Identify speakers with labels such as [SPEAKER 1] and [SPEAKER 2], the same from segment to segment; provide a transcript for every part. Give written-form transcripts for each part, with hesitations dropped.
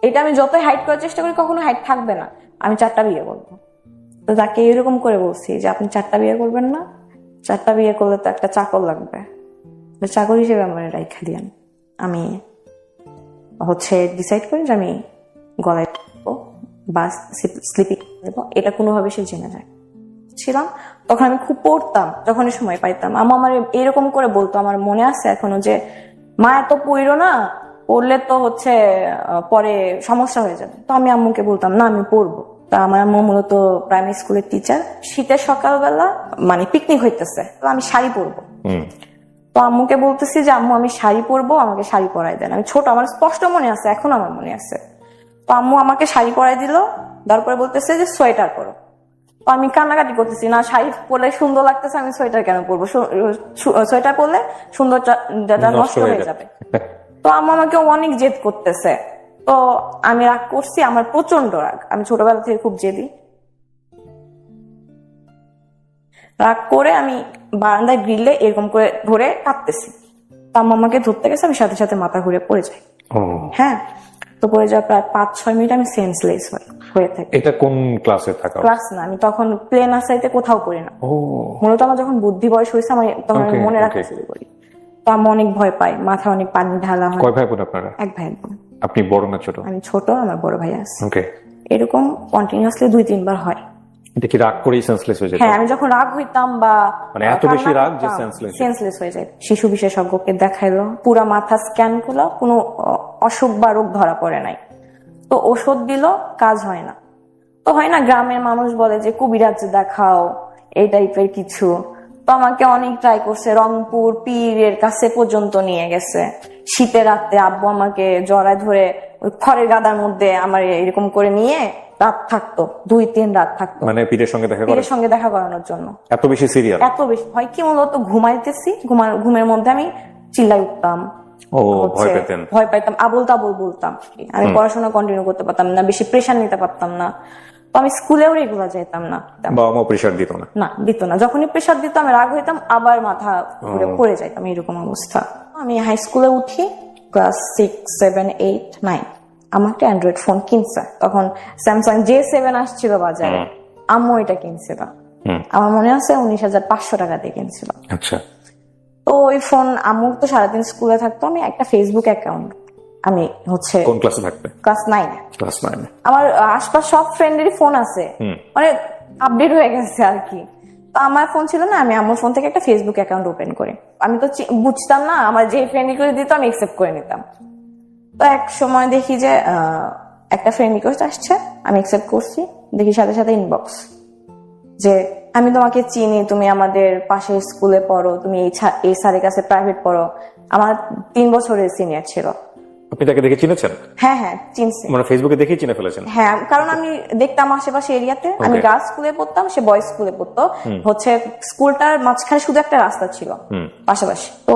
[SPEAKER 1] এটা আমি যতই হাইড করার চেষ্টা করি কখনো হাইড থাকবে না, আমি 4টা বিয়ে করবো। তো তাকে এরকম করে বলছি যে আপনি 4টা বিয়ে করবেন না, 4টা বিয়ে করলে তো একটা চাকর লাগবে, চাকর হিসেবে আমার রাইখা দিয়েন। আমি ডিসাইড করি যে আমি গলায় বা স্লিপিং দেবো, এটা কোনোভাবে সে জেনে যায় ছিলাম। তখন আমি খুব পড়তাম, যখনই সময় পাইতাম আম্মু আমার এরকম করে বলতো, আমার মনে আছে এখনো, যে মা এত পড়ো না, পড়লে তো পরে সমস্যা হয়ে যাবে। তো আমি আম্মুকে বলতাম না আমি পড়বো। তা আমার আম্মু মূলত প্রাইমারি স্কুলের টিচার। শীতের সকালবেলা পিকনিক হইতেছে, আমি শাড়ি পরবো। তো আম্মুকে বলতেছি যে আম্মু আমি শাড়ি পরবো, আমাকে শাড়ি পরাই দেন। আমি ছোট, আমার স্পষ্ট মনে আছে, এখন আমার মনে আছে। তো আম্মু আমাকে শাড়ি পরাই দিল, তারপরে বলতেছে যে সোয়েটার পরো। তো আমি কান্নাকাটি করতেছি, না শাড়ি পরলে সুন্দর লাগতেছে, আমি সোয়েটার কেন পরবো, সোয়েটার পরলে সৌন্দর্যটা নষ্ট হয়ে যাবে। তো আম্মু আমাকে অনেক জেদ করতেছে। তো আমি রাগ করছি, আমার প্রচন্ড রাগ, আমি ছোটবেলা থেকে খুব জেদি। রাগ করে আমি বারান্দায় গ্রিলে এরকম করে ধরে কাঁদতেছি। তো আম্মু আমাকে ধরতে গেছে, আমি সাথে সাথে মাথা ঘুরে পড়ে যাই। হ্যাঁ, তো পড়ে যাওয়ার প্রায় 5-6 মিনিট আমি সেন্সলেস হয়ে থাকি।
[SPEAKER 2] এটা কোন ক্লাসে থাকা?
[SPEAKER 1] ক্লাস না, আমি তখন প্লে নার্সারিতে কোথাও পড়ি না। মূলত আমার যখন বুদ্ধি বয়স হয়েছে, আমি তখন মনে রাখতে শুরু করি। তো আমি অনেক ভয় পাই, মাথায় অনেক পানি ঢালা হয়।
[SPEAKER 2] কয় ভাই বোন আপনারা?
[SPEAKER 1] 1 ভাই বোন।
[SPEAKER 2] আপনি বড় না ছোট?
[SPEAKER 1] আমি ছোট, আমার বড় ভাই আছে। এরকম কন্টিনিউয়াসলি 2-3 বার হয়।
[SPEAKER 2] এটা কি রাগ করেই সেন্সলেস হয়ে যায়?
[SPEAKER 1] হ্যাঁ, আমি যখন রাগ হইতাম বা
[SPEAKER 2] এত বেশি রাগ যে
[SPEAKER 1] সেন্সলেস হয়ে যায়। শিশু বিশেষজ্ঞকে দেখাইলো, পুরা মাথা স্ক্যান করলো, কোনো অসুখ বা রোগ ধরা পড়ে নাই। তো ওষুধ দিল, কাজ হয় না। তো হয় না, গ্রামের মানুষ বলে যে কবিরাজ দেখাও, এই টাইপের কিছু। তো আমাকে অনেক ট্রাই করছে, রংপুর পীরের কাছে পর্যন্ত নিয়ে গেছে। শীতের রাতে আব্বু আমাকে জড়ায় ধরে ওই খড়ের গাদার মধ্যে আমার এরকম করে নিয়ে রাত থাকতো, 2-3 রাত থাকতো,
[SPEAKER 2] পীরের সঙ্গে দেখা
[SPEAKER 1] করানোর জন্য।
[SPEAKER 2] এত বেশি সিরিয়াস,
[SPEAKER 1] এত বেশি হয় কি, মূলত ঘুমাইতেছি, ঘুমের মধ্যে আমি চিল্লাই উঠতাম, ভয় পাইতাম, আবল তাবল বলতাম। আমি পড়াশোনা কন্টিনিউ করতে পারতাম না, বেশি প্রেশার নিতে পারতাম না। তো আমি স্কুলেও রেগুলার যেতাম না।
[SPEAKER 2] বাবা মা প্রেশার দিত
[SPEAKER 1] না। যখনই প্রেশার দিত আমি রাগ হইতাম, আবার মাথা ঘুরে পড়ে যাইতাম, এরকম অবস্থা। আমি হাই স্কুলে উঠি, ক্লাস 6, 7, 8, 9। আমাকে অ্যান্ড্রয়েড ফোন কিনছে, তখন স্যামসাং J7 আসছিল বাজারে, আম্মু এটা কিনছিল। আমার মনে আছে 19,500 টাকা দিয়ে কিনছিল।
[SPEAKER 2] আচ্ছা।
[SPEAKER 1] তো ওই ফোন, আম্মু তো সারাদিন স্কুলে থাকতো, আমি একটা ফেসবুক অ্যাকাউন্ট, আমি
[SPEAKER 2] কোন ক্লাসে থাকতে?
[SPEAKER 1] ক্লাস 9। আমার আশপাশ সব ফ্রেন্ডেরই ফোন আছে, আপডেট হয়ে গেছে আর কি। তো আমার ফোন ছিল না, আমি আমার ফোন থেকে একটা ফেসবুক অ্যাকাউন্ট ওপেন করি। আমি তো বুঝতাম না, আমার যে ফ্রেন্ড রিকোয়েস্ট দিত আমি অ্যাকসেপ্ট করে নিতাম। তো এক সময় দেখি যে একটা ফ্রেন্ড রিকোয়েস্ট আসছে, আমি অ্যাকসেপ্ট করছি। দেখি সাথে সাথে ইনবক্স, যে আমি তোমাকে চিনি, তুমি আমাদের পাশের স্কুলে পড়ো, তুমি এই স্যারের কাছে প্রাইভেট পড়ো। আমার 3 বছরের সিনিয়র ছিল।
[SPEAKER 2] আপনি তাকে দেখে চিনেছেন?
[SPEAKER 1] হ্যাঁ, চিনছি।
[SPEAKER 2] ফেসবুকে দেখে চিনে ফেলেছেন?
[SPEAKER 1] হ্যাঁ, কারণ আমি দেখতাম আশেপাশে এরিয়াতে, আমি গার্লস স্কুলে পড়তাম, সে বয়েজ স্কুলে পড়তো। স্কুলটার মাঝখানে শুধু একটা রাস্তা ছিল পাশাপাশি। তো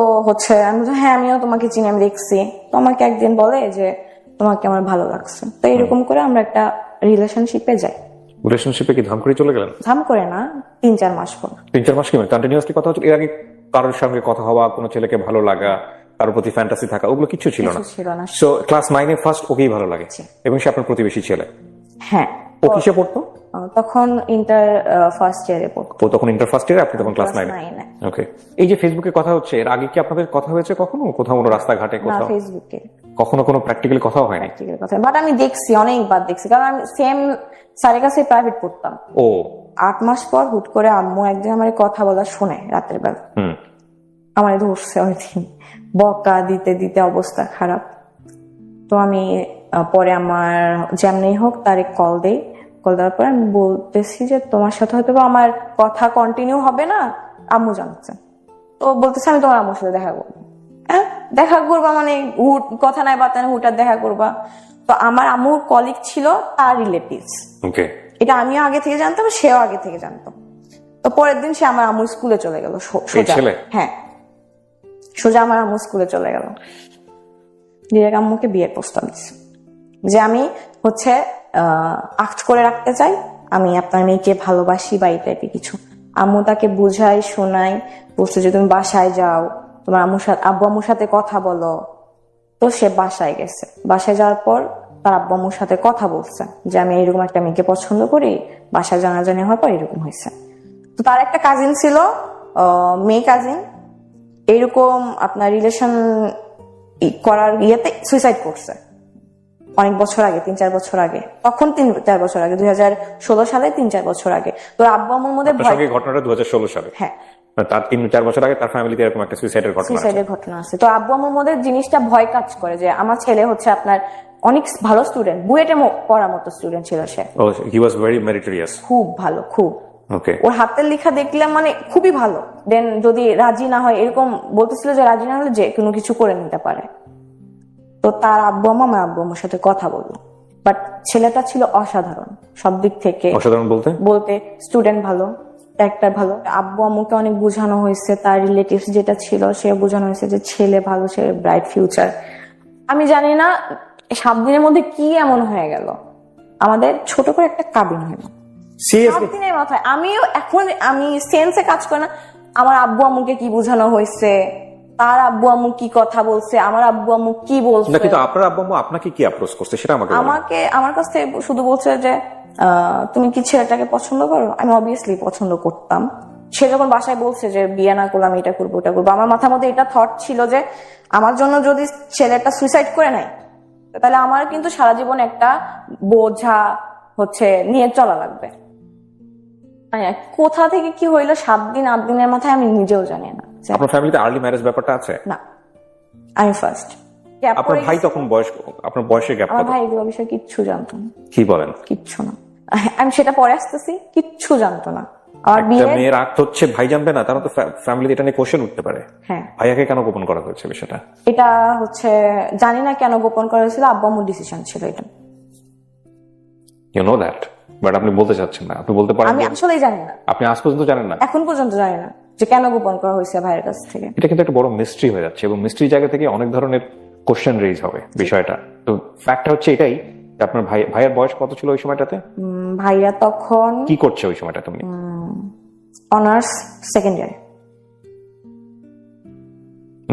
[SPEAKER 1] আমি হ্যাঁ, আমিও তোমাকে চিনি, আমি দেখছি। তো আমাকে একদিন বলে যে তোমাকে আমার ভালো লাগছে। তো এরকম করে আমরা একটা রিলেশনশিপে যাই।
[SPEAKER 2] রিলেশনশিপে কি ধাম করে চলে গেলেন?
[SPEAKER 1] ধাম করে না, 3-4 মাস পর।
[SPEAKER 2] 3-4 মাস কি কন্টিনিউয়াসলি কথা হচ্ছে? এর আগে কারোর সঙ্গে কথা হওয়া, কোনো ছেলেকে ভালো লাগা, কারোর প্রতি ফ্যান্টাসি থাকা, ওগুলো কিছু ছিল না? সো ক্লাস 9 এ ফার্স্ট ওকেই ভালো লাগে, এবং সে আপনার প্রতিবেশী ছেলে?
[SPEAKER 1] হ্যাঁ।
[SPEAKER 2] ও কিসে পড়তো
[SPEAKER 1] তখন? ইন্টার ফার্স্ট ইয়ারে পড়তো।
[SPEAKER 2] তখন ইন্টার ফার্স্ট ইয়ারে, আপনি তখন ক্লাস 9 এ। ওকে। এই যে ফেসবুকে কথা হচ্ছে, এর আগে কি আপনাদের কথা হয়েছে কখনো, কোথাও কোনো রাস্তাঘাটে কোথাও?
[SPEAKER 1] না, ফেসবুকে
[SPEAKER 2] কখনো কোনো প্র্যাকটিক্যালি কথাও হয়নি?
[SPEAKER 1] বাট আমি দেখছি, অনেকবার দেখছি, কারণ আমি সেম স্যারের কাছে প্রাইভেট পড়তাম। 8 মাস পর হুট করে আম্মু একদিন আমার কথা বলা শুনে রাতের বেলা, আমার ধরছে ওই দিন, বকা দিতে দিতে অবস্থা খারাপ। তো আমি পরে আমার যেমনি হোক তারে কল দেই। কল দেওয়ার পরে আমি বলতেছি যে তোমার সাথে হয়তো আমার কথা কন্টিনিউ হবে না, আম্মু জানছে। তো বলতেছে আমি তোমার আম্মুর সাথে দেখা করবো। দেখা করবা কথা নাই বার্তা নাই, হুটার দেখা করবা। তো আমার আম্মুর কলিগ ছিল তার রিলেটিভস, এটা আমিও আগে থেকে জানতাম, সেও আগে থেকে জানতো। তো পরের দিন সে আমার আম্মুর স্কুলে চলে গেল, সোজা। হ্যাঁ, সোজা আমার আম্মু স্কুলে চলে গেল, ডিরেক্ট আম্মুকে বিয়ের প্রস্তাব দিচ্ছে, যে আমি আক্ট করে রাখতে চাই, আমি আপনার মেয়েকে ভালোবাসি বা এই টাইপের কিছু। আম্মু তাকে বুঝাই শোনাই, বলছে যে তুমি বাসায় যাও, তোমার আব্বু আম্মুর সাথে কথা বলো। তো সে বাসায় গেছে। বাসায় যাওয়ার পর তার আব্বু আম্মুর সাথে কথা বলছে যে আমি এরকম একটা মেয়েকে পছন্দ করি, বাসায় জানাজানি হওয়ার পর এরকম হয়েছে। তো তার একটা কাজিন ছিল, মেয়ে কাজিন, এইরকম আপনার রিলেশন করার ইয়েতে সুইসাইড করছে অনেক বছর আগে, 3-4 বছর আগে, তখন 3-4 বছর আগে, 2016 সালে 3-4 বছর আগে। তো আব্বু আম্মুর মধ্যে
[SPEAKER 2] ঘটনাটা 2016 সালে,
[SPEAKER 1] হ্যাঁ,
[SPEAKER 2] তার 3-4 বছর আগে তার ফ্যামিলিতে এরকম একটা সুইসাইডের
[SPEAKER 1] ঘটনা আছে। তো আব্বু আম্মুর মধ্যে জিনিসটা ভয় কাজ করে যে আমার ছেলে হচ্ছে আপনার অনেক ভালো স্টুডেন্ট, বুয়েটে পড়ার মতো স্টুডেন্ট ছিল সে,
[SPEAKER 2] হি ওয়াজ ভেরি মেরিটোরিয়াস,
[SPEAKER 1] খুব ভালো, খুব।
[SPEAKER 2] ওকে,
[SPEAKER 1] ওর হাতের লেখা দেখলাম মানে খুবই ভালো। দেন যদি রাজি না হয়, এরকম বলতেছিল যে রাজি না হলে যে কোনো কিছু করে নিতে পারে। তো তার আব্বু আম্মা আমার আব্বু আম্মুর সাথে কথা বললো, বাট ছেলেটা ছিল অসাধারণ সব দিক থেকে।
[SPEAKER 2] অসাধারণ বলতে
[SPEAKER 1] স্টুডেন্ট ভালো, ক্যারেক্টার ভালো। আব্বু আম্মুকে অনেক বোঝানো হয়েছে, তার রিলেটিভস যেটা ছিল সে বোঝানো হয়েছে যে ছেলে ভালো, সে ব্রাইট ফিউচার। আমি জানি না 7 দিনের মধ্যে কি এমন হয়ে গেল, আমাদের ছোট করে একটা কাবিন হলো 7 দিনের মাথায়। আমিও এখন আমি সেন্সে কাজ করে না আমার আব্বু আম্মুকে কি বোঝানো হয়েছে, তার আব্বু আম্মু কি কথা বলছে, আমার আব্বু আম্মু কি বলছে।
[SPEAKER 2] কিন্তু আপনার আব্বু আম্মু আপনাকে কি অ্যাপ্রোচ করছে সেটা আমাকে
[SPEAKER 1] আমার কাছ থেকে শুধু বলছে যে তুমি কি ছেলেটাকে পছন্দ করো। আমি অবভিয়াসলি পছন্দ করতাম। সে যখন বাসায় বলছে যে বিয়ে না করলাম, এটা করবো ওটা করবো, আমার মাথার মধ্যে এটা থট ছিল যে আমার জন্য যদি ছেলেটা সুইসাইড করে নেয় তাহলে আমার কিন্তু সারা জীবন একটা বোঝা হচ্ছে নিয়ে চলা লাগবে। কোথা থেকে কি হইলো 7 দিন 8 দিনের মাথায় আমি নিজেও জানি না।
[SPEAKER 2] আপনার ফ্যামিলিতে আর্লি ম্যারেজ ব্যাপারটা আছে?
[SPEAKER 1] না, আমি ফার্স্ট।
[SPEAKER 2] আপনার ভাই তখন আপনার বয়সের গ্যাপ?
[SPEAKER 1] আমার ভাই এগুলো বিষয়ে কিচ্ছু জানতো না।
[SPEAKER 2] কি বলেন?
[SPEAKER 1] কিচ্ছু না, আমি সেটা পরে আসতেছি, কিচ্ছু জানতো না। আমার
[SPEAKER 2] মেয়ের আক্ত হচ্ছে ভাই জানবে না, তারা তো ফ্যামিলিতে এটা নিয়ে কোশ্চেন উঠতে পারে।
[SPEAKER 1] হ্যাঁ,
[SPEAKER 2] ভাইয়াকে কেন গোপন করা হয়েছে বিষয়টা?
[SPEAKER 1] এটা হচ্ছে জানি না কেন গোপন করা হয়েছিল, আব্বু আম্মুর ডিসিশন ছিল এটা।
[SPEAKER 2] ইউ নো দ্যাট, বাট আপনি বলতে চাচ্ছেন না। আপনি বলতে পারেন
[SPEAKER 1] আমি আসলেই জানি না,
[SPEAKER 2] আপনি আজ পর্যন্ত জানেন না?
[SPEAKER 1] এখন পর্যন্ত জানি না যে কেন গোপন করা হয়েছে ভাইয়ের কাছ থেকে।
[SPEAKER 2] এটা কিন্তু একটা বড় মিস্ট্রি হয়ে যাচ্ছে, এবং মিস্ট্রি জায়গা থেকে অনেক ধরনের কোশ্চেন রেজ হবে বিষয়টা। তো ফ্যাক্টটা হচ্ছে এটাই, আপনার ভাইয়ের বয়স কত ছিল ওই সময়টাতে?
[SPEAKER 1] ভাইয়া তখন
[SPEAKER 2] কি করছে ওই সময়টা? তুমি
[SPEAKER 1] honours second year.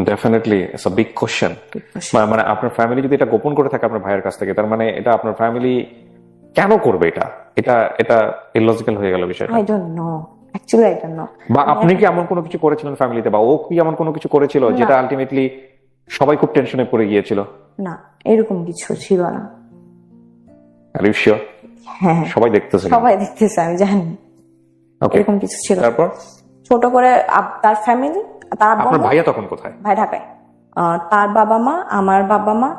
[SPEAKER 2] Definitely it's a big question. মানে আপনার ফ্যামিলি যদি এটা গোপন করে থাকে আপনার ভাইয়ের কাছ থেকে, তার মানে এটা আপনার ফ্যামিলি কেন করবে? এটা ইলজিক্যাল হয়ে গেল বিষয়টা।
[SPEAKER 1] I don't know, actually I don't know.
[SPEAKER 2] বা আপনি কি এমন কোনো কিছু করেছিলেন ফ্যামিলিতে, বা ও কি এমন কোনো কিছু করেছিল যেটা আলটিমেটলি সবাই খুব টেনশনে পড়ে গিয়েছিল?
[SPEAKER 1] না, এরকম কিছু ছিল না।
[SPEAKER 2] Are you sure?
[SPEAKER 1] হ্যাঁ,
[SPEAKER 2] সবাই দেখতেছে,
[SPEAKER 1] আমি জানি এরকম কিছু ছিল।
[SPEAKER 2] তারপর
[SPEAKER 1] ছোট করে তার ফ্যামিলি, তার
[SPEAKER 2] আপনার ভাইয়া তখন কোথায়?
[SPEAKER 1] ভাই ঢাকায়। তার বাবা মা, আমার বাবা মা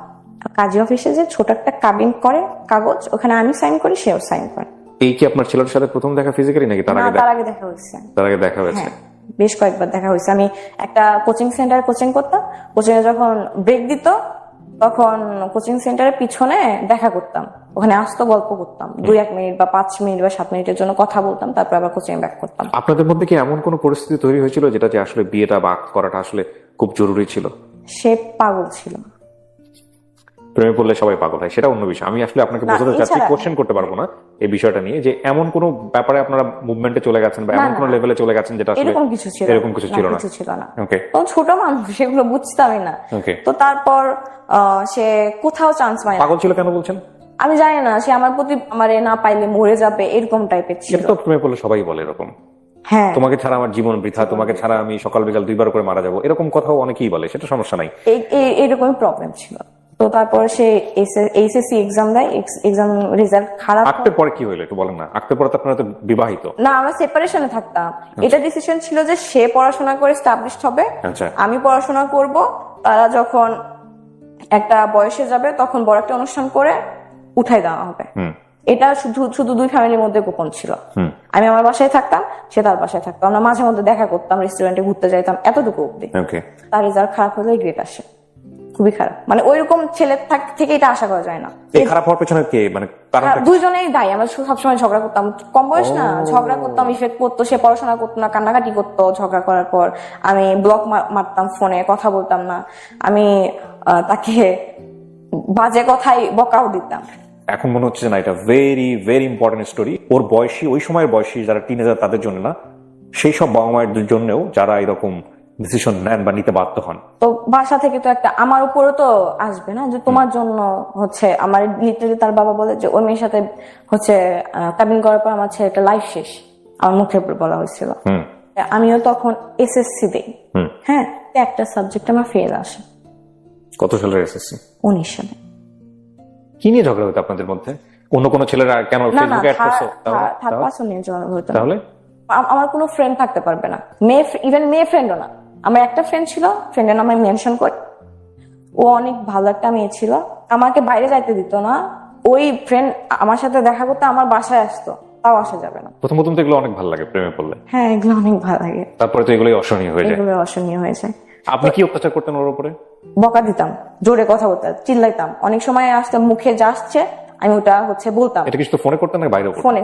[SPEAKER 1] কাজী অফিসে যে ছোট একটা কাবিন করে কাগজ, ওখানে আমি সাইন করি, সেও সাইন করে।
[SPEAKER 2] এই কি আপনার ছেলের সাথে প্রথম দেখা ফিজিক্যালি, নাকি তার আগে
[SPEAKER 1] দেখা হয়েছে?
[SPEAKER 2] তার আগে দেখা হয়েছে,
[SPEAKER 1] বেশ কয়েকবার দেখা হয়েছে। আমি একটা কোচিং সেন্টারে কোচিং করতাম, কোচিং এ যখন ব্রেক দিত তখন কোচিং সেন্টারের পিছনে দেখা করতাম, ওখানে আসতো, গল্প করতাম 2-1 মিনিট বা 5 মিনিট বা 7 মিনিটের জন্য কথা বলতাম, তারপর আবার কোচিং ব্যাক করতাম।
[SPEAKER 2] আপনাদের মধ্যে কি এমন কোনো পরিস্থিতি তৈরি হয়েছিল যেটা যে আসলে বিয়েটা বা করাটা আসলে খুব জরুরি ছিল?
[SPEAKER 1] সে পাগল ছিল।
[SPEAKER 2] প্রেমে পড়লে সবাই পাগল হয়, সেটা অন্য বিষয়। আমি আসলে আপনাকে বোঝাতে চাচ্ছি, কোশ্চেন করতে পারবো না এই বিষয়টা নিয়ে, যে এমন কোন ব্যাপারে আপনারা মুভমেন্টে চলে গেছেন বা এমন কোন লেভেলে চলে গেছেন যেটা আসলে এরকম কিছু ছিল না। ওকে,
[SPEAKER 1] তো ছোট মানুষ, সেগুলো বুঝতামই না।
[SPEAKER 2] ওকে,
[SPEAKER 1] তো তারপর সে কোথাও চান্স পায় না।
[SPEAKER 2] পাগল ছিল কেন বলছেন?
[SPEAKER 1] আমি জানি না, সে আমার প্রতি আমারে না পাইলে মরে যাবে এরকম টাইপের ছিল।
[SPEAKER 2] এটা তো প্রেমে পড়লে সবাই বলে এরকম।
[SPEAKER 1] হ্যাঁ,
[SPEAKER 2] তোমাকে ছাড়া আমার জীবন বৃথা, তোমাকে ছাড়া আমি সকাল বিকাল 2 বার করে মারা যাবো, এরকম কথাও অনেকেই বলে, সেটা সমস্যা নাই।
[SPEAKER 1] এরকমই প্রবলেম ছিল। তো তারপরে সে এইচএসসি এক্সাম দেয়, এক্সাম রেজাল্ট খারাপ।
[SPEAKER 2] আঁকতে পরে কি হইলো একটু বলেন না? আঁকতে পরে তো আপনারা তো বিবাহিত
[SPEAKER 1] না, আমরা সেপারেশনে থাকতাম। এটা ডিসিশন ছিল যে সে পড়াশোনা করে এস্টাবলিশড হবে, আমি পড়াশোনা করব। তারা যখন একটা বয়সে যাবে তখন বড় একটা অনুষ্ঠান করে উঠাই দেওয়া হবে। এটা শুধু 2 ফ্যামিলির মধ্যে গোপন ছিল। আমি আমার বাসায় থাকতাম, সে তার বাসায় থাকতো, আমরা মাঝে মধ্যে দেখা করতাম, রেস্টুরেন্টে ঘুরতে যাইতাম, এতটুকু অব্দি। তার রেজাল্ট খারাপ হলে গ্রেড আসে, খুবই খারাপ। মানে ওইরকম ছেলে থেকে এটা আশা করা যায় না।
[SPEAKER 2] খারাপ হওয়ার পেছনে কে, মানে
[SPEAKER 1] দুইজনেই দায়ী। আমরা সবসময় ঝগড়া করতাম, কম বয়স না, ঝগড়া করতাম, ইফেক্ট করতো। সে পড়াশোনা করতো না, কান্নাকাটি করতো ঝগড়া করার পর। আমি ব্লক মারতাম, ফোনে কথা বলতাম না, আমি তাকে বাজে কথাই বকাও দিতাম।
[SPEAKER 2] এখন মনে হচ্ছে না এটা ভেরি ভেরি ইম্পর্টেন্ট স্টোরি। ওর বয়সী, ওই সময়ের বয়সী যারা টিনেজার তাদের জন্য না, সেই সব বাবা মায়ের জন্যও যারা এরকম ডিসিশন নেন বা নিতে বাধ্য হন?
[SPEAKER 1] তো বাসা থেকে তো একটা আমার উপরও তো আসবে না যে তোমার জন্য হচ্ছে আমার লিটারালি তার বাবা বলে যে ওই মেয়ের সাথে হচ্ছে কাবিন করার পর আমার ছেলেটা লাইফ শেষ, আমার মুখের উপর বলা হয়েছিল। আমিও তখন এসএসসি দেই, হ্যাঁ, একটা সাবজেক্ট আমার ফেল আসে।
[SPEAKER 2] কত সালের এসএসসি?
[SPEAKER 1] 19 সালে।
[SPEAKER 2] কি নিয়ে ঝগড়া হতো আপনাদের মধ্যে? অন্য কোনো ছেলেরা কেন ফেসবুকে অ্যাড করছো?
[SPEAKER 1] থার্ড পারসন নিয়ে ঝগড়া হতো।
[SPEAKER 2] তাহলে
[SPEAKER 1] আমার কোনো ফ্রেন্ড থাকতে পারবে না, মেয়ে, ইভেন মেয়ে ফ্রেন্ডও না। আমার একটা ফ্রেন্ড ছিল, ফ্রেন্ডের নাম আমি মেনশন করি, ও অনেক ভালো একটা মেয়ে ছিল, আমাকে বাইরে যাইতে দিত না। ওই ফ্রেন্ড আমার সাথে দেখা করতে আমার বাসায় আসতো, তাও আসা যাবে না।
[SPEAKER 2] প্রথম তো এগুলো অনেক ভালো লাগে প্রেমে পড়লে।
[SPEAKER 1] হ্যাঁ, এগুলো অনেক ভালো লাগে।
[SPEAKER 2] তারপরে তো এগুলোই অসহনীয় হয়ে যায়।
[SPEAKER 1] এগুলো অসহনীয় হয়ে যায়।
[SPEAKER 2] আপনি কি অত্যাচার করতেন ওর উপরে?
[SPEAKER 1] বকা দিতাম, জোরে কথা বলতাম, চিল্লাইতাম। অনেক সময় আসতে মুখে যা আসছে আমি ওটা হচ্ছে বলতাম।
[SPEAKER 2] এটা কি শুধু ফোনে করতেন না বাইরেও?
[SPEAKER 1] ফোনে।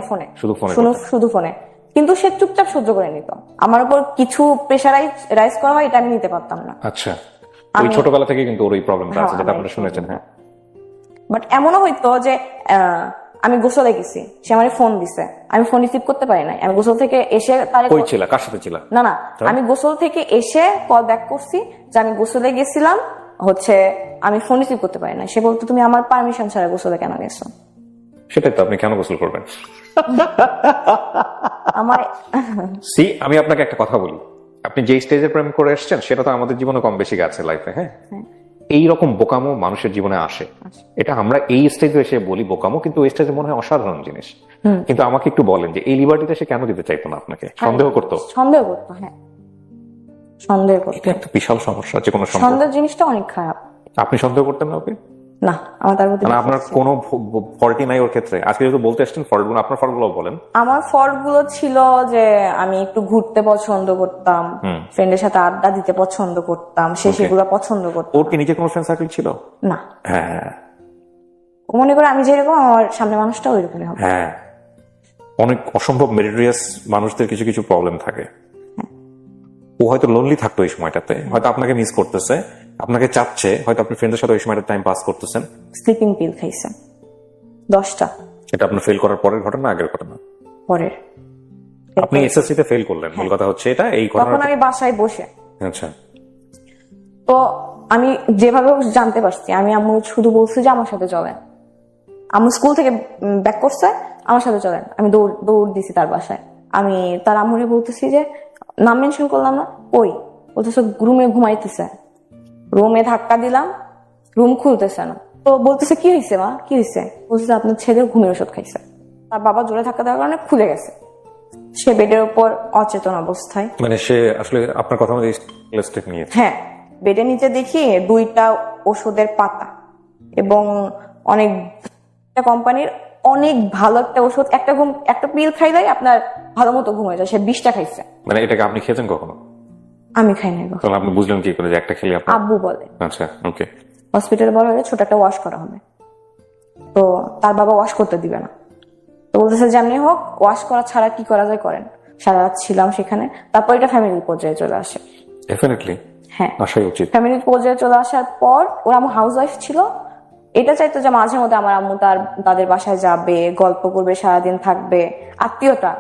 [SPEAKER 1] শুধু ফোনে। কিন্তু সে চুপচাপ সহ্য করে নিত। আমার উপর কিছু প্রেশারাইজ করা হয়, এটা আমি নিতে পারতাম না।
[SPEAKER 2] আচ্ছা, ওই ছোটবেলা থেকে কিন্তু ওর এই প্রবলেমটা আছে, যেটা আপনারা শুনেছেন। হ্যাঁ,
[SPEAKER 1] বাট এমনও হইতো যে আমি গোসলে গেছি, সে আমার ফোন দিছে, আমি ফোন রিসিভ করতে পারি নাই। আমি গোসল থেকে এসে
[SPEAKER 2] কই ছিল, কার সাথে ছিল?
[SPEAKER 1] না, আমি গোসল থেকে এসে কল ব্যাক করছি যে আমি গোসলে গেছিলাম, হচ্ছে আমি ফোন রিসিভ করতে পারি না। সে বলতো তুমি আমার পারমিশন ছাড়া গোসলে কেন গেছো?
[SPEAKER 2] সেটাই তো, আপনি কেন গোসল করবেন? আমি আপনাকে একটা কথা বলি, আপনি যে স্টেজে প্রেম করে এসেছেন সেটা তো আমাদের জীবনে কম বেশি গেছে লাইফে। হ্যাঁ, এইরকম বোকামো মানুষের জীবনে আসে। এটা আমরা এই স্টেজে এসে বলি বোকামো, কিন্তু ওই স্টেজে মনে হয় অসাধারণ জিনিস। কিন্তু আমাকে একটু বলেন যে এই লিবার্টিটা সে কেন দিতে চাইতো না আপনাকে? সন্দেহ করতো?
[SPEAKER 1] হ্যাঁ, সন্দেহ করতো।
[SPEAKER 2] এটা একটা বিশাল সমস্যা, যে কোনো
[SPEAKER 1] সন্দেহ জিনিসটা অনেক খারাপ।
[SPEAKER 2] আপনি সন্দেহ করতেন না ওকে?
[SPEAKER 1] না, আমার তার প্রতি
[SPEAKER 2] আপনার কোনো ফল্টই নাই ওর ক্ষেত্রে? আজকে যেহেতু বলতে আসছেন ফল্ট গুলো, আপনার ফল্ট গুলো বলেন।
[SPEAKER 1] আমার ফল্ট গুলো ছিল যে আমি একটু ঘুরতে পছন্দ করতাম, ফ্রেন্ডের সাথে আড্ডা দিতে পছন্দ করতাম, সে সেগুলো পছন্দ করতো।
[SPEAKER 2] ওর কি নিজে কোনো ফ্রেন্ড সার্কেল ছিল?
[SPEAKER 1] না।
[SPEAKER 2] হ্যাঁ,
[SPEAKER 1] ও মনে করে আমি যেরকম আমার সামনে মানুষটা ওইরকমই হবে।
[SPEAKER 2] হ্যাঁ, অনেক অসম্ভব মেরিটোরিয়াস মানুষদের কিছু কিছু প্রবলেম থাকে। ও হয়তো লোনলি থাকতো এই সময়টাতে, হয়তো আপনাকে মিস করতেছে, আপনাকে চাচ্ছে, হয়তো আপনি ফ্রেন্ডের সাথে ওই সময়টা টাইম পাস করতেছেন।
[SPEAKER 1] স্লিপিং পিল খাইছে 10টা।
[SPEAKER 2] এটা আপনার ফেল করার পরের ঘটনা, আগের ঘটনা?
[SPEAKER 1] পরের।
[SPEAKER 2] আপনি এসএসসি তে ফেল করলেন, মূল কথা হচ্ছে এটা। এই ঘটনা
[SPEAKER 1] তখন আমি বাসায় বসে,
[SPEAKER 2] আচ্ছা,
[SPEAKER 1] তো আমি যেভাবে জানতে পারছি, আমি আম্মু শুধু বলছি যে আমার সাথে চলেন। আম্মু স্কুল থেকে ব্যাক করছে, আমার সাথে চলেন। আমি দৌড় দিছি তার বাসায়। আমি তার আম্মুরে বলতেছি যে নাম মেনশন করলাম না, ওই বলতেছে রুমে ঘুমাইতেছে। রুমে ধাক্কা দিলাম, রুম খুলতেছে না। তো বলতেছে কি হয়েছে মা, কি হয়েছে? বলতেছে আপনার ছেলে ঘুমের ওষুধ খাইছে। তার বাবা জোরে ধাক্কা দেওয়ার কারণে খুলে গেছে। সে বেডের উপর অচেতন অবস্থায়।
[SPEAKER 2] মানে সে আসলে আপনার কথা মতো স্টেপ নিয়েছে?
[SPEAKER 1] হ্যাঁ, বেডের নিচে দেখি 2টা ওষুধের পাতা এবং অনেক কোম্পানির অনেক ভালো একটা ওষুধ। একটা পিল খাইলে আপনার ভালো মতো ঘুম হয়ে যায়। সে 20টা খাইছে।
[SPEAKER 2] মানে এটাকে আপনি খেয়েছেন কখনো?
[SPEAKER 1] আমি খাই নাই।
[SPEAKER 2] তাহলে আপনি বুঝলেন কি করে যে একটা খেলে আপনার?
[SPEAKER 1] আব্বু বলে।
[SPEAKER 2] আচ্ছা, ওকে।
[SPEAKER 1] হসপিটালে বলা হলে ছোট একটা ওয়াশ করা হবে, তো তার বাবা ওয়াশ করতে দিবে না। তো বলতেছে যেমনি হোক ওয়াশ করা ছাড়া কি করা যায় করেন। সারা রাত ছিলাম সেখানে। তারপর এটা ফ্যামিলির পর্যায়ে চলে আসে।
[SPEAKER 2] ডেফিনেটলি,
[SPEAKER 1] হ্যাঁ,
[SPEAKER 2] আসাই উচিত।
[SPEAKER 1] ফ্যামিলির পর্যায়ে চলে আসার পর ওর আম্মু হাউস ওয়াইফ ছিল। এটা চাইতো যে মাঝে মধ্যে আমার আম্মু তাদের বাসায় যাবে, গল্প করবে, সারাদিন থাকবে, আত্মীয়তা।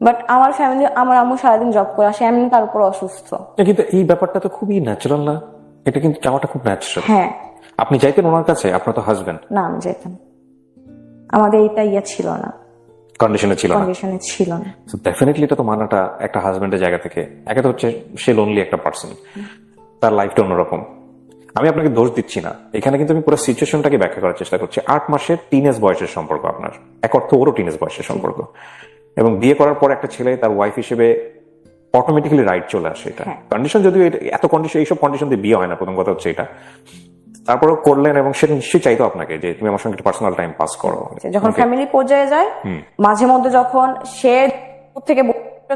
[SPEAKER 1] বাট আমার ফ্যামিলি, আমার আম্মু সারাদিন জব করে আসে, এমনি তার উপর অসুস্থ।
[SPEAKER 2] কিন্তু এই ব্যাপারটা তো খুবই ন্যাচারাল না? এটা কিন্তু চাওয়াটা খুব ন্যাচারাল।
[SPEAKER 1] হ্যাঁ,
[SPEAKER 2] আপনি চাইতেন ওনার কাছে? আপনার তো হাজবেন্ড।
[SPEAKER 1] না, আমি চাইতাম। আমাদের এটা ছিল না,
[SPEAKER 2] কন্ডিশনে ছিল
[SPEAKER 1] না।
[SPEAKER 2] ডেফিনেটলি এটা তো মানাটা একটা হাজবেন্ডের জায়গা থেকে। একে তো হচ্ছে সে লোনলি একটা পার্সন, তার লাইফটা অন্যরকম। আমি আপনাকে দোষ দিচ্ছি না এখানে, কিন্তু আমি পুরো সিচুয়েশনটাকে ব্যাখ্যা করার চেষ্টা করছি। 8 মাসের টিনেজ বয়সের সম্পর্ক আপনার, এক অর্থ ওরও টিনেজ বয়সের সম্পর্ক, এবং বিয়ে করার পর একটা ছেলে তার ওয়াইফ হিসেবে অটোমেটিক্যালি রাইট চলে আসে। এটা কন্ডিশন, যদিও এত কন্ডিশন, এইসব কন্ডিশন দিয়ে বিয়ে হয় না, প্রথম কথা হচ্ছে এটা। তারপরেও করলেন, এবং সেটা নিশ্চয়ই চাইতো আপনাকে যে তুমি আমার সঙ্গে একটা পার্সোনাল টাইম পাস করো।
[SPEAKER 1] যখন ফ্যামিলি পর্যায়ে যায়, মাঝে মধ্যে যখন সে থেকে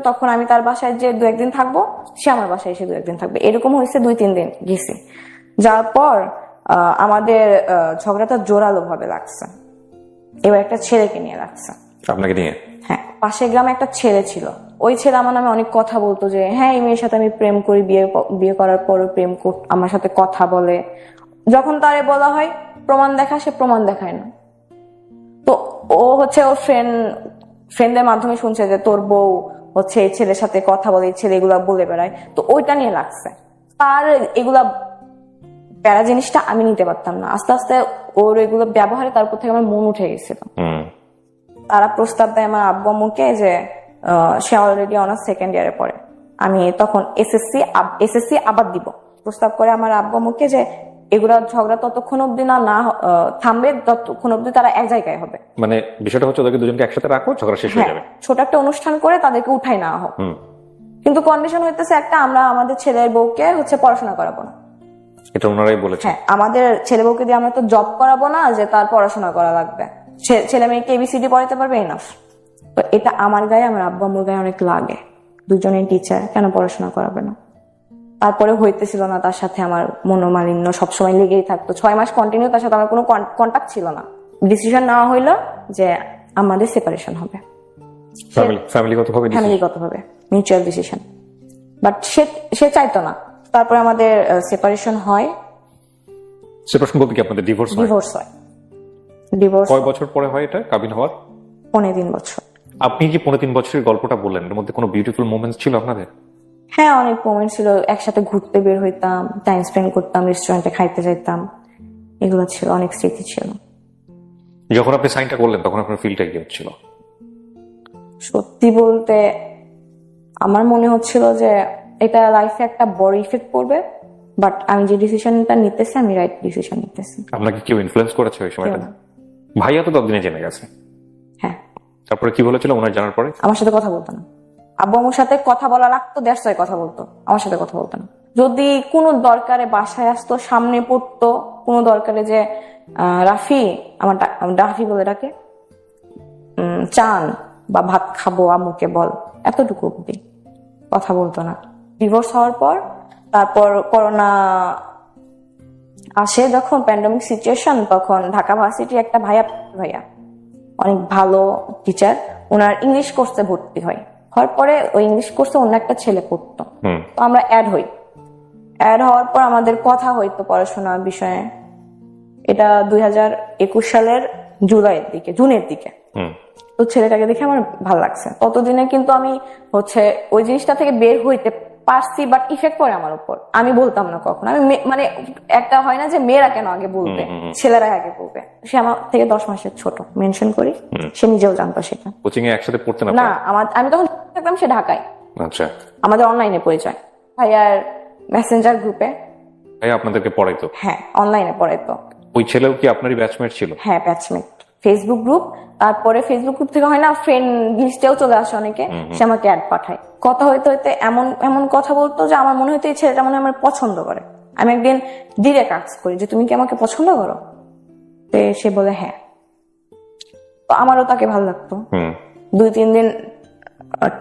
[SPEAKER 1] তখন আমি তার বাসায় যে 2-1 দিন থাকবো, সে আমার বাসায় এসে 2-1 দিন থাকবে। এরকম হয়েছে 2-3 দিন গেছি। যাওয়ার পর আমাদের ঝগড়াটা জোরালো ভাবে লাগছে। এবার একটা ছেলেকে নিয়ে লাগছে।
[SPEAKER 2] আপনাকে নিয়ে? হ্যাঁ,
[SPEAKER 1] পাশের গ্রামে একটা ছেলে ছিল। ওই ছেলে আমার নামে অনেক কথা বলতো যে হ্যাঁ, এই মেয়ের সাথে আমি প্রেম করি, বিয়ে করার পরও প্রেম আমার সাথে কথা বলে। যখন তারে বলা হয় প্রমাণ দেখা, সে প্রমাণ দেখায় না। তো ও হচ্ছে ওর ফ্রেন্ডের মাধ্যমে শুনছে যে তোর বউ হচ্ছে এই ছেলের সাথে কথা বলে, এই ছেলে এগুলা বলে বেড়ায়, তো ওইটা নিয়ে লাগছে। তার এগুলা প্যারা জিনিসটা আমি নিতে পারতাম না। আস্তে আস্তে ওর এগুলো ব্যবহারে তার উপর থেকে আমার মন উঠে গেছিল। তারা প্রস্তাব দেয় আমার আব্বু আম্মুকে যে সে অলরেডি অনার্স সেকেন্ড ইয়ারে পড়ে, আমি তখন এসএসসি আবার দিব। প্রস্তাব করে আমার আব্বু আম্মুকে যে এগুলা ঝগড়া ততক্ষণ অব্দি না থামবে ততক্ষণ অব্দি তারা এক জায়গায় হবে।
[SPEAKER 2] মানে বিষয়টা হচ্ছে ওদেরকে দুজনকে একসাথে রাখো, ঝগড়া শেষ হয়ে যাবে।
[SPEAKER 1] ছোট একটা অনুষ্ঠান করে তাদেরকে উঠাই নেওয়া হোক, কিন্তু কন্ডিশন হইতেছে একটা, আমরা আমাদের ছেলের বউকে হচ্ছে পড়াশোনা করাবো না।
[SPEAKER 2] এটা ওনারাই বলেছে।
[SPEAKER 1] হ্যাঁ, আমাদের ছেলে বউকে দিয়ে আমরা তো জব করাবো না যে তার পড়াশোনা করা লাগবে, ছেলে মেয়েকে এবিসিডি পড়াতে পারবে এনাফ। তো এটা আমার গায়ে আমার আব্বু আম্মুর গায়ে অনেক লাগে, দুজনেই টিচার, কেন পড়াশোনা করাবে না। তারপরে হইতেছিল না তার সাথে আমার মনোমালিন্য সবসময় লেগেই থাকতো। 6 মাস কন্টিনিউ তার সাথে আমার কোনো কন্টাক্ট ছিল না। ডিসিশন নেওয়া হইলো যে আমাদের সেপারেশন হবে, ফ্যামিলিগতভাবে মিউচুয়াল ডিসিশন, বাট সে চাইতো না। তারপরে আমাদের সেপারেশন হয়।
[SPEAKER 2] সেপারেশন বলতে কি আপনাদের ডিভোর্স
[SPEAKER 1] হয়? ডিভোর্স
[SPEAKER 2] কয় বছর পরে হয় এটা, কাবিন হওয়ার?
[SPEAKER 1] 3.5 বছর।
[SPEAKER 2] আপনি যে 3.5 বছরের গল্পটা বললেন, এর মধ্যে কোনো বিউটিফুল মোমেন্টস ছিল আপনাদের?
[SPEAKER 1] হ্যাঁ, অনেক মোমেন্ট ছিল। একসাথে ঘুরতে বের হইতাম, টাইম স্পেন্ড করতাম, রেস্টুরেন্টে খাইতে যাইতাম, এগুলো ছিল, অনেক স্মৃতি ছিল।
[SPEAKER 2] যখন আপনি সাইনটা করলেন তখন আপনার ফিলটা কি হচ্ছিল?
[SPEAKER 1] সত্যি বলতে আমার মনে হচ্ছিল যে এটা লাইফে একটা বড় ইফেক্ট পড়বে, বাট আমি যে ডিসিশনটা নিতেছি আমি রাইট ডিসিশন নিতেছি।
[SPEAKER 2] আপনাকে কেউ ইনফ্লুয়েন্স করেছে ওই সময়টা? ভাইয়া তো ততদিনে জেনে গেছে।
[SPEAKER 1] হ্যাঁ।
[SPEAKER 2] তারপরে কি বলেছিল ওনার জানার পরে?
[SPEAKER 1] আমার সাথে কথা বলতো না। আব্বু আম্মুর সাথে কথা বলা লাগতো, দ্যাটস ওয়াই কথা বলতো, আমার সাথে কথা বলতো না। যদি কোনো দরকারে বাসায় আসতো, সামনে পড়তো, কোনো দরকারে যে রাফি, আমার রাফি বলে ডাকে, চান বা ভাত খাবো আম্মুকে বল, এতটুকু অব্দি, কথা বলতো না। ডিভোর্স হওয়ার পর তারপর করোনা আসে, যখন প্যান্ডেমিক সিচুয়েশন, তখন ঢাকা ভার্সিটি একটা ভাইয়া অনেক ভালো টিচার, ওনার ইংলিশ কোর্সে ভর্তি হয়। হওয়ার পরে ওই ইংলিশ কোর্সে অন্য একটা ছেলে পড়তো, তো আমরা অ্যাড হওয়ার পর আমাদের কথা হইতো পড়াশোনার বিষয়ে। এটা 2021 সালের জুনের দিকে। তো ছেলেটাকে দেখে আমার ভালো লাগছে। ততদিনে কিন্তু আমি হচ্ছে ওই জিনিসটা থেকে বের হইতে পারছি, বাট ইফেক্ট পড়ে আমার উপর। আমি বলতাম না কখনো। আমি মানে একটা হয় না যে মেয়েরা কেন আগে বলবে, ছেলেরা আগে বলবে। সে আমার থেকে 10 মাসের ছোট, মেনশন করি, সে নিজেও জানতো সেটা।
[SPEAKER 2] কোচিং এ একসাথে পড়তে না?
[SPEAKER 1] আমি তখন থাকতাম, সে ঢাকায়।
[SPEAKER 2] আচ্ছা।
[SPEAKER 1] আমাদের অনলাইনে পরিচয়, ভাইয়ার মেসেঞ্জার গ্রুপে।
[SPEAKER 2] ভাইয়া আপনাদেরকে পড়াইতো?
[SPEAKER 1] হ্যাঁ, অনলাইনে পড়াইতো।
[SPEAKER 2] ওই ছেলেও কি আপনারই ব্যাচমেট ছিল?
[SPEAKER 1] হ্যাঁ, ব্যাচমেট। ফেসবুক গ্রুপ, তারপরে ফেসবুক গ্রুপ থেকে হয় না ফ্রেন্ড লিস্টেও চলে আসে অনেকে, সে আমাকে অ্যাড পাঠায়। কথা হইতে হইতে এমন কথা বলতো যে আমার মনে হইতো এই ছেলেটা মনে হয় আমার পছন্দ করে। আমি একদিন ডিরেক্ট আস্ক করি যে তুমি কি আমাকে পছন্দ করো? তো সে বলে হ্যাঁ। তো আমারও তাকে ভালো লাগতো। 2-3 দিন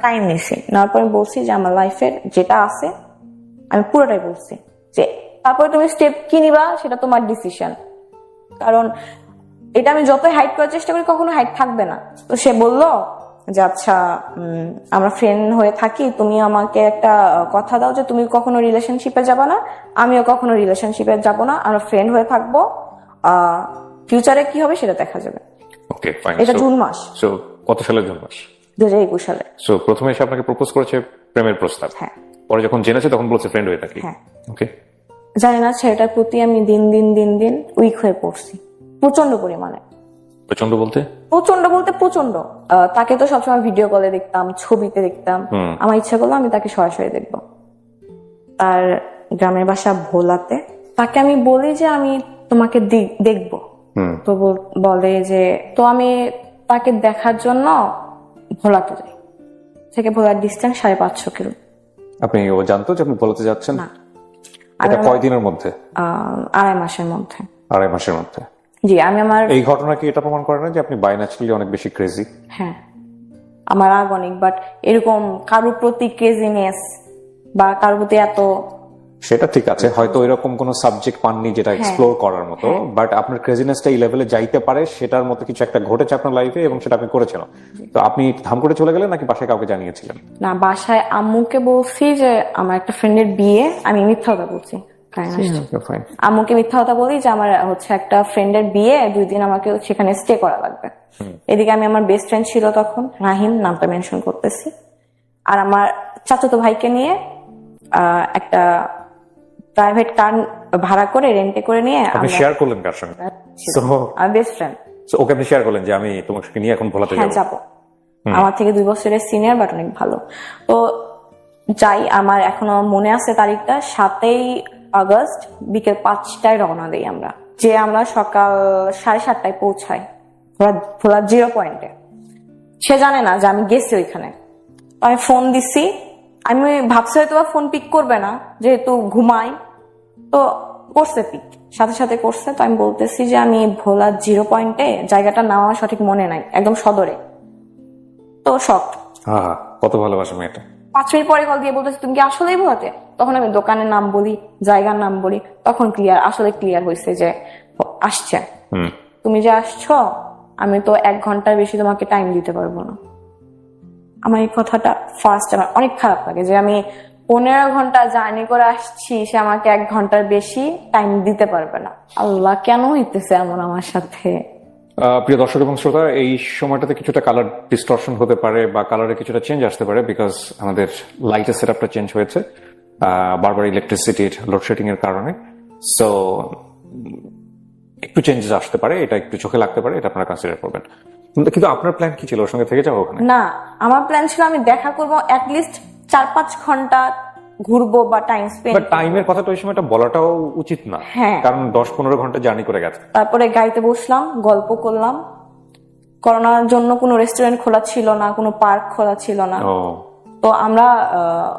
[SPEAKER 1] টাইম নিছি, নেওয়ার পরে বলছি যে আমার লাইফের যেটা আছে আমি পুরোটাই বলছি, যে তারপরে তুমি স্টেপ কি নিবা সেটা তোমার ডিসিশন। কারণ এটা আমি যতই হাইড করার চেষ্টা করি কখনো হাইড থাকবে না। তো সে বললো যে আচ্ছা আমরা ফ্রেন্ড হয়ে থাকি, তুমি আমাকে একটা কথা দাও যে তুমি কখনো রিলেশনশিপে যাবা না, আমিও কখনো রিলেশনশিপে যাব না, আমরা ফ্রেন্ড হয়ে থাকবো, ফিউচারে কি হবে সেটা দেখা যাবে।
[SPEAKER 2] ওকে, ফাইন।
[SPEAKER 1] এটা জুন মাস।
[SPEAKER 2] সো কত সালের জুন মাস?
[SPEAKER 1] 2021 সালে।
[SPEAKER 2] সো প্রথমে এসে আপনাকে প্রপোজ করেছে প্রেমের প্রস্তাব?
[SPEAKER 1] হ্যাঁ।
[SPEAKER 2] পরে যখন জেনেছে তখন বলছে ফ্রেন্ড হয়ে থাকি?
[SPEAKER 1] হ্যাঁ।
[SPEAKER 2] ওকে।
[SPEAKER 1] জানি না, ছেলেটার প্রতি আমি দিন দিন উইক হয়ে পড়ছি প্রচন্ড পরিমাণে।
[SPEAKER 2] প্রচন্ড বলতে?
[SPEAKER 1] প্রচন্ড। তাকে তো সবসময় ভিডিও কলে দেখতাম, ছবিতে দেখতাম। আমার ইচ্ছা করলো আমি তাকে সরাসরি দেখবো। তার গ্রামের বাসা ভোলাতে। তাকে আমি বলি যে আমি তোমাকে দেখবো, তো বলে যে তো আমি তাকে দেখার জন্য ভোলাতে যাই। থেকে ভোলার ডিস্টেন্স 550 কিলো।
[SPEAKER 2] আপনি ও জানতো যে আপনি ভোলাতে যাচ্ছেন?
[SPEAKER 1] না।
[SPEAKER 2] এটা কয়দিনের মধ্যে?
[SPEAKER 1] 2.5 মাসের মধ্যে।
[SPEAKER 2] 2.5 মাসের মধ্যে?
[SPEAKER 1] জি। আমি আমার
[SPEAKER 2] এই ঘটনা কি এটা প্রমাণ করে না যে আপনি বাই ন্যাচারালি অনেক বেশি ক্রেজি?
[SPEAKER 1] হ্যাঁ, আমার রাগ অনেক, বাট এরকম কারোর প্রতি ক্রেজিনেস বা কারোর প্রতি এত,
[SPEAKER 2] সেটা ঠিক আছে, হয়তো এরকম কোন সাবজেক্ট পাননি যেটা এক্সপ্লোর করার মতো, বাট আপনার ক্রেজিনেসটা এই লেভেলে যাইতে পারে সেটার মতো কিছু একটা ঘটেছে আপনার লাইফে এবং সেটা আপনি করেছেন। তো আপনি ধাম করে চলে গেলেন নাকি বাসায় কাউকে জানিয়েছিলেন?
[SPEAKER 1] না, বাসায় আম্মুকে বলছি যে আমার একটা ফ্রেন্ডের বিয়ে, আমি মিথ্যা কথা বলছি। আম্মুকে মিথ্যা কথা বলি যে আমার হচ্ছে একটা ফ্রেন্ডের বিয়ে, 2 দিন আমাকে সেখানে স্টে করা লাগবে। এদিকে আমি আমার বেস্ট ফ্রেন্ড ছিল তখন, রাহিম, নামটা মেনশন করতেছি, আর আমার চাচাতো ভাইকে নিয়ে একটা প্রাইভেট কার ভাড়া করে রেন্টে করে নিয়ে
[SPEAKER 2] আপনি শেয়ার করলেন কার সঙ্গে?
[SPEAKER 1] আমার বেস্ট ফ্রেন্ড।
[SPEAKER 2] ওকে আপনি শেয়ার করলেন যে আমি তোমাকে নিয়ে এখন ভোলাতে
[SPEAKER 1] হ্যাঁ যাবো, আমার থেকে 2 বছরের সিনিয়র বাট অনেক ভালো। তো যাই, আমার এখনো মনে আছে তারিখটা, 7ই আগস্ট বিকেল 5টায় রওনা দিই আমরা, যে আমরা সকাল 7:30টায় পৌঁছাই ভোলা 0 পয়েন্টে। সে জানে না যে আমি গেছি ওইখানে। আমি ফোন দিছি, আমি ভাবছি হয়তো ফোন পিক করবে না যেহেতু ঘুমাই, তো করছে পিক, সাথে সাথে করছে। তো আমি বলতেছি যে আমি ভোলা 0 পয়েন্টে, জায়গাটার নাম আমার সঠিক মনে নাই, একদম সদরে। তো শক,
[SPEAKER 2] কত ভালোবাসা মেয়েটা।
[SPEAKER 1] 5 মিনিট পরে কল দিয়ে বলতেছি তুমি কি আসলেই ভোলাতে? তখন আমি দোকানের নাম বলি, জায়গার নাম বলি, তখন আসলে ক্লিয়ার হয়েছে যে আসছে। তুমি যে আসছো, আমি তো 1 ঘন্টার বেশি তোমাকে টাইম দিতে পারবো না। আমার এই কথাটা ফার্স্ট আমার অনেক খারাপ লাগে যে আমি 15 ঘন্টা জার্নি করে আসছি, সে আমাকে 1 ঘন্টার বেশি টাইম দিতে পারবে না। আল্লাহ, কেন হইতেছে এমন আমার সাথে?
[SPEAKER 2] প্রিয় দর্শক এবং শ্রোতা, এই সময়টাতে কিছুটা কালার ডিস্টরশন হতে পারে বা কালারে কিছুটা চেঞ্জ আসতে পারে, বিকজ আমাদের লাইটের সেটআপটা চেঞ্জ হয়েছে বারবার ইলেকট্রিসিটির লোডশেডিং এর কারণে। সো একটু চেঞ্জেস আসতে পারে, এটা একটু চোখে লাগতে পারে, এটা আপনারা কনসিডার করবেন। কিন্তু আপনার প্ল্যান কি ছিল? ওর সঙ্গে থেকে যাবো ওখানে?
[SPEAKER 1] না, আমার প্ল্যান ছিল আমি দেখা করবো, অ্যাটলিস্ট 4-5 ঘন্টা ঘুরবো বা টাইম স্পেন্ড।
[SPEAKER 2] বাট টাইমের কথাটা ওই সময়টা বলাটাও উচিত না, কারণ 10-15 ঘন্টা জার্নি করে গেছে।
[SPEAKER 1] তারপরে গাড়িতে বসলাম, গল্প করলাম। করোনার জন্য কোনো রেস্টুরেন্ট খোলা ছিল না, কোনো পার্ক খোলা ছিল না। তো আমরা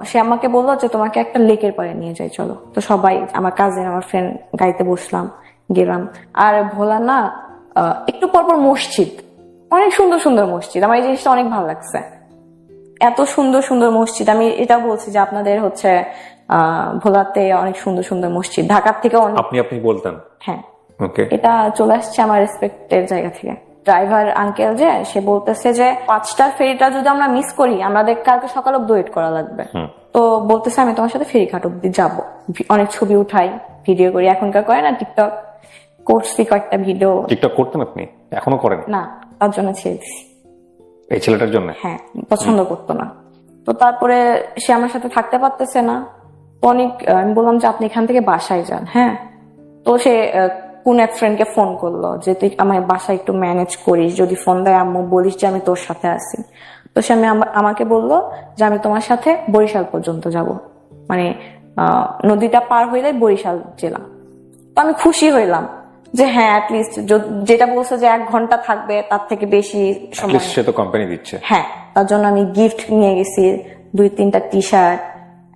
[SPEAKER 1] সে আমাকে বললো যে তোমাকে একটা লেকের পাড়ে নিয়ে যাই, চলো। তো সবাই, আমার কাজিন, আমার ফ্রেন্ড, গাড়িতে বসলাম, গেলাম। আর ভোলা না একটু পরপর মসজিদ, অনেক সুন্দর সুন্দর মসজিদ। আমার এই জিনিসটা অনেক ভালো লাগছে, এত সুন্দর সুন্দর মসজিদ। আমি এটা বলছি যে আপনাদের হচ্ছে ভোলাতে অনেক সুন্দর সুন্দর মসজিদ, ঢাকার থেকে অনেক।
[SPEAKER 2] আপনি বলতেন?
[SPEAKER 1] হ্যাঁ, এটা চলে আসছে আমার রেসপেক্টের জায়গা থেকে। ড্রাইভার আঙ্কেল যে, সে বলতেছে যে 5টার ফেরিটা যদি আমরা মিস করি, আমাদের কালকে সকাল অব্দি ওয়েট করা লাগবে। তো বলতেছে আমি তোমার সাথে ফেরি ঘাট অব্দি যাবো, অনেক ছবি উঠাই, ভিডিও করি। এখনকার করে না টিকটক, করছি কয়েকটা ভিডিও।
[SPEAKER 2] টিকটক করতেন আপনি? এখনো করেন?
[SPEAKER 1] না, তার জন্য ছেড়ে দিছি।
[SPEAKER 2] এই ছেলেটার জন্য?
[SPEAKER 1] হ্যাঁ, পছন্দ করতো না। তো তারপরে সে আমার সাথে থাকতে পারতেছে না, অনেক। আমি বললাম যে আপনি এখান থেকে বাসায় যান। হ্যাঁ, তো সে কোন এক ফ্রেন্ডকে ফোন করলো যে তুই আমার বাসায় একটু ম্যানেজ করিস, যদি ফোন দেয় আম্মু বলিস যে আমি তোর সাথে আছি। তো সে আমাকে বললো যে আমি তোমার সাথে বরিশাল পর্যন্ত যাব, মানে নদীটা পার হইলে বরিশাল জেলা। তো আমি খুশি হইলাম যে হ্যাঁ, অ্যাটলিস্ট যেটা বলছে যে 1 ঘন্টা থাকবে, তার থেকে বেশি সময়
[SPEAKER 2] সে তো কোম্পানি দিচ্ছে।
[SPEAKER 1] হ্যাঁ, তার জন্য আমি গিফট নিয়ে গেছি, 2-3টা টি-শার্ট,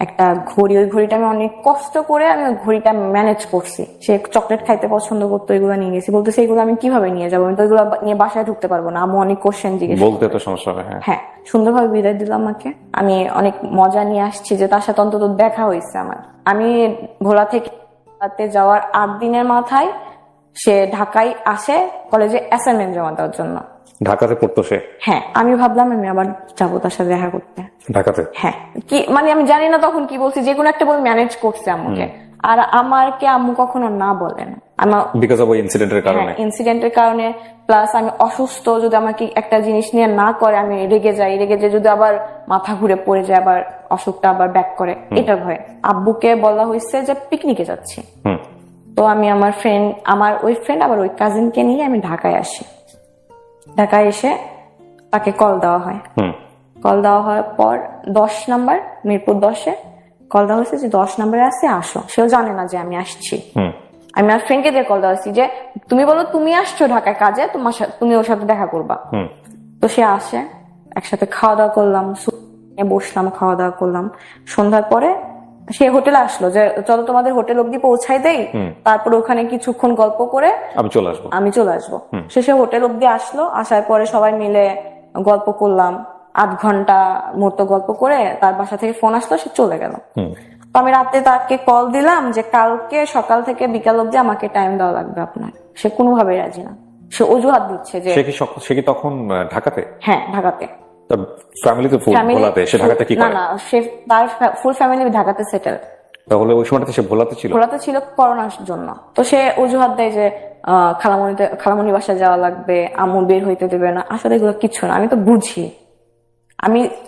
[SPEAKER 1] একটা ঘড়ি। ওই ঘড়িটা আমি অনেক কষ্ট করে আমি ওই ঘড়িটা ম্যানেজ করছি। সে চকলেট খাইতে পছন্দ করতো, এগুলো নিয়ে গেছি। বলতেছে এগুলো আমি কিভাবে নিয়ে যাবো, আমি তো এগুলো নিয়ে বাসায় ঢুকতে পারবো না। আমি অনেক কোশ্চেন জিজ্ঞেস,
[SPEAKER 2] বলতে তো সমস্যা হবে।
[SPEAKER 1] হ্যাঁ, সুন্দরভাবে বিদায় দিল আমাকে। আমি অনেক মজা নিয়ে আসছি যে তার সাথে অন্তত দেখা হয়েছে আমার। আমি ভোলা থেকে যাওয়ার 8 দিনের মাথায় সে ঢাকায় আসে কলেজে অ্যাসাইনমেন্ট জমা দেওয়ার জন্য।
[SPEAKER 2] ঢাকাতে পড়তো সে?
[SPEAKER 1] হ্যাঁ, আমি ভাবলাম আমি আবার যাবো তার সাথে দেখা করতে
[SPEAKER 2] ঢাকাতে।
[SPEAKER 1] হ্যাঁ, কি মানে আমি জানি না তখন কি বলছি, যে কোনো একটা বলে ম্যানেজ করছে আম্মুকে। আর আমারকে আম্মু কখনো না বলে না, আমার
[SPEAKER 2] বিকজ অফ ইনসিডেন্টের কারণে।
[SPEAKER 1] ইনসিডেন্টের কারণে, প্লাস আমি অসুস্থ, যদি আমাকে একটা জিনিস নিয়ে না করে আমি রেগে যাই, যদি আবার মাথা ঘুরে পড়ে যায়, আবার অসুখটা আবার ব্যাক করে, এটা ভয়ে আব্বুকে বলা হয়েছে যে পিকনিকে যাচ্ছি। তো আমি আমার ওই ফ্রেন্ড আবার ওই কাজিনকে নিয়ে আমি ঢাকায় আসি। ঢাকায় এসে তাকে কল দেওয়া হয়। কল দেওয়া হওয়ার পর 10 নাম্বার, মিরপুর 10-এ কল দেওয়া হয়েছে যে 10 নাম্বারে আসছে, আসো। সেও জানে না যে আমি আসছি। আমি আমার ফ্রেন্ডকে দিয়ে কল দেওয়া হয়েছি যে তুমি বলো তুমি আসছো ঢাকায় কাজে, তুমি ওর সাথে দেখা করবা। তো সে আসে, একসাথে খাওয়া দাওয়া করলাম, বসলাম, খাওয়া দাওয়া করলাম। সন্ধ্যার পরে সে হোটেলে আসলো যে চলো তোমাদের হোটেল অব্দি পৌঁছাই দেই, তারপরে ওখানে কিছুক্ষণ গল্প করে আমি চলে আসবো। সে হোটেল অব্দি আসলো, আসার পরে সবাই মিলে গল্প করলাম, 8 ঘন্টা মতো গল্প করে তার বাসা থেকে ফোন আসলো, সে চলে গেল। তো আমি রাতে তাকে কল দিলাম যে কালকে সকাল থেকে বিকাল অব্দি আমাকে টাইম দেওয়া লাগবে আপনার। সে কোনোভাবেই রাজি না, সে অজুহাত দিচ্ছে যে
[SPEAKER 2] সে কি তখন ঢাকাতে?
[SPEAKER 1] হ্যাঁ, ঢাকাতে।
[SPEAKER 2] ফ্যামিলি তো ভোলাতে, সে ঢাকাতে কি করে?
[SPEAKER 1] না, সে তার ফুল ফ্যামিলি ঢাকাতে সেটেল।
[SPEAKER 2] তাহলে ওই সময়টাতে সে ভোলাতে ছিল
[SPEAKER 1] করোনার জন্য। তো সে অজুহাত দেয় যে খালামণি বাসায় যাওয়া লাগবে, আম্মু বের হইতে দেবে না। আসলে এগুলো কিছু না, আমি তো বুঝি।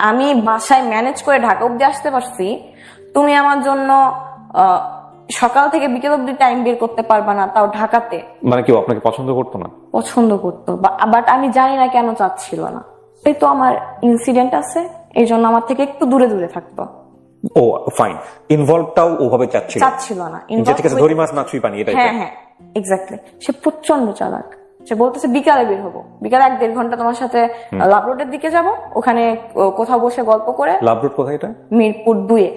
[SPEAKER 1] আমি বাসায় ম্যানেজ করে ঢাকা অব্দি আসতে পারছি, তুমি আমার জন্য সকাল থেকে বিকেল অব্দি টাইম বের করতে পারবা না, তাও ঢাকাতে।
[SPEAKER 2] মানে কেউ আপনাকে পছন্দ করতো না?
[SPEAKER 1] পছন্দ করতো, বাট আমি জানি না কেন চাচ্ছিল না। এই তো আমার ইনসিডেন্ট আছে, এই জন্য আমার থেকে একটু দূরে দূরে থাকতো।
[SPEAKER 2] ও ফাইন, ইনভলভটাও ওভাবে চাচ্ছিল
[SPEAKER 1] না।
[SPEAKER 2] ঠিক আছে, ধরি মাছ না ছুঁই পানি, এটাই।
[SPEAKER 1] হ্যাঁ হ্যাঁ এক্স্যাক্টলি। সে প্রচন্ড চালাক। সে বলতেছে বিকালে বের হবো, বিকালে 1-1.5 ঘন্টা তোমার সাথে লাভ রোডের দিকে যাব, ওখানে কোথাও বসে গল্প করে।
[SPEAKER 2] লাভ রোড কোথায় এটা?
[SPEAKER 1] মিরপুর 2-এ।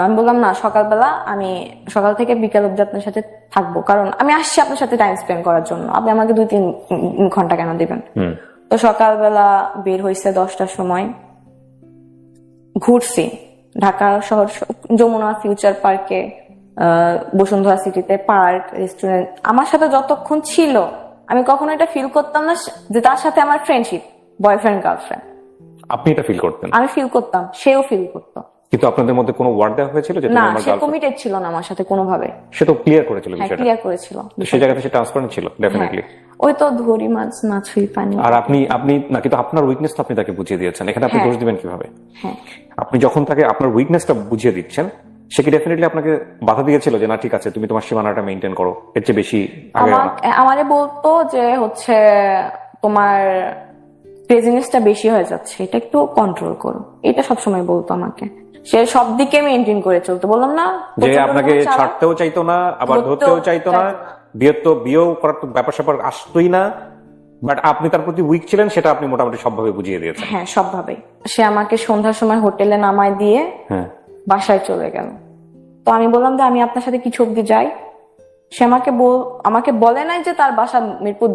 [SPEAKER 1] আমি বললাম না, সকালবেলা আমি সকাল থেকে বিকাল অব্দি আপনার সাথে থাকবো, কারণ আমি আসছি আপনার সাথে টাইম স্পেন্ড করার জন্য, আপনি আমাকে 2-3 ঘন্টা কেন দিবেন। তো সকালবেলা বের হয়েছে 10টার সময়, ঘুরছি ঢাকা শহর, যমুনা ফিউচার পার্কে, বসুন্ধরা সিটিতে, পার্ক, রেস্টুরেন্ট। আমার সাথে যতক্ষণ ছিল আমি কখনো এটা ফিল করতাম না যে তার সাথে আমার ফ্রেন্ডশিপ, বয়ফ্রেন্ড গার্লফ্রেন্ড।
[SPEAKER 2] আপনি এটা ফিল করতেন?
[SPEAKER 1] আমি ফিল করতাম, সেও ফিল করতো।
[SPEAKER 2] কিন্তু আপনাদের মধ্যে কোনো ওয়ার্ড দেওয়া হয়েছিল যে
[SPEAKER 1] না, সে কমিটেড ছিল না আমার সাথে কোনোভাবে।
[SPEAKER 2] সে তো ক্লিয়ার করেছিল বিষয়টা।
[SPEAKER 1] ক্লিয়ার করেছিল,
[SPEAKER 2] সেই জায়গাতে সে ট্রান্সপারেন্ট ছিল ডেফিনেটলি।
[SPEAKER 1] ওই তো ধরি মাছ না ছুঁই পানি।
[SPEAKER 2] আর আপনি না, কিন্তু আপনার উইকনেস তো আপনি তাকে বুঝিয়ে দিয়েছেন, এখানে আপনি দোষ দিবেন কিভাবে? আপনি যখন তাকে আপনার উইকনেসটা বুঝিয়ে দিচ্ছেন, সে কি ডেফিনেটলি আপনাকে বাধা দিয়েছিল যে না ঠিক আছে তুমি তোমার সীমানাটা মেইনটেইন করো, এর চেয়ে বেশি আগে না?
[SPEAKER 1] আমারে বলতো যে হচ্ছে তোমার ক্রেজিনেসটা বেশি হয়ে যাচ্ছে, এটা একটু কন্ট্রোল করো, এটা সবসময় বলতো আমাকে। সে সব দিকে মেইনটেইন করে চলতো, বললাম না
[SPEAKER 2] যে আপনাকে ছাড়তেও চাইতো না, আবার ধরতেও চাইতো না, বিয়েও করার তো ব্যাপার স্যাপার আসতোই না, বাট আপনি তার প্রতি উইক ছিলেন, সেটা আপনি মোটামুটি সবভাবে বুঝিয়ে দিয়েছেন।
[SPEAKER 1] হ্যাঁ সবভাবে। সে আমাকে সন্ধ্যার সময় হোটেলে নামায় দিয়ে বাসায় চলে গেল। তো আমি বললাম যে আমি আপনার সাথে কিছু অব্দি যাই। সে আমাকে বলে নাই যে তার বাসা মিরপুর,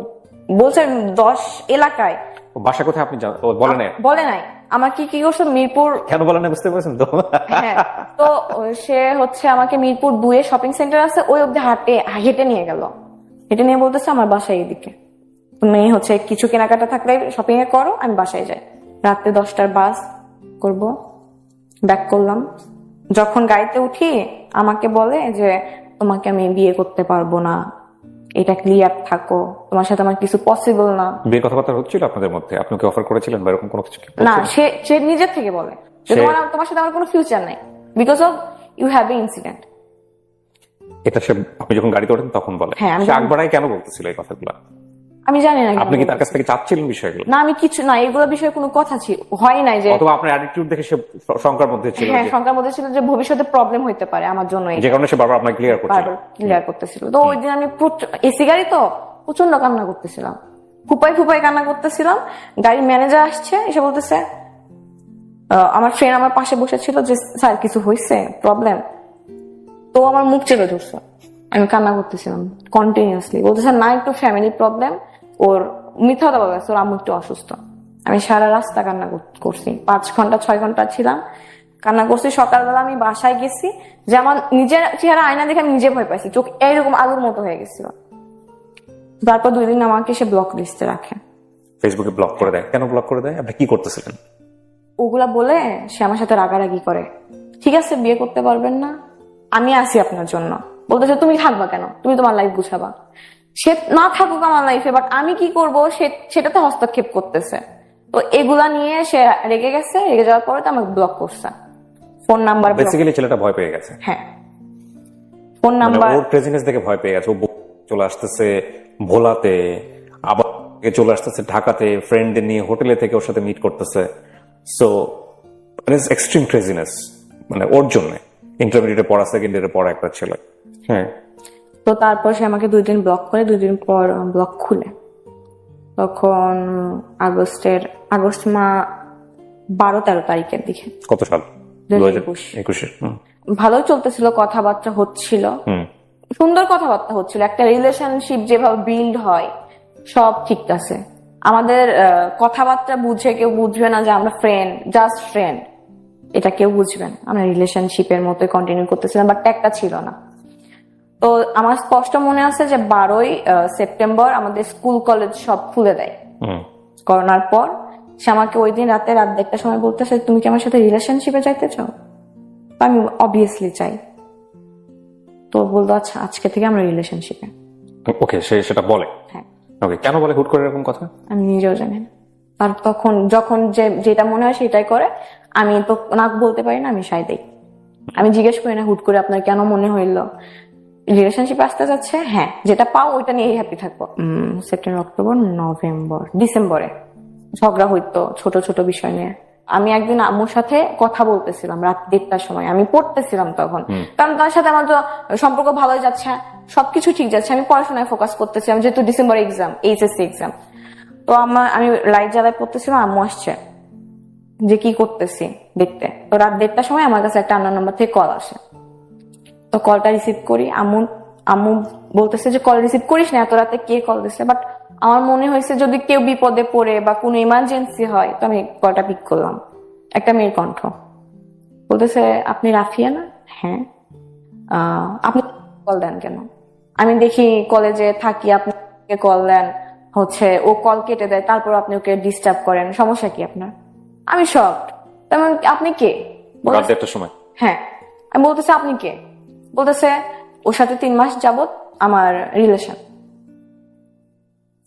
[SPEAKER 1] বলছে 10 এলাকায়।
[SPEAKER 2] বাসা কোথায় আপনি
[SPEAKER 1] বলে নাই। আমার কি করছে মিরপুর,
[SPEAKER 2] কেন বলে না বুঝতে পারছেন তো?
[SPEAKER 1] হ্যাঁ, তো সে হচ্ছে আমাকে মিরপুর 2-এ শপিং সেন্টার আছে, ওই অব্দি হেঁটে নিয়ে গেল। হেঁটে নিয়ে বলতেছে আমার বাসায় এদিকে, তুমি হচ্ছে কিছু কেনাকাটা থাকলে শপিং এ করো, আমি বাসায় যাই। রাতে 10টার বাস করব, ব্যাক করলাম। যখন গাড়িতে উঠি আমাকে বলে যে তোমাকে আমি বিয়ে করতে পারবো না, এটা ক্লিয়ার থাকো, তোমার সাথে আমার কিছু পসিবল না।
[SPEAKER 2] বিয়ে কথাবার্তা হচ্ছিল আপনাদের মধ্যে? আপনি কি অফার করেছিলেন বা এরকম কোনো কিছু?
[SPEAKER 1] না, সে নিজের থেকে বলে যে তোমার সাথে আমার কোনো ফিউচার নাই, because of you have a incident.
[SPEAKER 2] এটা সে আপনি যখন গাড়িতে ওঠেন তখন বলে?
[SPEAKER 1] হ্যাঁ।
[SPEAKER 2] সে আকবরাই কেন বলতেছিল এই কথাগুলো?
[SPEAKER 1] আমি জানি না।
[SPEAKER 2] আপনি কি তার কাছ থেকে চাচ্ছিলেন বিষয়গুলো?
[SPEAKER 1] না, আমি কিছু না, এগুলো বিষয়ে কোনো কথা হয় নাই। যে
[SPEAKER 2] অথবা আপনার অ্যাটিটিউড দেখে সে শঙ্কার মধ্যে ছিল?
[SPEAKER 1] হ্যাঁ, শঙ্কার মধ্যে ছিল যে ভবিষ্যতে প্রবলেম হইতে পারে আমার জন্য,
[SPEAKER 2] যে কারণে সে বারবার আপনাকে
[SPEAKER 1] ক্লিয়ার করতেছিল। তো ওই দিন আমি এসি গাড়ি তো প্রচন্ড কান্না করতেছিলাম, ফুপাই কান্না করতেছিলাম। গাড়ির ম্যানেজার আসছে, এসে বলতেছে, আমার ফ্রেন্ড আমার পাশে বসেছিল, যে স্যার কিছু হয়েছে, প্রবলেম? তো আমার মুখ চেপে ধরছে, আমি কান্না করতেছিলাম কন্টিনিউয়াসলি। বলতেছে না, একটু ফ্যামিলি প্রবলেম, ওর মিথ্যা কথা বলছে, ওর আম্মু একটু অসুস্থ। আমি সারা রাস্তা কান্না করছি, 5 ঘন্টা 6 ঘন্টা ছিলাম, কান্না করছি। সকালবেলা আমি বাসায় গেছি, যে আমার নিজের চেহারা আয়না দেখে আমি নিজে ভয় পাইছি, চোখ এইরকম আলুর মতো হয়ে গেছিল। তারপর 2 দিন আমাকে সে ব্লক লিস্টে রাখে,
[SPEAKER 2] ফেসবুকে ব্লক করে দেয়। কেন ব্লক করে দেয়? আপনি কি করতেছিলেন?
[SPEAKER 1] ওগুলা বলে সে আমার সাথে রাগারাগি করে। ঠিক আছে, বিয়ে করতে পারবেন না, আমি আছি আপনার জন্য। বলতেছে তুমি থাকবা কেন, তুমি তোমার লাইফ গুছাবা। সে না থাকুক আমার লাইফে, বাট আমি কি করব সেটাতে হস্তক্ষেপ করতেছে। তো এগুলা নিয়ে সে রেগে গেছে, রেগে যাওয়ার পরে তো আমাকে ব্লক করছে, ফোন নাম্বার।
[SPEAKER 2] বেসিক্যালি ছেলেটা ভয় পেয়ে গেছে।
[SPEAKER 1] হ্যাঁ, ফোন নাম্বার,
[SPEAKER 2] ওর প্রেজেন্স দেখে ভয় পেয়ে গেছে। ও চলে আসতেছে ভোলাতে, আবার চলে আসতেছে ঢাকাতে, ফ্রেন্ডদের নিয়ে হোটেলে থেকে ওর সাথে মিট করতেছে। সো এক্সট্রিম ক্রেজিনেস, মানে ওর জন্য ইন্টারমিডিয়েটে পড়া, সেকেন্ড ইয়ারে পড়া একটা ছেলে। হ্যাঁ।
[SPEAKER 1] তো তারপর সে আমাকে 2 দিন ব্লক করে, 2 দিন পর ব্লক খুলে। তখন আগস্ট 12-13 তারিখের দিকে।
[SPEAKER 2] কত সাল? 2021।
[SPEAKER 1] ভালোই চলতেছিল, কথাবার্তা হচ্ছিল, সুন্দর কথাবার্তা হচ্ছিল। একটা রিলেশনশিপ যেভাবে বিল্ড হয় সব ঠিক আছে। আমাদের কথাবার্তা বুঝে কেউ বুঝবে না যে আমরা ফ্রেন্ড, জাস্ট ফ্রেন্ড, এটা কেউ বুঝবেন। আমরা রিলেশনশিপের মতো কন্টিনিউ করতেছিলাম, বাট একটা ছিল না। তো আমার স্পষ্ট মনে আছে যে 12ই সেপ্টেম্বর আমাদের স্কুল কলেজ সব খুলে দেয় করোনার পর। সে আমাকে ওই দিন রাতে 1:30টার সময় বলতেছে, তুমি কি আমার সাথে রিলেশনশিপে যাইতে চাও? আমি অবভিয়াসলি চাই। তো বলতো আচ্ছা, আজকে থেকে আমরা রিলেশনশিপে।
[SPEAKER 2] ওকে, সে সেটা বলে?
[SPEAKER 1] হ্যাঁ।
[SPEAKER 2] ওকে, কেন বলে হুট করে এরকম কথা?
[SPEAKER 1] আমি নিজেও জানি না। আর তখন যখন যেটা মনে হয় সেটাই করে। আমি তো না বলতে পারি না, আমি সাই দেই। আমি জিজ্ঞেস করি না হুট করে আপনার কেন মনে হইলো রিলেশনশিপ আসতে যাচ্ছে। হ্যাঁ, যেটা পাও ওইটা নিয়ে হ্যাপি থাকবো। সেপ্টেম্বর, অক্টোবর, নভেম্বর, ডিসেম্বরে ঝগড়া হইতো ছোট ছোট বিষয় নিয়ে। আমি একদিন আম্মুর সাথে কথা বলতেছিলাম রাত 1:30টার সময়, আমি পড়তেছিলাম তখন, কারণ তার সাথে আমার তো সম্পর্ক ভালোই যাচ্ছে, সবকিছু ঠিক যাচ্ছে, আমি পড়াশোনায় ফোকাস করতেছিলাম, যেহেতু ডিসেম্বর এক্সাম, এইচএসসি এক্সাম। তো আমি লাইট জ্বালায় পড়তেছিলাম, আম্মু আসছে যে কি করতেছি দেখতে। তো রাত 1:30টার সময় আমার কাছে একটা আননোন নাম্বার থেকে কল আসে। তো কলটা রিসিভ করি, আম্মু বলতেছে যে কল রিসিভ করিস না, এত রাতে কে কল দিচ্ছে। বাট আমার মনে হয়েছে যদি কেউ বিপদে পড়ে বা কোনো ইমার্জেন্সি হয়, তো আমি কলটা পিক করলাম। একটা মেয়ের কণ্ঠ বলতেছে, আপনি রাফিয়া না? হ্যাঁ। আপনি কল দেন কেন? আমি দেখি কলেজে থাকি, আপনি কল দেন, হচ্ছে ও কল কেটে দেয়, তারপর আপনি ওকে ডিস্টার্ব করেন, সমস্যা কি আপনার? আমি শকড। তেমন আপনি কে?
[SPEAKER 2] সময়।
[SPEAKER 1] হ্যাঁ, আমি বলতেছে আপনি কে? বলতেছে ওর সাথে 3 মাস যাবত আমার রিলেশন।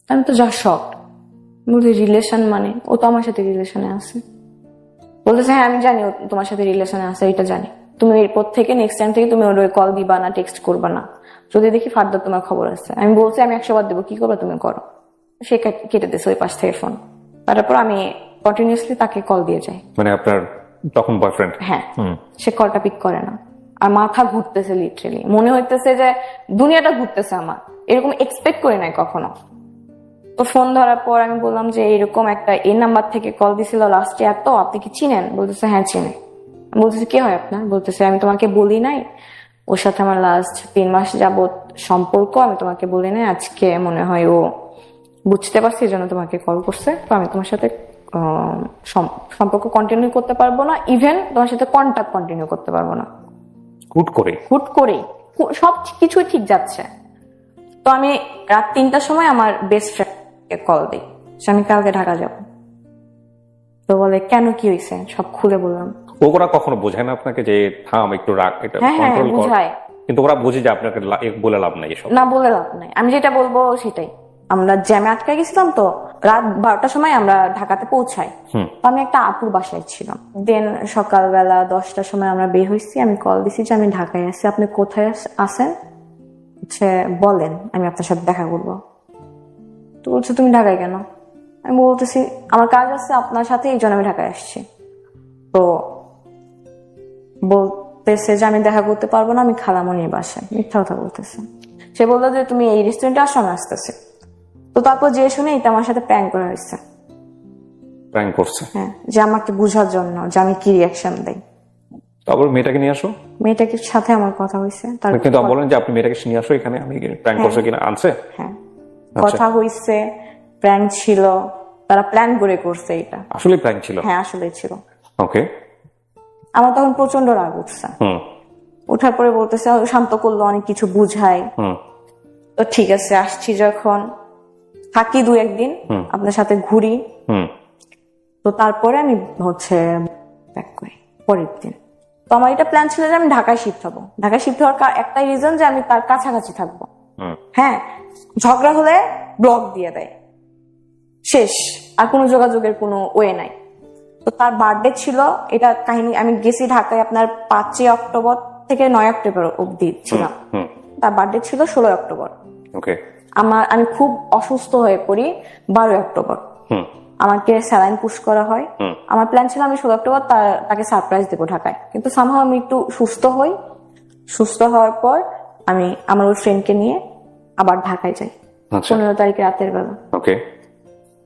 [SPEAKER 1] আমি তো যা শকড। বলতে রিলেশন মানে? ও তো আমার সাথে রিলেশনে আছে। বলতেছে হ্যাঁ আমি জানি ও তোমার সাথে রিলেশনে আছে, এটা জানি। তুমি এরপর থেকে নেক্সট টাইম থেকে তুমি ওর কল দিবা না, টেক্সট করবা না, যদি দেখি ফার্দার তোমার খবর আছে। আমি বলছি আমি 100 বার দেবো, কি করবো তুমি করো। সে কেটে দিয়েছে ওই পাশ থেকে ফোন। তারপর আমি কন্টিনিউসলি তাকে কল দিয়ে যাই।
[SPEAKER 2] মানে আপনার তখন বয়ফ্রেন্ড?
[SPEAKER 1] হ্যাঁ। সে কলটা পিক করে না, আর মাথা ঘুরতেছে, লিটারেলি মনে হইতেছে যে দুনিয়াটা ঘুরতেছে আমার। এরকম এক্সপেক্ট করি নাই কখনো। তো ফোন ধরার পর আমি বললাম যে এরকম একটা এই নাম্বার থেকে কল দিছিল লাস্টে, এত আপনি কি চিনেন? বলতেছে হ্যাঁ চিনে। বলতেছে কে হয় আপনার? বলতেছে আমি তোমাকে বলি নাই, ওর সাথে আমার লাস্ট 3 মাস যাবত সম্পর্ক, আমি তোমাকে বলি নাই, আজকে মনে হয় ও বুঝতে পারছি, এই জন্য তোমাকে কল করছে। তো আমি তোমার সাথে সম্পর্ক কন্টিনিউ করতে পারবো না, ইভেন তোমার সাথে কন্ট্যাক্ট কন্টিনিউ করতে পারবো না।
[SPEAKER 2] হুট করে
[SPEAKER 1] সব কিছুই ঠিক যাচ্ছে। তো আমি রাত 3টার সময় আমার বেস্ট ফ্রেন্ডকে কল দিই, আমি কালকে ঢাকা যাব। তো বলে কেন, কি হয়েছে? সব খুলে বললাম।
[SPEAKER 2] ওরা কখনো বোঝায় না আপনাকে যে থাম একটু রাখ, এটা
[SPEAKER 1] কন্ট্রোল কর? হ্যাঁ,
[SPEAKER 2] কিন্তু ওরা বুঝে যে আপনাকে বলে লাভ নাই, এসব
[SPEAKER 1] না বলে লাভ নাই, আমি যেটা বলবো সেটাই। আমরা জ্যামে আটকে গেছিলাম, তো রাত 12টার সময় আমরা ঢাকাতে পৌঁছাই। তো আমি একটা আপুর বাসায় ছিলাম। দেন সকালবেলা 10টার সময় আমরা বের হয়েছি, আমি কল দিছি যে আমি ঢাকায় আছি, আপনি কোথায় আছেন হচ্ছে বলেন, আমি আপনার সাথে দেখা করবো। তো বলছে তুমি ঢাকায় কেন? আমি বলতেছি আমার কাজ আছে আপনার সাথে, এই জন্য আমি ঢাকায় আসছি। তো বলতেছে যে আমি দেখা করতে পারবো না, আমি খালামণির বাসায়। মিথ্যা কথা বলতেছে। সে বললো যে তুমি এই রেস্টুরেন্টে আসো, আমি আসতেছি। তো তারপর যে শুনে এটা আমার সাথে প্র্যাঙ্ক করা হয়েছে।
[SPEAKER 2] প্র্যাঙ্ক করছে?
[SPEAKER 1] হ্যাঁ, যে আমাকে বোঝার জন্য যে আমি কি রিয়াকশন দেই।
[SPEAKER 2] তারপর মেয়েটাকে নিয়ে আসো?
[SPEAKER 1] মেয়েটাকে সাথে আমার কথা হয়েছে।
[SPEAKER 2] কিন্তু বলেন যে আপনি মেয়েটাকে নিয়ে আসো এখানে, আমি প্র্যাঙ্ক করছে কিনা আনছে?
[SPEAKER 1] হ্যাঁ, কথা হয়েছে, প্র্যাঙ্ক ছিল, তারা প্ল্যান করে করছে এটা।
[SPEAKER 2] আসলে প্র্যাঙ্ক ছিল?
[SPEAKER 1] হ্যাঁ আসলে ছিল।
[SPEAKER 2] ওকে।
[SPEAKER 1] আমার তখন প্রচন্ড রাগ উঠছে। ওঠার পরে বলতেছে, শান্ত করলো, অনেক কিছু বুঝাই। তো ঠিক আছে, আসছি যখন, থাকি 2-1 দিন, আপনার সাথে ঘুরি। তো তারপরে আমি হচ্ছে ব্যাক করি পরের দিন। তো আমার এটা প্ল্যান ছিল যে আমি ঢাকায় শিফট হবো। ঢাকায় শিফট হওয়ার একটাই রিজন যে আমি তার কাছাকাছি থাকবো। হ্যাঁ, ঝগড়া হলে ব্লক দিয়ে দেয়, শেষ, আর কোনো যোগাযোগের কোনো ওয়ে নাই। তো তার বার্থডে ছিল, এটা কাহিনী। আমি গেছি ঢাকায় আপনার 5 অক্টোবর থেকে 9 অক্টোবর অব্দি ছিলাম। তার বার্থডে ছিল 16 অক্টোবর। আমি খুব অসুস্থ হয়ে পড়ি 12 অক্টোবর। আমাকে স্যালাইন পুশ করা হয়। আমার প্ল্যান ছিল আমি 16 অক্টোবর তাকে সারপ্রাইজ দেবো ঢাকায়, কিন্তু সামহাও আমি একটু সুস্থ হই। সুস্থ হওয়ার পর আমি আমার ওই ফ্রেন্ডকে নিয়ে আবার ঢাকায় যাই 15 তারিখে রাতের বেলা।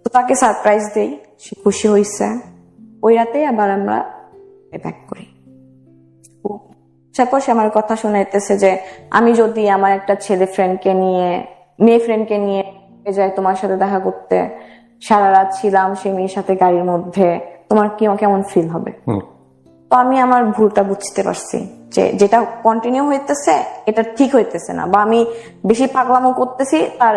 [SPEAKER 1] তো তাকে সারপ্রাইজ দেই, সে খুশি হয়েছে। ওই রাতে আবার আমরা ব্যাক করি। তারপর সে আমার কথা শোনাইতেছে যে আমি যদি আমার একটা মেয়ে ফ্রেন্ডকে নিয়ে যাই তোমার সাথে দেখা করতে, সারা রাত ছিলাম সেই মেয়ের সাথে গাড়ির মধ্যে, তোমার কেমন ফিল হবে? তো আমি আমার ভুলটা বুঝতে পারছি যে যেটা কন্টিনিউ হইতেছে এটা ঠিক হইতেছে না, বা আমি বেশি পাগলামো করতেছি। তার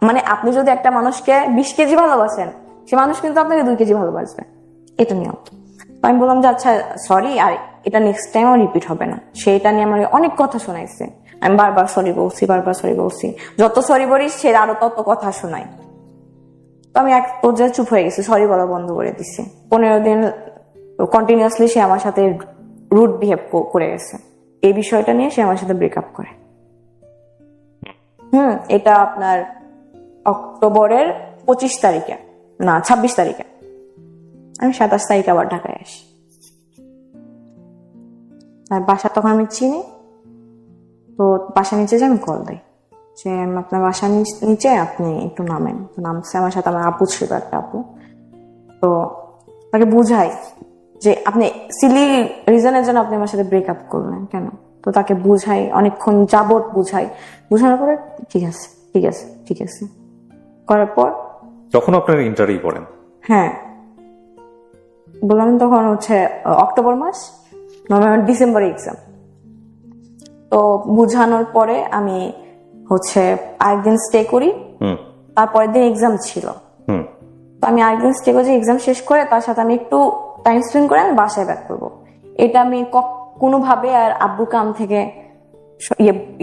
[SPEAKER 1] মানে আপনি যদি একটা মানুষকে 20 কেজি ভালোবাসেন, সে মানুষ কিন্তু আপনাকে 2 কেজি ভালোবাসবে, এটা নিয়ম। আমি বললাম যে আচ্ছা সরি, আর এটা নেক্সট টাইম রিপিট হবে না। সেটা নিয়ে আমার অনেক কথা শোনাইছে। আমি বারবার সরি বলছি। যত সরি বলি সে আরো তত কথা শোনায়। তো আমি এক পর্যায়ে চুপ হয়ে গেছি, সরি বলা বন্ধ করে দিছি। 15 দিন কন্টিনিউয়াসলি সে আমার সাথে রুড বিহেভ করে গেছে। এই বিষয়টা নিয়ে সে আমার সাথে ব্রেকআপ করে। এটা আপনার অক্টোবরের 25 তারিখে, না 26 তারিখে। আমি 27 তারিখে আবার ঢাকায় আসি। আর বাসা তখন আমি চিনি, তো বাসা নিচে যে আমি কল দিই যে আপনার বাসা নিচে আপনি একটু নামেন। তো নামছে, আমার সাথে আমার আপু ছিল, একটা আপু। তো তাকে বুঝাই যে আপনি সিলি রিজনের জন্য আপনি আমার সাথে ব্রেকআপ করলেন কেন। তো তাকে বুঝাই, অনেকক্ষণ যাবত বুঝানোর পরে ঠিক আছে ঠিক আছে ঠিক আছে করার পর
[SPEAKER 2] যখন আপনার ইন্টারভিউ করেন,
[SPEAKER 1] হ্যাঁ বললাম, তখন হচ্ছে অক্টোবর মাস, নভেম্বর ডিসেম্বরে এক্সাম। তো বুঝানোর পরে আমি হচ্ছে আরেকদিন স্টে করি, তারপরের দিন এক্সাম ছিল। তো আমি আরেকদিন স্টে করছি, এক্সাম শেষ করে তার সাথে আমি একটু টাইম স্পেন্ড করে আমি বাসায় ব্যাক করবো। এটা আমি কোনোভাবে আর আব্বু কান থেকে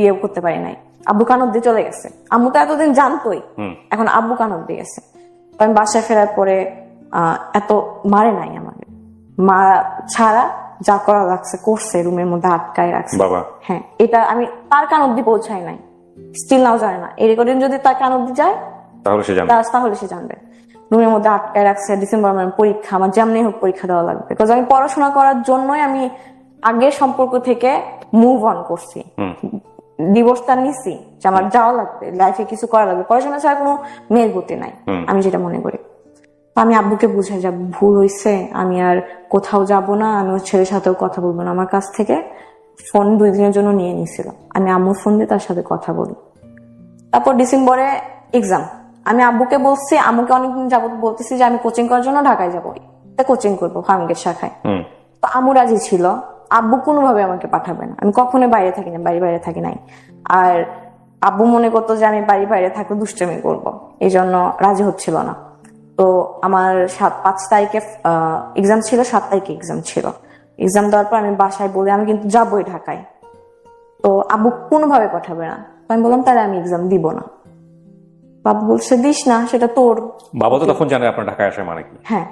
[SPEAKER 1] ইয়ে করতে পারি নাই। আব্বু কান অব্দি চলে গেছে, আম্মু তো এতদিন জানতোই, এখন আব্বু কান অব্দি গেছে। তো আমি বাসায় ফেরার পরে এত মারে নাই আমাকে, মা ছাড়া যা করা লাগছে করছে, রুমের মধ্যে আটকায় রাখছে। হ্যাঁ, এটা আমি তার কান অব্দি পৌঁছাই নাই, স্টিল নাও জানে না। এই রেকর্ডিং যদি তার কান অব্দি যায় তাহলে সে জানবে। রুমের মধ্যে আটকায় রাখছে। ডিসেম্বর মানে পরীক্ষা, আমার যেমনি হোক পরীক্ষা দেওয়া লাগবে, বিকজ আমি পড়াশোনা করার জন্যই আমি আগের সম্পর্ক থেকে মুভ অন করছি, ডিভোর্সটা নিছি যে আমার যাওয়া লাগবে, লাইফে কিছু করা লাগবে, পড়াশোনা ছাড়া কোনো মেয়ের গতি নাই, আমি যেটা মনে করি। আমি আব্বুকে বুঝাই যে ভুল হয়েছে, আমি আর কোথাও যাব না, আমি ওর ছেলের সাথেও কথা বলবো না। আমার কাছ থেকে ফোন 2 দিনের জন্য নিয়ে নিছিল, আমি আম্মুর ফোন দিয়ে তার সাথে কথা বলি। তারপর ডিসেম্বরে এক্সাম। আমি আব্বুকে বলছি, আম্মুকে অনেকদিন যাবত বলতেছি যে আমি কোচিং করার জন্য ঢাকায় যাবো, কোচিং করবো ফার্মগেট শাখায়। তো আম্মু রাজি ছিল, আব্বু কোনোভাবে আমাকে পাঠাবে না, আমি কখনো বাইরে থাকি না, বাইরে থাকি নাই। আর আব্বু মনে করতো যে আমি বাইরে থাকলে দুষ্টামি করবো, এই জন্য রাজি হচ্ছিল না। তো আমার 5 তারিখে এক্সাম ছিল, 7 তারিখে এক্সাম ছিল। এক্সাম দেওয়ার পর আমি বাসায় বলে আমি কিন্তু যাবোই ঢাকায়, তো আব্বু কোনোভাবে পাঠাবে না। আমি বললাম তাহলে আমি এক্সাম দিব না। বাবু বলছে দিস না, সেটা তোর।
[SPEAKER 2] বাবা তো তখন জানে আপনার ঢাকায় আসে মানে কি?
[SPEAKER 1] হ্যাঁ,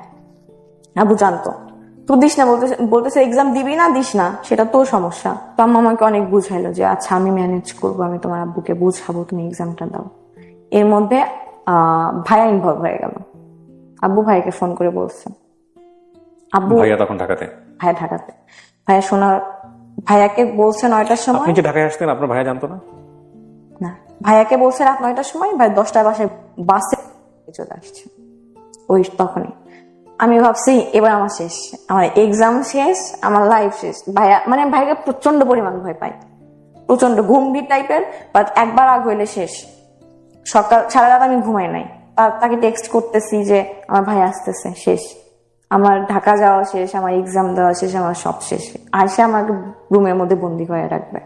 [SPEAKER 1] আব্বু জানতো। তো দিস না বলতেছে এক্সাম দিবি না, দিস না, সেটা তোর সমস্যা। তো আম্মা আমাকে অনেক বুঝাইলো যে আচ্ছা আমি ম্যানেজ করবো, আমি তোমার আব্বুকে বুঝাবো, তুমি এক্সামটা দাও। এর মধ্যে ভাইয়া ইনভলভ হয়ে গেল। আব্বু ভাইকে ফোন করে বলছে, আব্বু
[SPEAKER 2] ভাইয়া তখন ঢাকাতে,
[SPEAKER 1] ভাইয়া ভাইয়াকে বলছে 9টার সময়।
[SPEAKER 2] আপনি যে ঢাকায় আসতেন আপনার ভাইয়া জানতো না?
[SPEAKER 1] না, ভাইয়াকে বলছে রাত 9টার সময়, ভাই 10টায় বাসে চলে আসছে। ওই তখনই আমি ভাবছি এবার আমার শেষ, আমার এক্সাম শেষ, আমার লাইফ শেষ। ভাইকে প্রচন্ড পরিমাণ ভয় পাই, প্রচন্ড গম্ভীর টাইপের, বাট একবার আগ হইলে শেষ। সকাল সারা রাত আমি ঘুমাই নাই, তাকে টেক্সট করতেছি যে আমার ভাই আসতেছে, শেষ, আমার ঢাকা যাওয়া শেষ, আমার এক্সাম দেওয়া শেষ, আমার সব শেষ। আর সে আমাকে রুমের মধ্যে বন্দি করে রাখবে।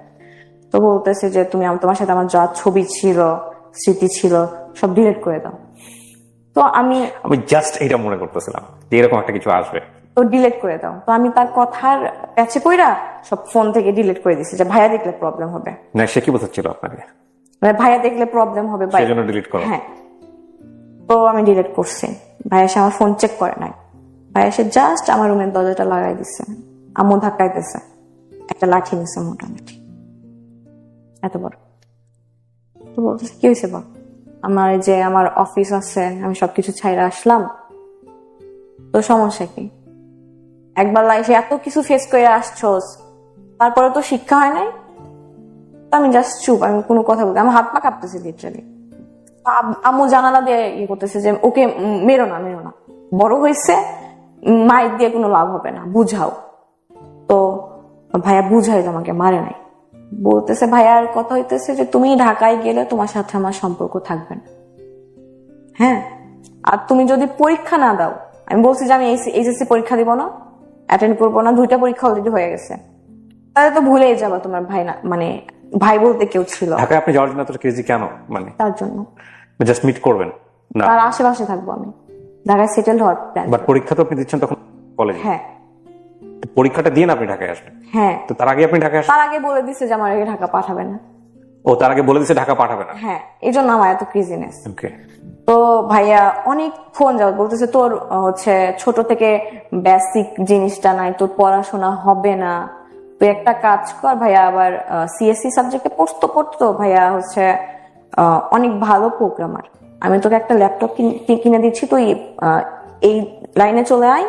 [SPEAKER 1] তো বলতেছে যে তোমার সাথে আমার যা ছবি ছিল, স্মৃতি ছিল, সব ডিলিট করে দাও। তো আমি
[SPEAKER 2] জাস্ট এটা মনে করতেছিলাম যে এরকম একটা কিছু আসবে,
[SPEAKER 1] তো ডিলিট করে দাও। তো আমি তার কথার প্যাচে পড়া সব ফোন থেকে ডিলিট করে দিছি যে ভাইয়া দেখলে প্রবলেম হবে।
[SPEAKER 2] না, সে কি বোঝাচ্ছিল আপনাকে?
[SPEAKER 1] ভাইয়া দেখলে প্রবলেম হবে,
[SPEAKER 2] সেজন্য ডিলিট করো।
[SPEAKER 1] হ্যাঁ, তো আমি ডিলিট করছি। ভাইয়া এসে আমার ফোন চেক করে নাই, ভাইয়া এসে জাস্ট আমার রুমের দরজাটা লাগাই দিচ্ছে। আম্মু ধাক্কাইতেছে, একটা লাঠি নিচ্ছে মোটামুটি এত বড়। তো বলতেছে কি হয়েছে বল, আমার অফিস আছে, আমি সবকিছু ছাইরা আসলাম, তো সমস্যা কি? একবার লাইফে এত কিছু ফেস করে আসছোস, তারপরে তো শিক্ষা হয় নাই। তো আমি জাস্ট চুপ, আমি কোনো কথা বলতে, আমার হাত পা কাঁপতেছে লিটারালি। আম্মু জানালা দিয়ে ইয়ে করতেছে যে ওকে মেরো না, বড় হয়েছে, মায়ের দিয়ে কোনো লাভ হবে না, বুঝাও। তো ভাইয়া বুঝাই, আমাকে মারে নাই। বলতেছে ভাইয়ার কথা হইতেছে যে তুমি ঢাকায় গেলে তোমার সাথে আমার সম্পর্ক থাকবে না। হ্যাঁ, আর তুমি যদি পরীক্ষা না দাও, আমি বলছি যে আমি এইচএসসি পরীক্ষা দিব না, অ্যাটেন্ড করবো না, 2টা পরীক্ষা অলরেডি হয়ে গেছে, তাহলে তো ভুলেই যাবা তোমার ভাই না, ভাই বলতে কেউ ছিল।
[SPEAKER 2] ঢাকায় আপনি যাওয়ার জন্য এত ক্রেজি কেন?
[SPEAKER 1] তার জন্য
[SPEAKER 2] জাস্ট মিট করবেন না,
[SPEAKER 1] তার আশেপাশে থাকবো আমি, ঢাকায় সেটেল হওয়ার প্ল্যান।
[SPEAKER 2] বাট পরীক্ষা তো আপনি দিচ্ছেন তখন কলেজে।
[SPEAKER 1] হ্যাঁ,
[SPEAKER 2] পরীক্ষাটা দিয়ে না আপনি ঢাকায় আসবেন।
[SPEAKER 1] হ্যাঁ,
[SPEAKER 2] তো তার আগে আপনি ঢাকায় আসবেন?
[SPEAKER 1] তার আগে বলে দিছে যে আমার ঢাকা পাঠাবে না।
[SPEAKER 2] ও তার আগে বলে দিছে ঢাকা পাঠাবে না?
[SPEAKER 1] হ্যাঁ, এই জন্য আমার এত ক্রেজিনেস।
[SPEAKER 2] ওকে।
[SPEAKER 1] তো ভাইয়া অনেক ফোন যাও বলতেছে তোর হচ্ছে ছোট থেকে বেসিক জিনিসটা নাই, তোর পড়াশোনা হবে না, তুই একটা কাজ কর। ভাইয়া আবার সিএসসি সাবজেক্টে পড়তো ভাইয়া হচ্ছে অনেক ভালো প্রোগ্রামার, আমি তোকে একটা ল্যাপটপ কিনে দিচ্ছি, তুই এই লাইনে চলে আয়,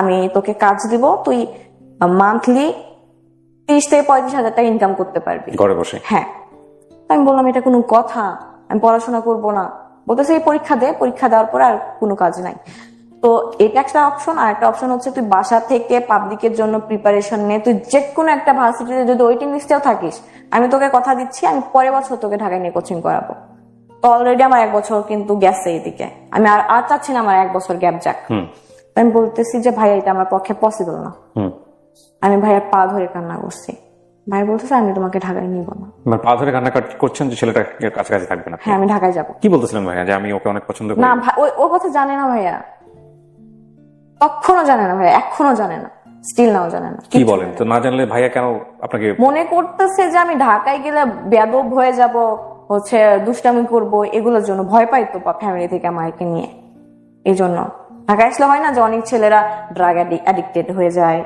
[SPEAKER 1] আমি তোকে কাজ দিব, তুই মান্থলি 30 থেকে 35 হাজার টাকা ইনকাম করতে পারবি
[SPEAKER 2] ঘরে বসে।
[SPEAKER 1] হ্যাঁ, আমি বললাম এটা কোনো কথা, আমি পড়াশোনা করব না। বলতেছে এই পরীক্ষা দেওয়ার পরে আর কোনো কাজ নাই। তো এটা একটা অপশন। আর একটা অপশন হচ্ছে তুই বাসা থেকে পাবলিকের জন্য প্রিপারেশন নে, তুই যে কোনো একটা ভার্সিটিতে যদি ওয়েটিং লিস্টেও থাকিস, আমি তোকে কথা দিচ্ছি আমি পরের বছর তোকে ঢাকায় নিয়ে কোচিং করাবো। তো অলরেডি আমার 1 বছর কিন্তু গেছে এইদিকে, আমি আর চাচ্ছি না আমার 1 বছর গ্যাপ যাক। আমি বলতেছি যে ভাই এটা আমার পক্ষে পসিবল না। আমি ভাইয়ের পা ধরে কান্না করছি। ভাই বলতেছে আমি তোমাকে ঢাকায় নিব না।
[SPEAKER 2] পা ধরে কান্না করছেন যে ছেলেটা কাছাকাছি থাকবে না?
[SPEAKER 1] হ্যাঁ, আমি ঢাকায় যাবো।
[SPEAKER 2] কি বলতেছিলেন ভাইয়া যে আমি ওকে অনেক পছন্দ করি?
[SPEAKER 1] না ওর কথা জানে না ভাইয়া, তখনও জানে না ভাইয়া, এখনো জানে না, স্টিল নাও জানে না।
[SPEAKER 2] কি বলেন? তো না জানলে ভাইয়া কেন আপনাকে
[SPEAKER 1] মনে করতেছে যে আমি ঢাকায় গেলে বেয়াদব হয়ে যাব, হচ্ছে দুষ্টামি করব, এগুলোর জন্য ভয় পাইতো ফ্যামিলি থেকে আমাকে নিয়ে। এই জন্য ঢাকায় আসলে হয় না যে অনেক ছেলেরা ড্রাগ অ্যাডিক্টেড হয়ে যায়,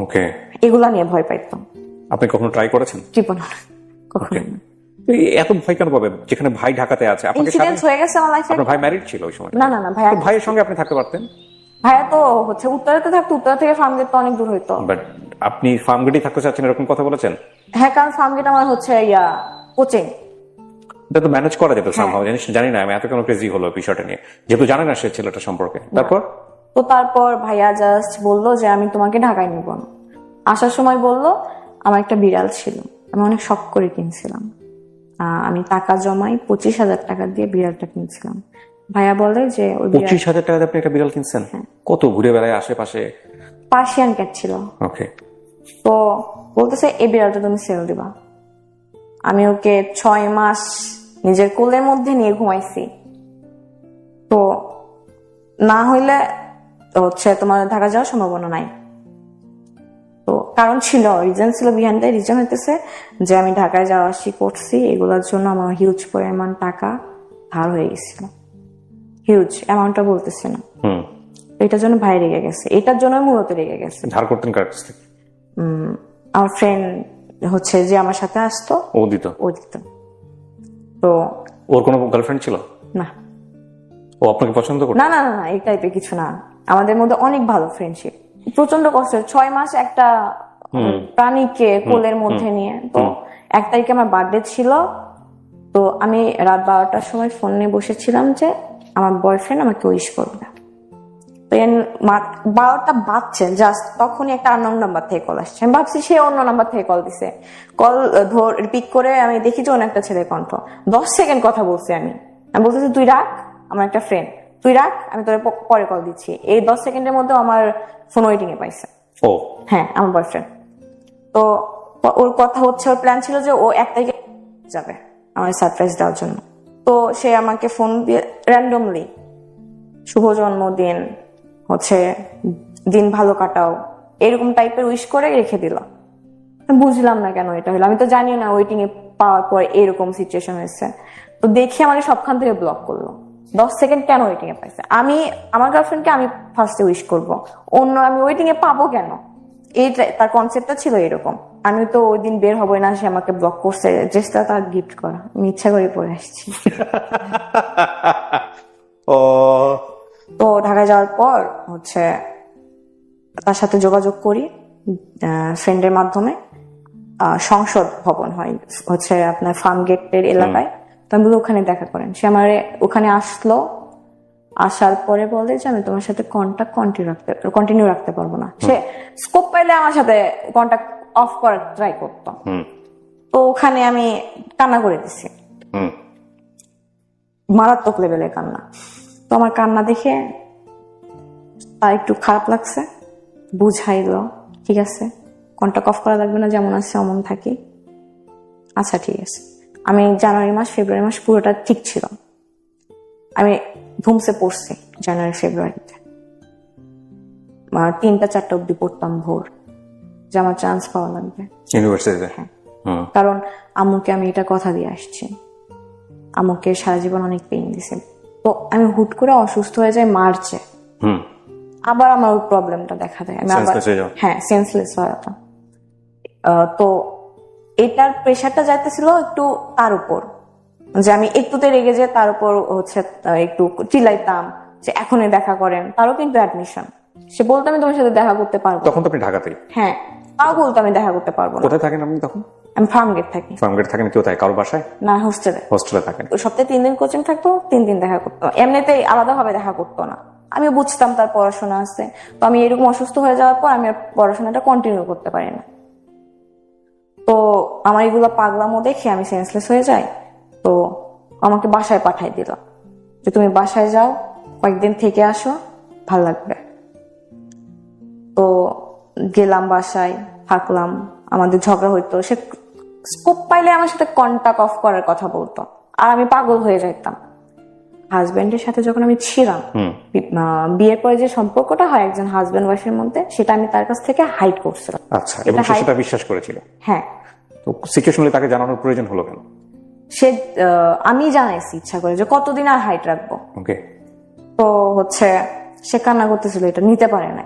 [SPEAKER 2] ওকে,
[SPEAKER 1] এগুলা নিয়ে ভয় পাইতো।
[SPEAKER 2] আপনি কখনো ট্রাই করেছেন?
[SPEAKER 1] জীবন কখনো না।
[SPEAKER 2] এত ভয় কেন পাবে যেখানে ভাই ঢাকাতে আছে?
[SPEAKER 1] ইনসিডেন্ট হয়ে গেছে আমার লাইফে।
[SPEAKER 2] আপনার ভাই ম্যারিড ছিল ওই সময়?
[SPEAKER 1] না ভাইয়া,
[SPEAKER 2] ভাইয়ের সঙ্গে আপনি থাকতে পারতেন।
[SPEAKER 1] ভাইয়া তো হচ্ছে উত্তরাতে থাকতো, উত্তরা থেকে ফার্মগেট তো অনেক দূর হইতো।
[SPEAKER 2] বাট আপনি ফার্মগেটেই থাকতে চাচ্ছেন এরকম কথা বলেছেন?
[SPEAKER 1] হ্যাঁ, কারণ ফার্মগেট আমার হচ্ছে কোচিং,
[SPEAKER 2] এটা তো ম্যানেজ করা যেত সামহাও। জানি না আমি এত কেন ক্রেজি হলো বিষয়টা নিয়ে, যেহেতু জানে না সে ছেলেটা সম্পর্কে। তারপর
[SPEAKER 1] ভাইয়া জাস্ট বললো যে আমি তোমাকে ঢাকায় নিব না। আসার সময় বললো আমার একটা বিড়াল ছিল, আমি অনেক শখ করে কিনছিলাম, আমি টাকা জমাই 25,000 টাকা দিয়ে বিড়ালটা কিনছিলাম। ভাইয়া বলে যে
[SPEAKER 2] 25,000 টাকা দিয়ে আপনি একটা বিড়াল কিনছেন? কত ঘুরে বেড়ায় আশেপাশে?
[SPEAKER 1] পার্সিয়ান ক্যাট ছিল।
[SPEAKER 2] ওকে।
[SPEAKER 1] তো বলতেছে এই বিড়ালটা তুমি সেল দিবা। আমি ওকে 6 মাস নিজের কোলের মধ্যে নিয়ে ঘুমাইছি। তো না হইলে হচ্ছে তোমার ঢাকা যাওয়ার সম্ভাবনা নাই। তো কারণ ছিল, রিজন ছিল বিহাইন্ড দ্য রিজন হইতেছে যে আমি ঢাকায় যাওয়া আসি করছি, এগুলোর জন্য আমার হিউজ পরিমাণ টাকা ধার হয়ে গেছিল। হিউজ অ্যামাউন্টটা বলতেছে না, এটার জন্য ভাই রেগে গেছে, এটার জন্য মূলত রেগে গেছে।
[SPEAKER 2] ধার করতেন কার কাছ থেকে?
[SPEAKER 1] আমার ফ্রেন্ড হচ্ছে যে আমার সাথে আসতো, ও দিত। তো
[SPEAKER 2] ওর কোনো গার্লফ্রেন্ড ছিল
[SPEAKER 1] না?
[SPEAKER 2] ও আপনাকে পছন্দ করতো?
[SPEAKER 1] না এই টাইপের কিছু না, আমাদের মধ্যে অনেক ভালো ফ্রেন্ডশিপ। প্রচন্ড কষ্ট, 6 মাস একটা প্রাণীকে কোলের মধ্যে নিয়ে। তো 1 তারিখে আমার বার্থডে ছিল, তো আমি রাত 12টার সময় ফোন নিয়ে বসেছিলাম যে আমার বয়ফ্রেন্ড আমাকে উইশ করবে। তো 12টা বাজছে জাস্ট, তখনই একটা আননোন নাম্বার থেকে কল আসছে। আমি ভাবছি সে অন্য নাম্বার থেকে কল দিছে। কল পিক করে আমি দেখি যে অন্য একটা ছেলের কণ্ঠ। 10 সেকেন্ড কথা বলছি আমি বলতেছি তুই রাখ, আমার একটা ফ্রেন্ড, তুই রাখ, আমি তোর পরে কল দিচ্ছি। এই 10 সেকেন্ডের মধ্যে আমার ফোন ওয়েটিং এ পাইছে।
[SPEAKER 2] ও
[SPEAKER 1] হ্যাঁ, আমার বয়ফ্রেন্ড। তো ওর কথা হচ্ছে, ওর প্ল্যান ছিল যে ও 1 তারিখে যাবে আমার সারপ্রাইজ দেওয়ার জন্য। তো সে আমাকে ফোন দিয়ে র্যান্ডমলি শুভ জন্মদিন, হচ্ছে দিন ভালো কাটাও, এরকম টাইপের উইশ করে রেখে দিল। বুঝলাম না কেন এটা হলো, আমি তো জানি না ওয়েটিং এ পাওয়ার পর এরকম সিচুয়েশন হয়েছে। তো দেখি আমাকে সবখান থেকে ব্লক করলো। 10 সেকেন্ড কেন ওয়েটিং এ পাইছে? আমি আমার গার্লফ্রেন্ডকে আমি ফার্স্টে উইশ করব, অন্য আমি ওয়েটিং এ পাবো কেন? এই তার কনসেপ্টটা ছিল এরকম। আমি তো ওই দিন বের হবো না, সে আমাকে ব্লক করছে, ড্রেসটা তার গিফট করা, আমি ইচ্ছা করে পরে আসছি। তো ঢাকায় যাওয়ার পর হচ্ছে তার সাথে যোগাযোগ করি ফ্রেন্ডের মাধ্যমে। সংসদ ভবন হয় হচ্ছে আপনার ফার্ম গেটের এলাকায়, তো আমি ওখানে দেখা করেন। সে আমার ওখানে আসলো, আসার পরে বলে যে আমি তোমার সাথে কন্টাক্ট কন্টিনিউ রাখতে পারবো না। সে স্কোপ পাইলে আমার সাথে কন্টাক্ট অফ করার ট্রাই করতো। তো ওখানে আমি কান্না করে দিছি, মারাত্মক লেভেলের কান্না। তো আমার কান্না দেখে তার একটু খারাপ লাগছে, বুঝাইলো ঠিক আছে কন্টাক্ট অফ করা লাগবে না, যেমন আছে অমন থাকি। আচ্ছা ঠিক আছে। আমি জানুয়ারি মাস ফেব্রুয়ারি মাস পুরোটা ঠিক ছিল, আমি ঘুমসে পড়ছি জানুয়ারি ফেব্রুয়ারিতে, 3টা 4টা অব্দি পড়তাম ভোর, যে আমার চান্স পাওয়া লাগবে
[SPEAKER 2] ইউনিভার্সিটিতে।
[SPEAKER 1] হ্যাঁ, কারণ আম্মুকে আমি এটা কথা দিয়ে আসছি, আম্মুকে সারা জীবন অনেক পেইন দিছে তো আমি হুট করে অসুস্থ হয়ে যাই মার্চে। আবার আমার ওই প্রবলেমটা দেখা দেয়, আমি আবার হ্যাঁ সেন্সলেস হয়ে যেতাম। তো এটার প্রেশারটা যাইতেছিল একটু তার উপর, যে আমি একটুতে রেগে যে তার উপর হচ্ছে একটু চিল্লাইতাম যে এখনই দেখা করেন। তারও কিন্তু অ্যাডমিশন, সে বলতো আমি তোমার সাথে দেখা করতে পারবো।
[SPEAKER 2] তখন তো আপনি ঢাকাতেই?
[SPEAKER 1] হ্যাঁ, তাও বলতো আমি দেখা করতে পারবো না।
[SPEAKER 2] কোথায় থাকেন আপনি তখন?
[SPEAKER 1] আমি ফার্মগেট থাকি।
[SPEAKER 2] ফার্মগেট থাকেন কেউ থাকে কারোর বাসায়?
[SPEAKER 1] না, হোস্টেলে।
[SPEAKER 2] হোস্টেলে থাকেন।
[SPEAKER 1] সপ্তাহে 3 দিন কোচিং থাকতো, 3 দিন দেখা করতো, এমনিতেই আলাদাভাবে দেখা করতো না। আমি বুঝতাম তার পড়াশোনা আছে, তো আমি এরকম অসুস্থ হয়ে যাওয়ার পর আমি আর পড়াশোনাটা কন্টিনিউ করতে পারি না। তো আমার এগুলো পাগলামো দেখে আমি সেন্সলেস হয়ে যাই। তো আমাকে বাসায় পাঠাই দিল যে তুমি বাসায় যাও, কয়েকদিন থেকে আসো, ভাল লাগবে। তো গেলাম বাসায়, থাকলাম, আমাদের ঝগড়া হইতো। সে স্কোপ পাইলে আমার সাথে কন্টাক্ট অফ করার কথা বলতো, আর আমি পাগল হয়ে যাইতাম। হাজবেন্ডের সাথে যখন আমি ছিলাম, বিয়ের পরে যে সম্পর্কটা হয় একজন হাজবেন্ড ওয়াইফের মধ্যে, সেটা আমি তার কাছ থেকে হাইড করছিলাম।
[SPEAKER 2] আচ্ছা, এবং সে সেটা বিশ্বাস করেছিল?
[SPEAKER 1] হ্যাঁ।
[SPEAKER 2] তো সিচুয়েশনালি তাকে জানানোর প্রয়োজন হলো কেন?
[SPEAKER 1] সে আমি জানাইছি ইচ্ছা করে যে কতদিন আর হাইট রাখবো।
[SPEAKER 2] ওকে।
[SPEAKER 1] তো হচ্ছে সে কান্না করতেছিল, এটা নিতে পারে না।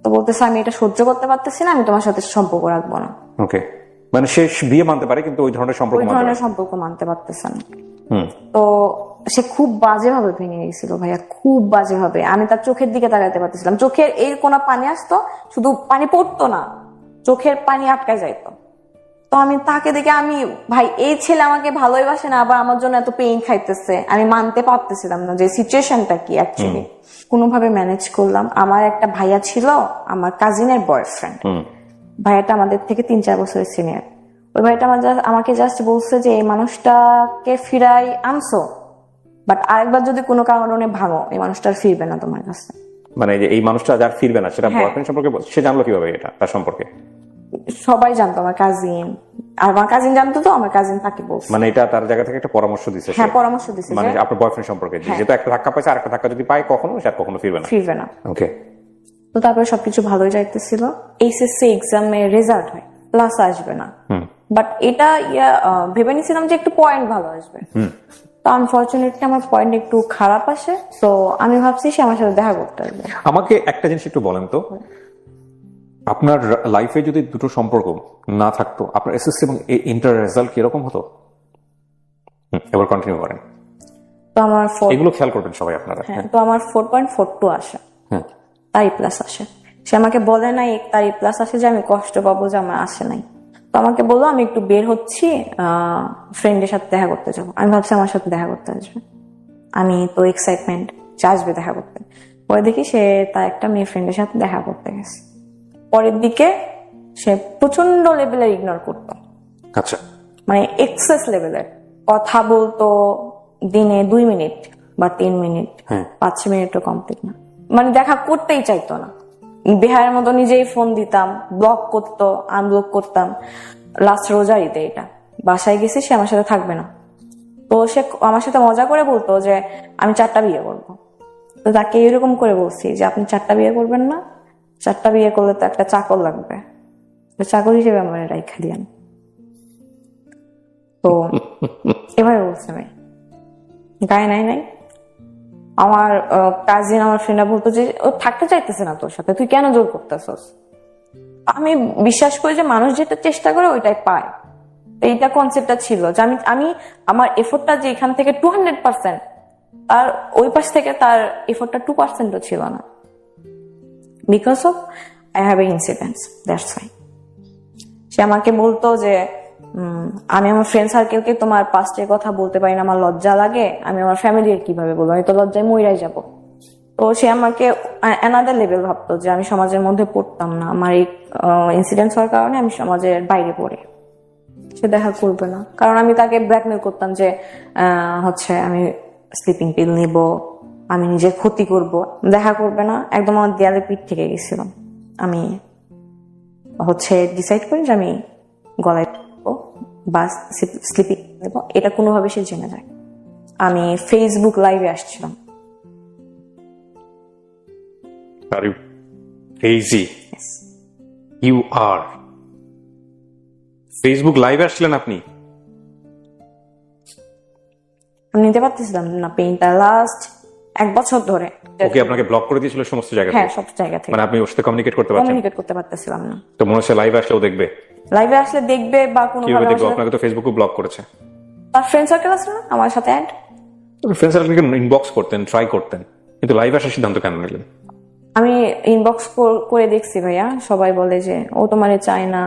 [SPEAKER 1] তো বলতেছে আমি এটা সহ্য করতে পারতেছি না, আমি তোমার সাথে সম্পর্ক রাখবো না।
[SPEAKER 2] ওকে, মানে সে বিয়ে মানতে পারে কিন্তু ওই ধরনের
[SPEAKER 1] সম্পর্ক মানতে পারতেছে না। তো সে খুব বাজেভাবে ভেঙে গেছিল ভাইয়া, খুব বাজেভাবে। আমি তার চোখের দিকে তাকাইতে পারতেছিলাম, চোখের এই কোনা পানি আসতো, শুধু পানি পড়তো না, চোখের পানি আটকায় যাইতো। তো আমি তাকে দেখে আমি ভাই এই ছেলে আমাকে ভালোই বাসে না, আবার আমার জন্য এত পেইন খাইতেছে, আমি মানতে পারতেছিলাম না যে সিচুয়েশনটা কি অ্যাকচুয়ালি। কোনোভাবে ম্যানেজ করলাম। আমার একটা ভাইয়া ছিল, আমার কাজিনের বয়ফ্রেন্ড। ভাইয়াটা আমাদের থেকে 3-4 বছরের সিনিয়র। ওই ভাইটা আমাকে জাস্ট বলছে যে এই মানুষটাকে ফিরাই আনছো, বাট আরেকবার যদি কোনো কারণে ভাঙো, এই মানুষটা আর ফিরবে না তোমার কাছে।
[SPEAKER 2] মানে এই মানুষটা যার ফিরবে না, সেটা বয়ফ্রেন্ড সম্পর্কে সে জানলো কিভাবে এটা তার সম্পর্কে?
[SPEAKER 1] সবাই জানতো, আমার কাজিন, আর আমার কাজিন জানতো, তো আমার কাজিন তাকে বলছে।
[SPEAKER 2] মানে এটা তার জায়গা থেকে একটা পরামর্শ দিছে?
[SPEAKER 1] হ্যাঁ, পরামর্শ দিছে,
[SPEAKER 2] মানে আপনার বয়ফ্রেন্ড সম্পর্কে যেহেতু একটা ধাক্কা পাইছে, আরেকটা ধাক্কা যদি পায় কখনো, সে আর কখনো ফিরবে না।
[SPEAKER 1] ওকে। তো তারপরে সবকিছু ভালোই যাইতেছিল। এইচএসসি এক্সামে রেজাল্ট হয়, প্লাস আসবে না, বাট এটা ভেবে নিছিলাম যে একটু পয়েন্ট ভালো আসবে। তো আনফরচুনেটলি আমার পয়েন্ট একটু খারাপ আসে। তো আমি ভাবছি সে আমার সাথে দেখা করতে আসবে।
[SPEAKER 2] আমাকে একটা জিনিস একটু বলেন তো, আপনার লাইফে যদি দুটো সম্পর্ক না থাকতো, আপনার এসএসসি এবং ইন্টার রেজাল্ট কিরকম হতো? এবার কন্টিনিউ করেন।
[SPEAKER 1] তো আমার
[SPEAKER 2] এগুলো খেয়াল করবেন সবাই আপনারা।
[SPEAKER 1] তো আমার 4.42 আসে, তারই প্লাস আসে। সে আমাকে বলে নাই তারই প্লাস আসে যে আমি কষ্ট পাবো যে আমার আসে নাই। তো আমাকে বললো আমি একটু বের হচ্ছি, ফ্রেন্ডের সাথে দেখা করতে যাবো। আমি ভাবছি আমার সাথে দেখা করতে আসবে, আমি তো এক্সাইটমেন্ট যে আসবে দেখা করতে। পরে দেখি সে তার একটা মেয়ে ফ্রেন্ডের সাথে দেখা করতে গেছে। পরের দিকে সে প্রচন্ড লেভেলের ইগনোর করতো।
[SPEAKER 2] আচ্ছা,
[SPEAKER 1] মানে এক্সেস লেভেলের কথা বলতো, দিনে 2 মিনিট বা 3 মিনিট, 5 মিনিটও কমপ্লিট না। মানে দেখা করতেই চাইতো না। বিহারের মতো নিজেই ফোন দিতাম, ব্লক করতো, আনব্লক করতাম। লাস্ট রোজারিতে এটা বাসায় গেছি, সে আমার সাথে থাকবে না। তো সে আমার সাথে মজা করে বলতো যে আমি 4টা বিয়ে করবো। তো তাকে এরকম করে বলছি যে আপনি 4টা বিয়ে করবেন না, 4টা বিয়ে করলে তো একটা চাকর লাগবে, চাকর হিসেবে আমার রাইখা দিয়ান। তো এভাবে বলছে ভাই, গায়ে নাই। আমার কাজিন, আমার ফ্রেন্ডরা বলতো যে ও থাকতে চাইতেছে না তোর সাথে, তুই কেন জোর করতেছস? আমি বিশ্বাস করি যে মানুষ যেটা চেষ্টা করে ওইটাই পায়। এইটা কনসেপ্টটা ছিল যে আমি আমার এফোর্টটা যে এখান থেকে 200%, তার ওই পাশ থেকে তার এফোর্টটা 2%ও ছিল না। Because of I have a incidents, that's why. সে আমাকে বলতো যে আমি আমার ফ্রেন্ড সার্কেলকে তোমার পাস্টের কথা বলতে পারি না, আমার লজ্জা লাগে, আমি আমার ফ্যামিলির কিভাবে বলবো, আমি তো লজ্জায় মইরাই যাবো। তো সে আমাকে অ্যানাদার লেভেল ভাবতো যে আমি সমাজের মধ্যে পড়তাম না, আমার এই ইনসিডেন্টস হওয়ার কারণে আমি সমাজের বাইরে পড়ে। সে দেখা করবে না, কারণ আমি তাকে ব্ল্যাকমেল করতাম যে হচ্ছে আমি স্লিপিং পিল নিব, আমি নিজের ক্ষতি করব। দেখা করবে না, একদম আমার দেয়ালে পিঠ থেকে গেছিলাম। আমি হচ্ছে ডিসাইড করি যে আমি গলায় বা স্লিপিং নেব, এটা কোনোভাবে সে জেনে যায়। আমি ফেসবুক লাইভে আসছিলাম।
[SPEAKER 2] Are you crazy?
[SPEAKER 1] Yes.
[SPEAKER 2] You are. Facebook লাইভে আসছিলেন আপনি?
[SPEAKER 1] নিতে পারতেছিলাম না পেইনটা লাস্ট 1 বছর ধরে।
[SPEAKER 2] ওকে আপনাকে ব্লক করে দিয়েছিল সমস্ত জায়গা থেকে?
[SPEAKER 1] হ্যাঁ, সব জায়গা থেকে।
[SPEAKER 2] মানে আপনি ওর সাথে কমিউনিকেট করতে
[SPEAKER 1] পারতেছিলাম না।
[SPEAKER 2] তো মনে হচ্ছে লাইভে আসলেও দেখবে?
[SPEAKER 1] লাইভে আসলে দেখবে বা কোনো
[SPEAKER 2] কিভাবে দেখবে? আপনাকে তো ফেসবুকে ব্লক করেছে।
[SPEAKER 1] তার ফ্রেন্ড সার্কেল আছে না আমার সাথে অ্যাড,
[SPEAKER 2] ফ্রেন্ড সার্কেলকে ইনবক্স করতেন, ট্রাই করতেন, কিন্তু লাইভে আসার সিদ্ধান্ত কেন নিলেন?
[SPEAKER 1] আমি ইনবক্স করে দেখছি ভাইয়া, সবাই বলে যে ও তোমারে চায় না,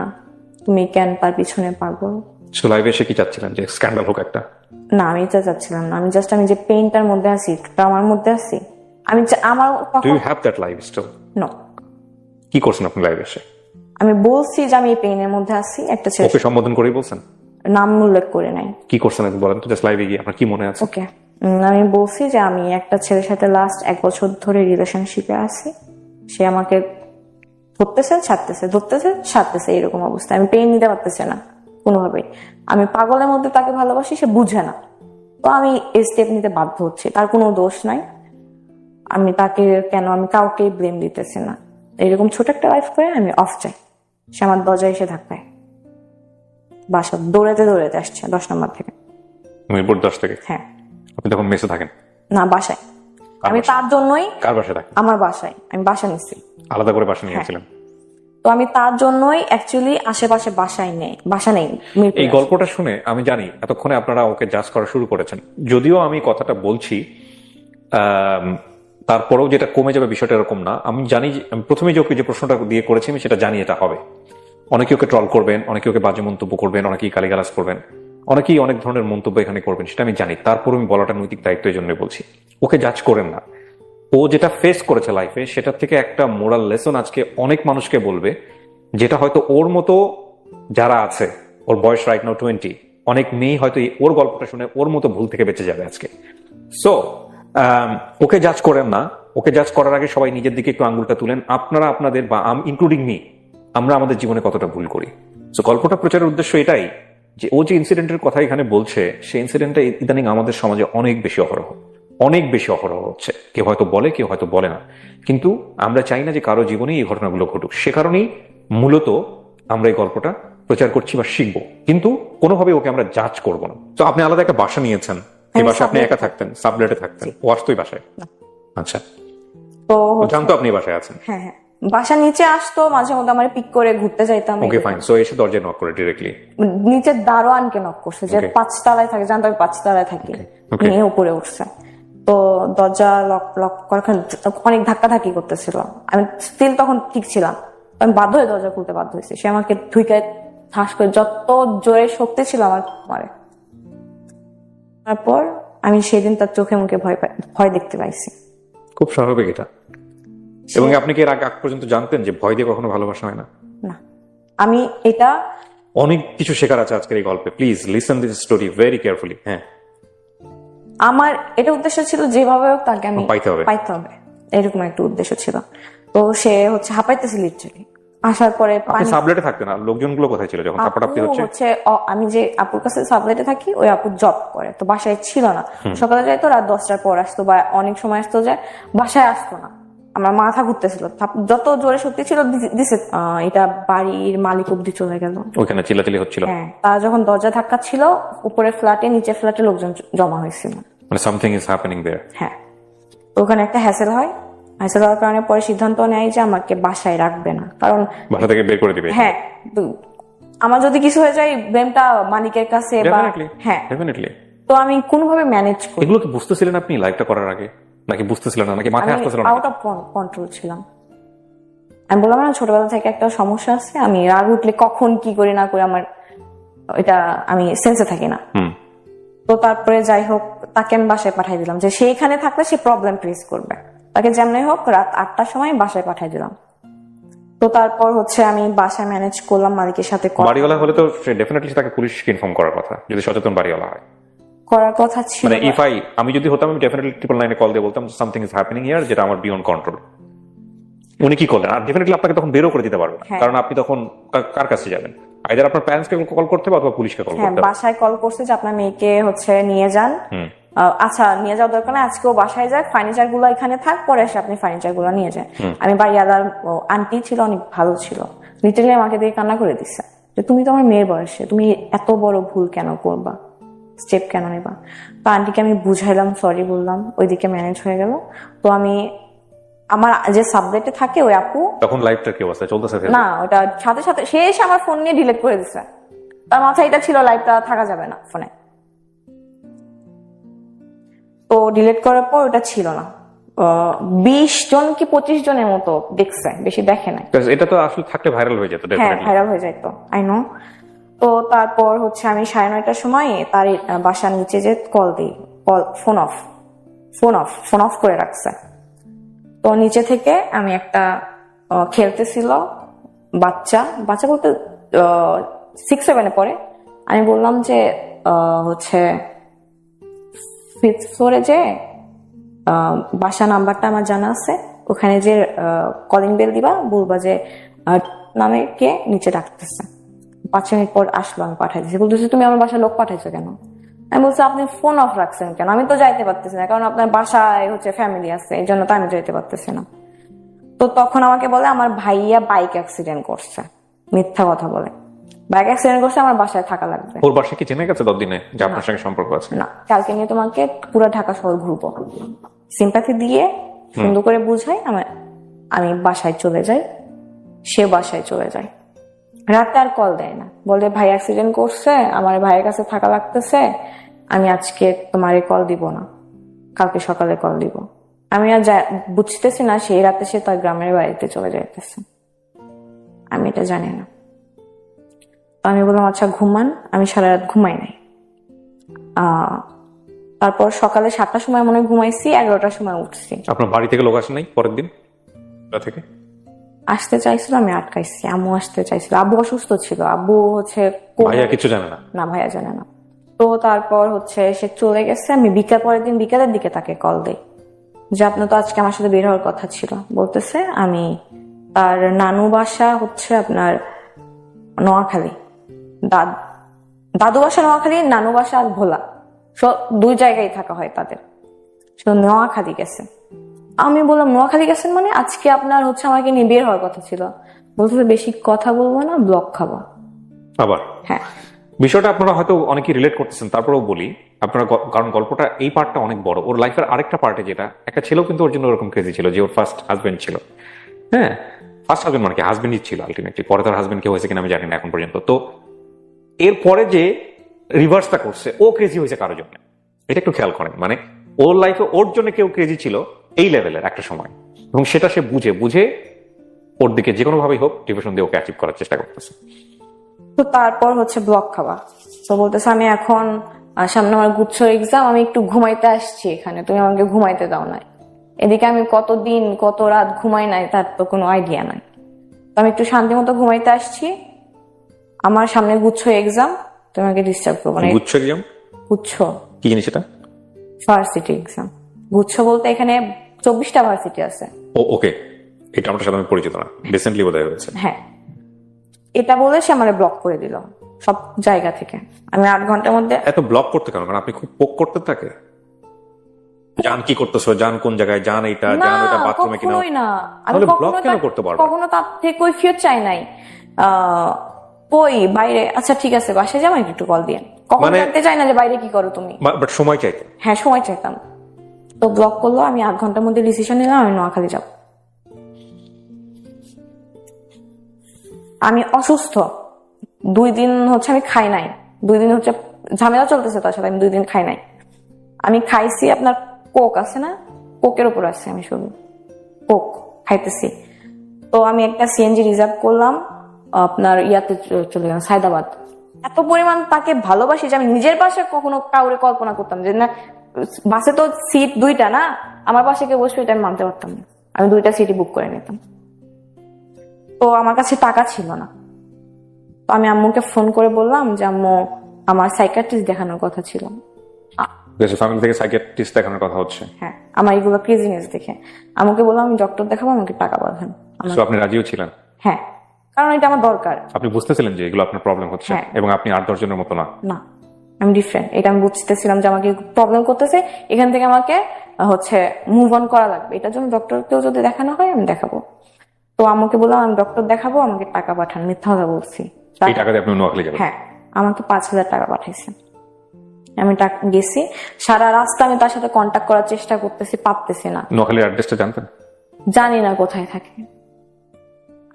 [SPEAKER 1] তুমি কেন তার পিছনে পাগল।
[SPEAKER 2] সো লাইভে এসে কি চাচ্ছিলেন, যে স্ক্যান্ডাল হোক একটা?
[SPEAKER 1] না, আমি এটা চাচ্ছিলাম না। আমি যে পেইনটার মধ্যে আছি, আমার মধ্যে আছি, আমার
[SPEAKER 2] do you have that live still?
[SPEAKER 1] No.
[SPEAKER 2] কি করছেন আপনি লাইভে এসে?
[SPEAKER 1] আমি বলছি যে আমি এই পেইনের মধ্যে আছি, একটা ছেলে।
[SPEAKER 2] ওকে সম্বোধন করেই বলছেন?
[SPEAKER 1] নাম উল্লেখ করে নাই।
[SPEAKER 2] কি করছেন বলেন তো, জাস্ট লাইভে গিয়ে আপনার কি মনে আছে?
[SPEAKER 1] ওকে, আমি বলছি যে আমি একটা ছেলের সাথে লাস্ট 1 বছর ধরে রিলেশনশিপে আছি, সে আমাকে ধরতেছে ছাড়তেছে, ধরতেছে ছাড়তেছে, এরকম অবস্থা। আমি পেইন নিতে পারতেছি না কোনোভাবেই। আমি পাগলের মধ্যে তাকে ভালোবাসি, সে বুঝে না, তো আমি এই স্টেপ নিতে বাধ্য হচ্ছি। তার কোনো দোষ নাই, আমি তাকে কেন, আমি কাউকে ব্লেম দিতেছি না। এরকম ছোট একটা লাইফ করে আমি অফ চাই, সে আমার দরজায় এসে ধাক্কায়, বাসা দৌড়াতে আসছে 10 নম্বর থেকে।
[SPEAKER 2] মিরপুর 10 থেকে?
[SPEAKER 1] হ্যাঁ।
[SPEAKER 2] আপনি তখন মেসে থাকেন?
[SPEAKER 1] না, বাসায়। আমি তার জন্যই।
[SPEAKER 2] কার বাসায় থাকেন?
[SPEAKER 1] আমার বাসায়, আমি বাসা নিচ্ছি,
[SPEAKER 2] আলাদা করে বাসা নিয়েছিলেন?
[SPEAKER 1] তো আমি তার জন্যই অ্যাকচুয়ালি আশেপাশে বাসা নেই।
[SPEAKER 2] এই গল্পটা শুনে আমি জানি এতক্ষণে আপনারা ওকে জাজ করা শুরু করেছেন, যদিও আমি কথাটা বলছি তারপরেও যেটা কমে যাবে বিষয়টা এরকম না। আমি জানি, আমি প্রথমে যে প্রশ্নটা দিয়ে করেছি আমি সেটা জানি এটা হবে। অনেকে ওকে ট্রল করবেন, অনেকে ওকে বাজে মন্তব্য করবেন, অনেকেই গালিগালাজ করবেন, অনেকেই অনেক ধরনের মন্তব্য এখানে করবেন, সেটা আমি জানি। তারপর আমি বলাটা নৈতিক দায়িত্ব, এই জন্য বলছি ওকে জাজ করেন না। ও যেটা ফেস করেছে লাইফে, সেটা থেকে একটা মোরাল লেসন আজকে অনেক মানুষকে বলবে, যেটা হয়তো ওর মতো যারা আছে, ওর বয়স রাইট নাও 20, অনেক মেয়ে হয়তো ওর গল্পটা শুনে ওর মতো ভুল থেকে বেঁচে যাবে আজকে। সো ওকে জাজ করেন না। ওকে জাজ করার আগে সবাই নিজের দিকে একটু আঙ্গুলটা তুলেন। আপনারা আপনাদের, বা ইনক্লুডিং মি, আমরা আমাদের জীবনে কতটা ভুল করি। সো গল্পটা প্রচারের উদ্দেশ্য এটাই যে ও যে ইনসিডেন্টের কথা এখানে বলছে, সেই ইনসিডেন্টটা ইদানিং আমাদের সমাজে অনেক বেশি অহরহ হচ্ছে। কেউ হয়তো বলে, কেউ হয়তো বলে না, কিন্তু আমরা চাই না যে কারো জীবনেই এই ঘটনাগুলো ঘটুক। সে কারণেই মূলত আমরা এই গল্পটা প্রচার করছি বা শিখবো, কিন্তু কোনোভাবে ওকে আমরা জাজ করবো না। তো আপনি আলাদা একটা বাসা নিয়েছেন, এই বাসায় আপনি একা থাকতেন, সাবলেটে থাকতেন? ও আসতোই বাসায়? আচ্ছা, তো জানতো আপনি বাসায় আছেন?
[SPEAKER 1] হ্যাঁ, বাসা নিচে আসতো মাঝে মধ্যে, আমার পিক করে ঘুরতে যাইতাম।
[SPEAKER 2] Okay fine. সো এসে দরজায় নক করে ডিরেক্টলি?
[SPEAKER 1] নিচে দারোয়ানকে নক করছে, যে 5 তলায় থাকে, জানতো আমি 5 তলায় থাকি, নিয়ে উপরে উঠছে। তো দরজা লক করার অনেক ধাক্কাধাক্কি করতেছিল, আমি স্টিল তখন ঠিক ছিলাম, আমি বাধ্য হয়ে দরজা খুলতে বাধ্য হয়েছি। সে আমাকে ধুইকায় ঠাস করে, যত জোরে শক্তি ছিল আমার মারে। তারপর আমি সেদিন তার চোখে মুখে ভয় দেখতে পাইছি।
[SPEAKER 2] খুব স্বাভাবিক এটা। এবং আপনি কি এর আগ পর্যন্ত জানতেন যে ভয় দিয়ে কখনো ভালোবাসা হয় না?
[SPEAKER 1] না, আমি এটা
[SPEAKER 2] অনেক কিছু শেখার আছে আজকের এই গল্পে। Please listen this story very carefully. হ্যাঁ,
[SPEAKER 1] আমার এটা উদ্দেশ্য ছিল যেভাবে হোক তাকে আমি
[SPEAKER 2] পাইতে হবে,
[SPEAKER 1] এরকম একটা উদ্দেশ্য ছিল। তো সে হাঁপাইতেছিল লিটারালি। আসার পরে
[SPEAKER 2] আপনি সাবলেটে থাকতেন, আর লোকজনগুলো কোথায় ছিল যখন চাপাটাপি হচ্ছে?
[SPEAKER 1] আমি যে আপুর কাছে সাবলেটে থাকি, ওই আপু জব করে, তো বাসায় ছিল না। সকালে যাইতো, রাত 10টার পর আসতো, বা অনেক সময় আসতো যে বাসায় আসতো না। আমার মাথা ঘুরতেছিল, যত জোরে শক্তি ছিল দিছে, এটা বাড়ির মালিক অব্দি চলে গেল।
[SPEAKER 2] ওখানে চিল্লাচিল্লি হচ্ছিল?
[SPEAKER 1] হ্যাঁ, তারা যখন দরজা ধাক্কা ছিল, উপরে ফ্ল্যাটে, নিচে ফ্ল্যাটে লোকজন জমা হয়েছিল,
[SPEAKER 2] মানে সামথিং ইজ হ্যাপেনিং দেয়ার।
[SPEAKER 1] হ্যাঁ, ওখানে একটা হ্যাসেল হয়। হ্যাসেল হওয়ার কারণে পরে সিদ্ধান্ত নেয় যে আমাকে বাসায় রাখবে না, কারণ
[SPEAKER 2] বাসা থেকে বের করে দিবে।
[SPEAKER 1] হ্যাঁ, আমার যদি কিছু হয়ে যায় ব্লেমটা মালিকের কাছে, বা হ্যাঁ ডেফিনেটলি। তো আমি কোনোভাবে ম্যানেজ করি।
[SPEAKER 2] এগুলো কি বুঝতেছিলেন আপনি লাইফটা করার আগে, নাকি বুঝতেছিলেন না, নাকি মাথায় আসতেছিল না?
[SPEAKER 1] আউট অফ কন্ট্রোল ছিলাম। আমি বললাম না, ছোটবেলা থেকে একটা সমস্যা আছে, আমি রাগ উঠলে কখন কি করি না করি, আমার এটা আমি সেন্সে থাকি না। তো তারপরে যাই হোক, তাকে আমি বাসায় পাঠিয়ে দিলাম, যে সে এখানে থাকলে সে প্রবলেম ফেস করবে। তাকে যেমনি হোক রাত 8টার সময় বাসায় পাঠিয়ে দিলাম। তো তারপর আমি বাসায় ম্যানেজ করলাম, মালিকের সাথে।
[SPEAKER 2] বাড়িওয়ালা হলে তো ডেফিনেটলি তাকে পুলিশকে ইনফর্ম করার কথা, যদি সচেতন বাড়িওয়ালা হয়।
[SPEAKER 1] করার কথা ছিল,
[SPEAKER 2] মানে আমি যদি হতাম, আমি ডেফিনেটলি 999 কল দিয়ে বলতাম সামথিং ইজ হ্যাপেনিং হিয়ার, যেটা আমার বিয়ন্ড কন্ট্রোল। উনি কি করলেন? আর ডেফিনেটলি আপনাকে তখন বেরও করে দিতে পারবেন, কারণ আপনি তখন কার কাছে যাবেন? আইদার আপনার প্যারেন্টসকে কল করতে হবে অথবা পুলিশকে কল করতে হবে।
[SPEAKER 1] বাসায় কল করছে যে আপনার মেয়েকে নিয়ে যান। আচ্ছা, নিয়ে যাওয়ার দরকার না, আজকেও বাসায় যাক, ফার্নিচার গুলো এখানে থাক, পরে এসে আপনি ফার্নিচার গুলো নিয়ে যান। আমি বাড়িওয়ালার আন্টি ছিল, অনেক ভালো ছিল, লিটারালি আমাকে দিয়ে কান্না করে দিচ্ছে যে তুমি তো আমার মেয়ের বয়সে, তুমি এত বড় ভুল কেন করবা? স্টেপ কেন নেবা? তো আন্টিকে আমি বুঝাইলাম, সরি বললাম, ওইদিকে ম্যানেজ হয়ে গেল। তো আমি আমার যে সাবজেক্টে থাকে ওই আপু,
[SPEAKER 2] তখন লাইভটা কি অবস্থা চলতেছে?
[SPEAKER 1] না, ওটা সাথে সাথে সে এসে আমার ফোন নিয়ে ডিলিট করে দিছে। তার মাথায় এটা ছিল লাইভটা থাকা যাবে না ফোনে। তো ডিলিট করার পর ওটা ছিল না। 20 জন কি 25 জনের মতো দেখছে, বেশি দেখে নাই।
[SPEAKER 2] এটা তো আসলে থাকলে ভাইরাল হয়ে যেত।
[SPEAKER 1] হ্যাঁ, ভাইরাল হয়ে যাইতো, আই নো। তো তারপর হচ্ছে আমি 9:30টার সময় তার বাসার নিচে যে কল দিই, ফোন অফ করে রাখছে। তো নিচে থেকে আমি একটা খেলতেছিল বাচ্চা বলতে 6-7 পড়ে। আমি বললাম যে হচ্ছে 5th ফ্লোরে যে বাসা নাম্বারটা আমার জানা আছে, ওখানে যে কলিং বেল দিবা, বলবা যে নামে কে নিচে ডাকতেছে। 5 মিনিট পর আসলো, আমি পাঠাই দিচ্ছি। বলতেছি তুমি আমার বাসায় লোক পাঠাইছো কেন? আমি বলছি আপনি ফোন অফ রাখছেন কেন? আমি তো যাইতে পারতেছি না, কারণ আপনার বাসায় হচ্ছে ফ্যামিলি আছে, এই জন্য তো আমি যাইতে পারতেছি না। তো তখন আমাকে বলে আমার ভাইয়া বাইক অ্যাক্সিডেন্ট করছে। মিথ্যা কথা বলে, বাইক অ্যাক্সিডেন্ট করছে, আমার বাসায় থাকা লাগবে।
[SPEAKER 2] ওর বাসা কি জেনে গেছে 10 দিনে যে আপনার সঙ্গে সম্পর্ক আছে?
[SPEAKER 1] না, কালকে নিয়ে তোমাকে পুরো ঢাকা শহর ঘুরবো, সিম্প্যাথি দিয়ে সুন্দর করে বুঝাই। আমি বাসায় চলে যাই, সে বাসায় চলে যায়। রাতে আর কল দেয় না, বলে ভাই অ্যাক্সিডেন্ট করছে, আমার ভাইয়ের কাছে থাকা লাগতেছে, আমি আজকে তোমার কল দিব না, কালকে সকালে কল দিব। আমি আর বুঝতেছি না সেই রাতে সে তার গ্রামের বাড়িতে চলে যাইতেছে, আমি এটা জানি না। তো আমি বললাম আচ্ছা ঘুমান। আমি সারা রাত ঘুমাই নাই। তারপর সকালে 7টার সময় মনে ঘুমাইছি, 11টার সময় উঠছি।
[SPEAKER 2] আপনার বাড়ি থেকে লোক আসে নাই পরের দিন থেকে?
[SPEAKER 1] আসতে চাইছিল, আমি আটকাইছি। আম্মু আসতে চাইছিল, আব্বু অসুস্থ ছিল। আব্বু হচ্ছে
[SPEAKER 2] ভাইয়া কিছু জানে না?
[SPEAKER 1] না, ভাইয়া জানে না। তো তারপর হচ্ছে সে চলে গেছে। আমি পরের দিন বিকালের দিকে তাকে কল দেই যে আপনার তো আজকে আমার সাথে বের হওয়ার কথা ছিল। বলতেছে আমি তার নানু বাসা হচ্ছে আপনার নোয়াখালী, দাদু বাসা নোয়াখালী, নানু বাসা ভোলা, দুই জায়গায় থাকা হয় তাদের। নোয়াখালী গেছে। আমি বললাম নোয়াখালী গেছেন মানে? আজকে আপনার হচ্ছে আমাকে নিয়ে বের হওয়ার কথা ছিল। বলতেছে বেশি কথা বলবো না, ব্লক খাবো।
[SPEAKER 2] আবার
[SPEAKER 1] হ্যাঁ,
[SPEAKER 2] বিষয়টা আপনারা হয়তো অনেকেই রিলেট করতেছেন, তারপরেও বলি আপনারা, কারণ গল্পটা এই পার্টটা অনেক বড়। ওর লাইফের আরেকটা পার্টে যেটা একটা ছেলেও কিন্তু ওর জন্য ওরকম ক্রেজি ছিল, যে ওর ফার্স্ট হাজবেন্ড ছিল। হ্যাঁ, ফার্স্ট হাজবেন্ড মানে কি, হাজবেন্ডই ছিল আলটিমেটলি। পরে তার হাজবেন্ড কেউ হয়েছে কিনা আমি জানি না এখন পর্যন্ত। তো এরপরে যে রিভার্সটা করছে, ও ক্রেজি হয়েছে কারোর জন্য, এটা একটু খেয়াল করেন। মানে ওর লাইফে ওর জন্য কেউ ক্রেজি ছিল এই লেভেলের একটা সময়, এবং সেটা সে বুঝে ওর দিকে যে কোনো ভাবেই হোক ডিভিশন দিয়ে ওকে অ্যাচিভ করার চেষ্টা করতেছে।
[SPEAKER 1] তো তারপর হচ্ছে ব্লক খাওয়া। তো বলতেছে আমি এখন সামনে আমার গুচ্ছ এক্সাম, আমি একটু ঘুমাইতে আসছি এখানে, তুমি আমাকে ঘুমাইতে দাও নাই। এদিকে আমি কতদিন কত রাত ঘুমাই নাই, তার তো কোনো আইডিয়া নাই। তো আমি একটু শান্তি মতো ঘুমাইতে আসছি, আমার সামনে গুচ্ছ এক্সাম, তুমি আমাকে ডিস্টার্ব করবো না।
[SPEAKER 2] গুচ্ছ এক্সাম?
[SPEAKER 1] গুচ্ছ
[SPEAKER 2] কি জিনিস এটা?
[SPEAKER 1] Varsity exam. গুচ্ছ বলতে এখানে 24টা ভার্সিটি আছে।
[SPEAKER 2] ওকে, এটা আমার সাথে আমি পরিচিত না, রিসেন্টলি বোধহয় হয়েছে।
[SPEAKER 1] হ্যাঁ, এটা বলে সে আমার ব্লক করে দিল সব জায়গা থেকে। আমি 8 ঘন্টার মধ্যে।
[SPEAKER 2] এত ব্লক করতে কেন? কারণ আপনি খুব পোক করতে থাকে। জান কি করতেছো, জান কোন জায়গায়, জান এইটা, জান ওটা, বাথরুমে কিনা।
[SPEAKER 1] না, আমি
[SPEAKER 2] ব্লক কেন করতে পারবো?
[SPEAKER 1] কখনো তার থেকে কৈফিয়ত চাই নাই। কই বাইরে, আচ্ছা ঠিক আছে বাসায় যাও, একটু কল দিয়ে। কখনো জানতে চাই না যে বাইরে কি করো তুমি।
[SPEAKER 2] বাট সময় চাইতে।
[SPEAKER 1] হ্যাঁ, সময় চাইতাম। তো ব্লক করলো। আমি 8 ঘন্টার মধ্যে ডিসিশন নিলাম আমি নোয়াখালী যাব। আমি অসুস্থ, 2 দিন হচ্ছে আমি খাই নাই। 2 দিন হচ্ছে ঝামেলা চলতেছে তার সাথে, আমি 2 দিন খাই নাই। আমি খাইছি আপনার কোক আছে না, কোকের উপর আছে, আমি শুধু কোক খাইতেছি। তো আমি একটা সিএনজি রিজার্ভ করলাম, আপনার ইয়াতে চলে গেলাম সায়দাবাদ। এত পরিমাণ তাকে ভালোবাসি যে আমি নিজের পাশে কখনো কাউরে কল্পনা করতাম যে না, বাসে তো সিট 2টা না, আমার পাশে কেউ বসবে এটা আমি মানতে পারতাম না। আমি 2টা সিটই বুক করে নিতাম। তো আমার কাছে টাকা ছিল না। তো আমি আম্মুকে ফোন করে বললাম যে আম্মু আমার সাইকিয়াট্রিস্ট দেখানোর কথা ছিল।
[SPEAKER 2] ফ্যামিলি থেকে সাইকিয়াট্রিস্ট দেখানোর কথা হচ্ছে?
[SPEAKER 1] হ্যাঁ, আমার এগুলো ক্রেজিনেস দেখে আম্মুকে বললাম আমি ডক্টর দেখাবো, আমাকে টাকা পাঠান।
[SPEAKER 2] আপনি রাজিও ছিলেন?
[SPEAKER 1] হ্যাঁ, কারণ এটা আমার দরকার।
[SPEAKER 2] আপনি বুঝতেছিলেন যে এগুলো আপনার প্রবলেম হচ্ছে, এবং আপনি 8-10 জনের মতো না।
[SPEAKER 1] না, আমি ডিফারেন্ট, এটা আমি বুঝতেছিলাম যে আমাকে প্রবলেম করতেছে, এখান থেকে আমাকে হচ্ছে মুভ অন করা লাগবে। এটার জন্য ডক্টরকেও যদি দেখানো হয় আমি দেখাবো। তো আমাকে বললাম আমি ডক্টর দেখাবো, আমাকে টাকা পাঠান। মিথ্যা কথা বলছি।
[SPEAKER 2] এই টাকা দিয়ে আপনি নোয়াখালী যাবেন?
[SPEAKER 1] হ্যাঁ, আমাকে 5,000 টাকা পাঠাইছে। আমি গেছি, সারা রাস্তা আমি তার সাথে কন্ট্যাক্ট করার চেষ্টা করতেছি, পারতেছি না।
[SPEAKER 2] নোয়াখালীর অ্যাড্রেসটা জানতেন?
[SPEAKER 1] জানি না কোথায় থাকে,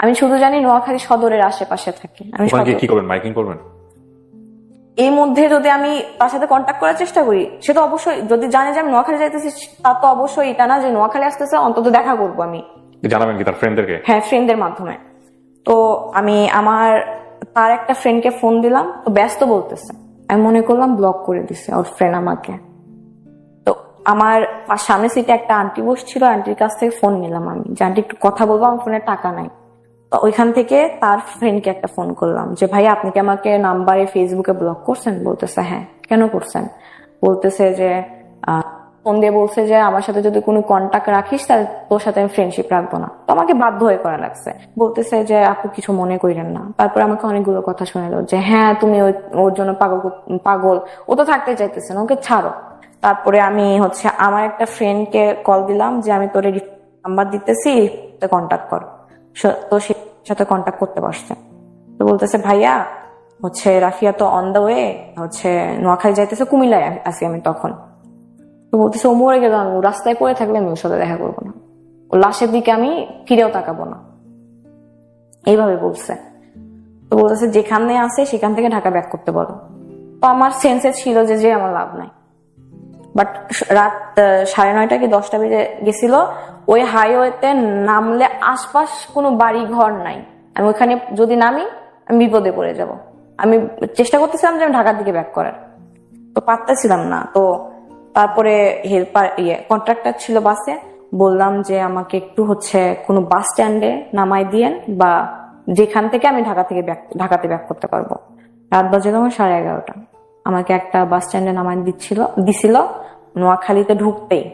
[SPEAKER 1] আমি শুধু জানি নোয়াখালী সদরের আশেপাশে থাকে। আমি
[SPEAKER 2] কি করবেন, মাইকিং করবেন?
[SPEAKER 1] এই মধ্যে যদি আমি তার সাথে কন্ট্যাক্ট করার চেষ্টা করি, সে তো অবশ্যই যদি জানে যে আমি নোয়াখালী যাইতেছি, তার তো অবশ্যই এটা না যে নোয়াখালী আসতেছে, অন্তত দেখা করবো। আমি
[SPEAKER 2] জানাবেন কি তার ফ্রেন্ডদেরকে? হ্যাঁ,
[SPEAKER 1] ফ্রেন্ডদের মাধ্যমে। তো আমি তার একটা ফ্রেন্ডকে ফোন দিলাম, তো ব্যস্ত বলতেছে। আমি মনে করলাম ব্লক করে দিছে ওর ফ্রেন্ড আমাকে। তো আমার সামনে সিটে একটা আন্টি বসছিল, আন্টির কাছ থেকে ফোন নিলাম আমি, যে আন্টি একটু কথা বলবো, আমার ফোনে টাকা নাই। তো ওইখান থেকে তার ফ্রেন্ডকে একটা ফোন করলাম যে ভাই আপনি কি আমাকে নাম্বারে ফেসবুকে ব্লক করছেন? বলতেছে হ্যাঁ। কেন করছেন? বলতেছে যে ফোন দিয়ে বলছে যে আমার সাথে যদি কোনো কন্টাক্ট রাখিস তাহলে তোর সাথে আমি ফ্রেন্ডশিপ রাখবো না। তো আমাকে বাধ্য হয়ে করা লাগছে। বলতেছে যে আপু কিছু মনে করেন না। তারপর আমাকে অনেকগুলো কথা শোনালো যে হ্যাঁ তুমি ওর জন্য পাগল, ও তো থাকতে চাইতেছে না, ওকে ছাড়ো। তারপরে আমি আমার একটা ফ্রেন্ডকে কল দিলাম যে আমি তোর নাম্বার দিতেছি, কন্ট্যাক্ট কর। তো সে সাথে কন্ট্যাক্ট করতে পারছে। তো বলতেছে ভাইয়া রাফিয়া তো অন দ্য ওয়ে নোয়াখালী যাইতেছে, কুমিল্লায় আছি আমি তখন। তো বলতেছে ও মরে গেল, আমি রাস্তায় পড়ে থাকলে আমি ওর সাথে দেখা করবো না, ও লাশের দিকে আমি ফিরেও তাকাবো না, এইভাবে বলছে। তো বলতেছে যেখানে আছে সেখান থেকে ঢাকা ব্যাক করতে বলো। তো আমার সেন্সে ছিল যে আমার লাভ নাই। বাট রাত 9:30 কি 10টা বেজে গেছিল। ওই হাইওয়েতে নামলে আশপাশ কোনো বাড়ি ঘর নাই, আমি ওখানে যদি নামি আমি বিপদে পড়ে যাব। আমি চেষ্টা করতেছিলাম যে আমি ঢাকার দিকে ব্যাক করার, তো পারতেছিলাম না। তো তারপরে হেল্পার কন্ট্রাক্টর ছিল বাসে, বললাম যে আমাকে একটু কোনো বাস স্ট্যান্ডে নামাই দিয়েন, বা যেখান থেকে আমি ঢাকাতে ব্যাক করতে পারবো। রাত বাজে তখন 11:30। আমাকে একটা বাস স্ট্যান্ডে নামাই দিছিল নোয়াখালীতে ঢুকতেই,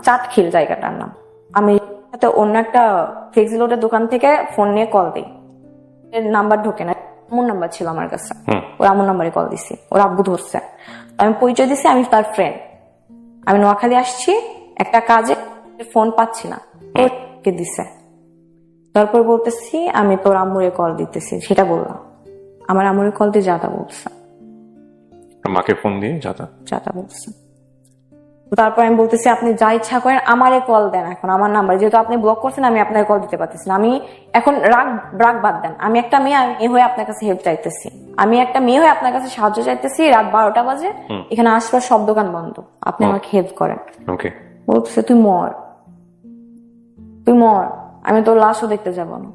[SPEAKER 1] চাটখিল জায়গাটার নাম। আমি অন্য একটা ফ্লেক্সি লোডের দোকান থেকে ফোন নিয়ে কল দিই, নাম্বার ঢোকে না, আমুর নাম্বার ছিল আমার কাছে, ওর আমুর নাম্বারে কল দিছি, ওর আব্বু ধরছে। আমি পরিচয় দিছি আমি তার ফ্রেন্ড, আমি নোয়াখালী আসছি একটা কাজে, ফোন পাচ্ছি না, ওকে দিছে। তারপর বলতেছি আমি তোর আম্মুরে কল দিতেছি, সেটা বললাম। আমার আম্মুরে কল দিয়ে যাতা বলছে,
[SPEAKER 2] মাকে ফোন দিয়ে যাতা
[SPEAKER 1] বলছে। তারপর আমি বলতেছি আপনি যা ইচ্ছা করেন আমারে কল দেন, এখন আমার নাম্বার যেহেতু আপনি ব্লক করছেন আমি আপনাকে কল দিতে পারতেছি না। আমি এখন রাগ বাদ দেন, আমি একটা মেয়ে হয়ে আপনার কাছে হেল্প চাইতেছি, আমি একটা মেয়ে হয়ে আপনার কাছে সাহায্য চাইতেছি। রাত 12টা বাজে, এখানে আশপাশ সব দোকান বন্ধ, আপনি আমাকে হেল্প করেন। বলতেছে তুই মর, আমি তোর লাশও দেখতে যাবো না।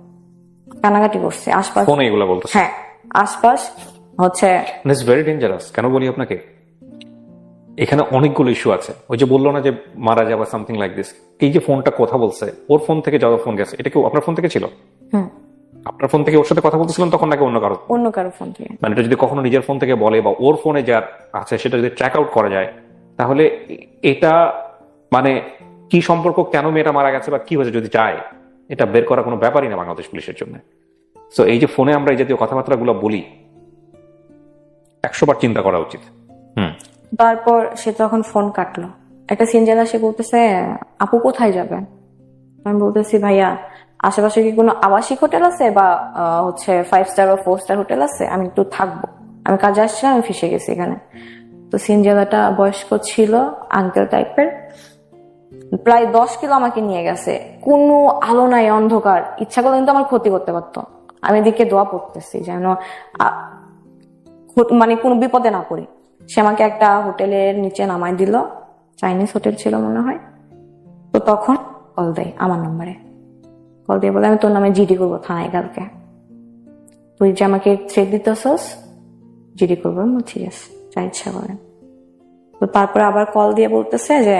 [SPEAKER 1] কানাকাটি করছে আশপাশ, হ্যাঁ আশপাশ
[SPEAKER 2] ভেরি ডেঞ্জারাস। কেন বলি আপনাকে, এখানে অনেকগুলো ইস্যু আছে। ওই যে বললো না যে মারা যাবে সামথিং লাইক দিস, এই যে ফোনটা কথা বলছে, ওর ফোন থেকে যাওয়া ফোন গেছে, এটা কি আপনার ফোন থেকে ছিল? আপনার ফোন থেকে ওর সাথে কথা বলতেছিলেন তখন, নাকি অন্য কারো ফোন থেকে? মানে এটা যদি কখনো নিজের ফোন থেকে বলে বা ওর ফোনে যার আছে সেটা যদি ট্র্যাক আউট করা যায়, তাহলে এটা মানে কি সম্পর্ক, কেন মেয়েটা মারা গেছে বা কি হয়েছে যদি যায়, এটা বের করা কোনো ব্যাপারই না বাংলাদেশ পুলিশের জন্য। তো এই যে ফোনে আমরা এই জাতীয় কথাবার্তা গুলো বলি, 100 বার চিন্তা করা উচিত।
[SPEAKER 1] তারপর সে তখন ফোন কাটলো, একটা সিনজেলা সে বলতেছে আপু কোথায় যাবেন? আমি বলতেছি ভাইয়া আশেপাশে কি কোনো আবাসিক হোটেল আছে বা 5 স্টার বা 4 স্টার হোটেল আছে, আমি একটু থাকবো, আমি কাজে আসছিলাম, আমি ফেসে গেছি এখানে। তো সিনজেলাটা বয়স্ক ছিল, আঙ্কেল টাইপের, প্রায় 10 কিলো আমাকে নিয়ে গেছে, কোনো আলো নাই, অন্ধকার, ইচ্ছা করলে কিন্তু আমার ক্ষতি করতে পারতো। আমি এদিকে দোয়া পড়তেছি যেন কোনো বিপদে না পড়ি। সে আমাকে একটা হোটেলের নিচে নামাই দিল, চাইনিজ হোটেল ছিল মনে হয়। তো তখন কল দেয় আমার নাম্বারে, কল দিয়ে বলে আমি তোর নামে জিডি করবো থানায় কালকে, তুই যে আমাকে থ্রেট দিতেছস জিডি করবো। ঠিক আছে, যা ইচ্ছা করেন। তো তারপরে আবার কল দিয়ে বলতেছে যে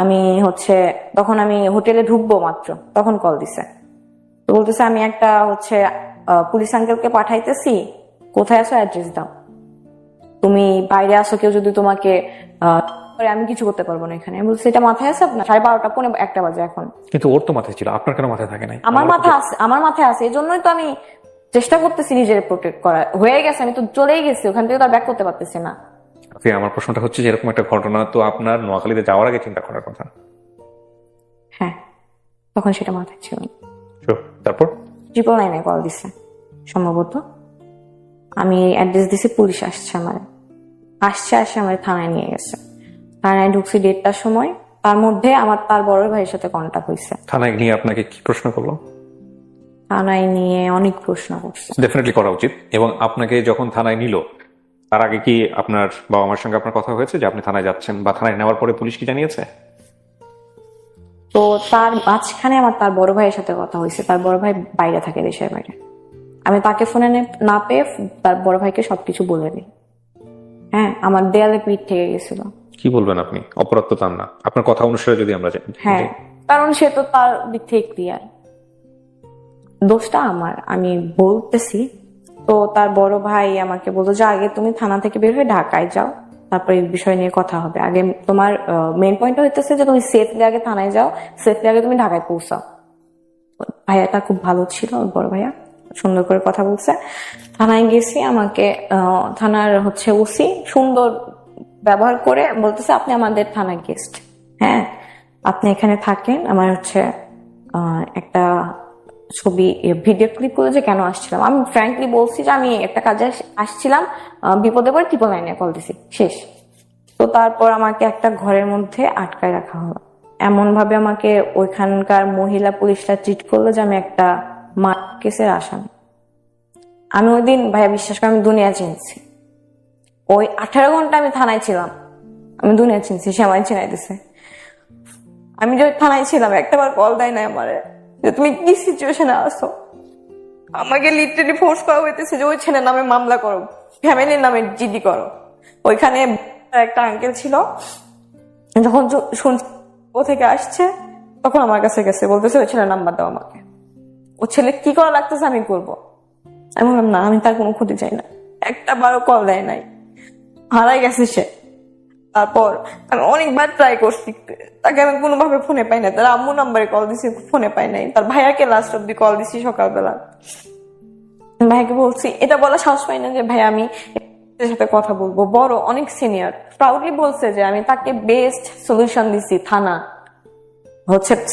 [SPEAKER 1] আমি তখন আমি হোটেলে ঢুকবো মাত্র, তখন কল দিছে। তো বলতেছে আমি একটা পুলিশ আঙ্কেলকে পাঠাইতেছি, কোথায় আছো অ্যাড্রেস দাও, তুমি বাইরে আসো, কেউ যদি তোমাকে আমি কিছু করতে পারবো না এখানে। আমি বলছি এটা মাথায় আছে আপনার? 12:30 পৌনে 1টা বাজে এখন।
[SPEAKER 2] কিন্তু ওর তো মাথায় ছিল, আপনার কেন মাথায় থাকে নাই?
[SPEAKER 1] আমার মাথায় আছে, এই জন্যই তো আমি চেষ্টা করতেছি নিজের প্রোটেক্ট করা। হয়ে গেছে, আমি তো চলেই গেছি ওখান থেকে, তো আর ব্যাক করতে পারতেছি না।
[SPEAKER 2] আমার প্রশ্নটা হচ্ছে যে এরকম একটা ঘটনা তো আপনার নোয়াখালীতে যাওয়ার আগে চিন্তা করার কথা।
[SPEAKER 1] হ্যাঁ, তখন সেটা মাথায় ছিল।
[SPEAKER 2] তারপর
[SPEAKER 1] 999 কল দিছে সম্ভবত, আমি অ্যাড্রেস দিছি, পুলিশ আসছে আসছে আমার থানায় নিয়ে গেছে। থানায় ঢুকছি 1:30টার সময়। তার মধ্যে আমার তার বড় ভাইয়ের সাথে কন্টাক্ট হয়েছে।
[SPEAKER 2] থানায় নিয়ে আপনাকে কি প্রশ্ন করলো?
[SPEAKER 1] থানায় নিয়ে অনেক প্রশ্ন করছে।
[SPEAKER 2] ডেফিনেটলি করা উচিত। এবং আপনাকে যখন থানায় নিল, তার আগে কি আপনার বাবা মার সঙ্গে আপনার কথা হয়েছে যে আপনি থানায় যাচ্ছেন, বা থানায় নেওয়ার পরে পুলিশ কি জানিয়েছে?
[SPEAKER 1] তো তার মাঝখানে আমার তার বড় ভাইয়ের সাথে কথা হয়েছে। তার বড় ভাই বাইরে থাকে, দেশের বাইরে। আমি তাকে ফোনে না পেয়ে তার বড় ভাইকে সবকিছু বলে দিই। হ্যাঁ, আমার দেয়ালে পিঠ থেকে গেছিল।
[SPEAKER 2] কি বলবেন আপনি? অপরাধ তো তার না, আপনার কথা অনুসারে যদি আমরা জানি।
[SPEAKER 1] হ্যাঁ, কারণ সে তো তার দিক থেকে ক্লিয়ার, দোষটা আমার, আমি বলতেছি। তো তার বড় ভাই আমাকে বলতো যে আগে তুমি থানা থেকে বের হয়ে ঢাকায় যাও, তারপরে এই বিষয় নিয়ে কথা হবে। আগে তোমার মেইন পয়েন্ট হইতেছে যে তুমি সেফলি আগে থানায় যাও, সেফলি আগে তুমি ঢাকায় পৌঁছাও। ভাইয়াটা খুব ভালো ছিল, বড় ভাইয়া সুন্দর করে কথা বলছে। থানায় গেছি, আমাকে থানার ওসি সুন্দর ব্যবহার করে বলতেছে আপনি আমাদের থানার গেস্ট, হ্যাঁ আপনি এখানে থাকেন। আমার একটা ছবি ভিডিও ক্লিপ করে যে কেন আসছিলাম। আমি ফ্র্যাঙ্কলি বলছি যে আমি একটা কাজে আসছিলাম, বিপদে পড়ে 999 কল দিছি, শেষ। তো তারপর আমাকে একটা ঘরের মধ্যে আটকায় রাখা হলো। এমন ভাবে আমাকে ওইখানকার মহিলা পুলিশরা ট্রিট করলো যে আমি একটা কেসের আসামি। আমি ওই দিন ভাইয়া বিশ্বাস করে আমি দুনিয়া চিনছি। ওই 18 ঘন্টা আমি থানায় ছিলাম, আমি দুনিয়া চিনছি, সে আমায় চিনাই দিছে। আমি যে থানায় ছিলাম একটাবার কল দেয় না আমারে যে তুমি কি সিচুয়েশনে আসো। আমাকে লিটারালি ফোর্স করা হইতেছে যে ওই ছেলের নামে মামলা করো, ফ্যামিলির নামে জিডি করো। ওইখানে একটা আঙ্কেল ছিল, যখন শুনছি ও থেকে আসছে তখন আমার কাছে গেছে, বলতেছে ওই ছেলের নাম্বার দাও আমাকে, ও ছেলে কি করা লাগতেছে আমি করবো। আমি বললাম না, আমি তার কোনো ক্ষতি চাই না। একটা বারো কল দেয় নাই, হারাই গেছে সে। তারপর আমি অনেকবার ট্রাই করছি, তাকে আমি কোনোভাবে ফোনে পাই না। তার আম্মু নাম্বারে কল দিছি, ফোনে পাই নাই। তার ভাইয়াকে লাস্ট অব্দি কল দিছি সকালবেলা। ভাইয়াকে বলছি, এটা বলা সাহস পাই না যে ভাই আমি এর সাথে কথা বলবো, বড় অনেক সিনিয়র, প্রাউডলি বলছে যে আমি তাকে বেস্ট সলিউশন দিছি, থানা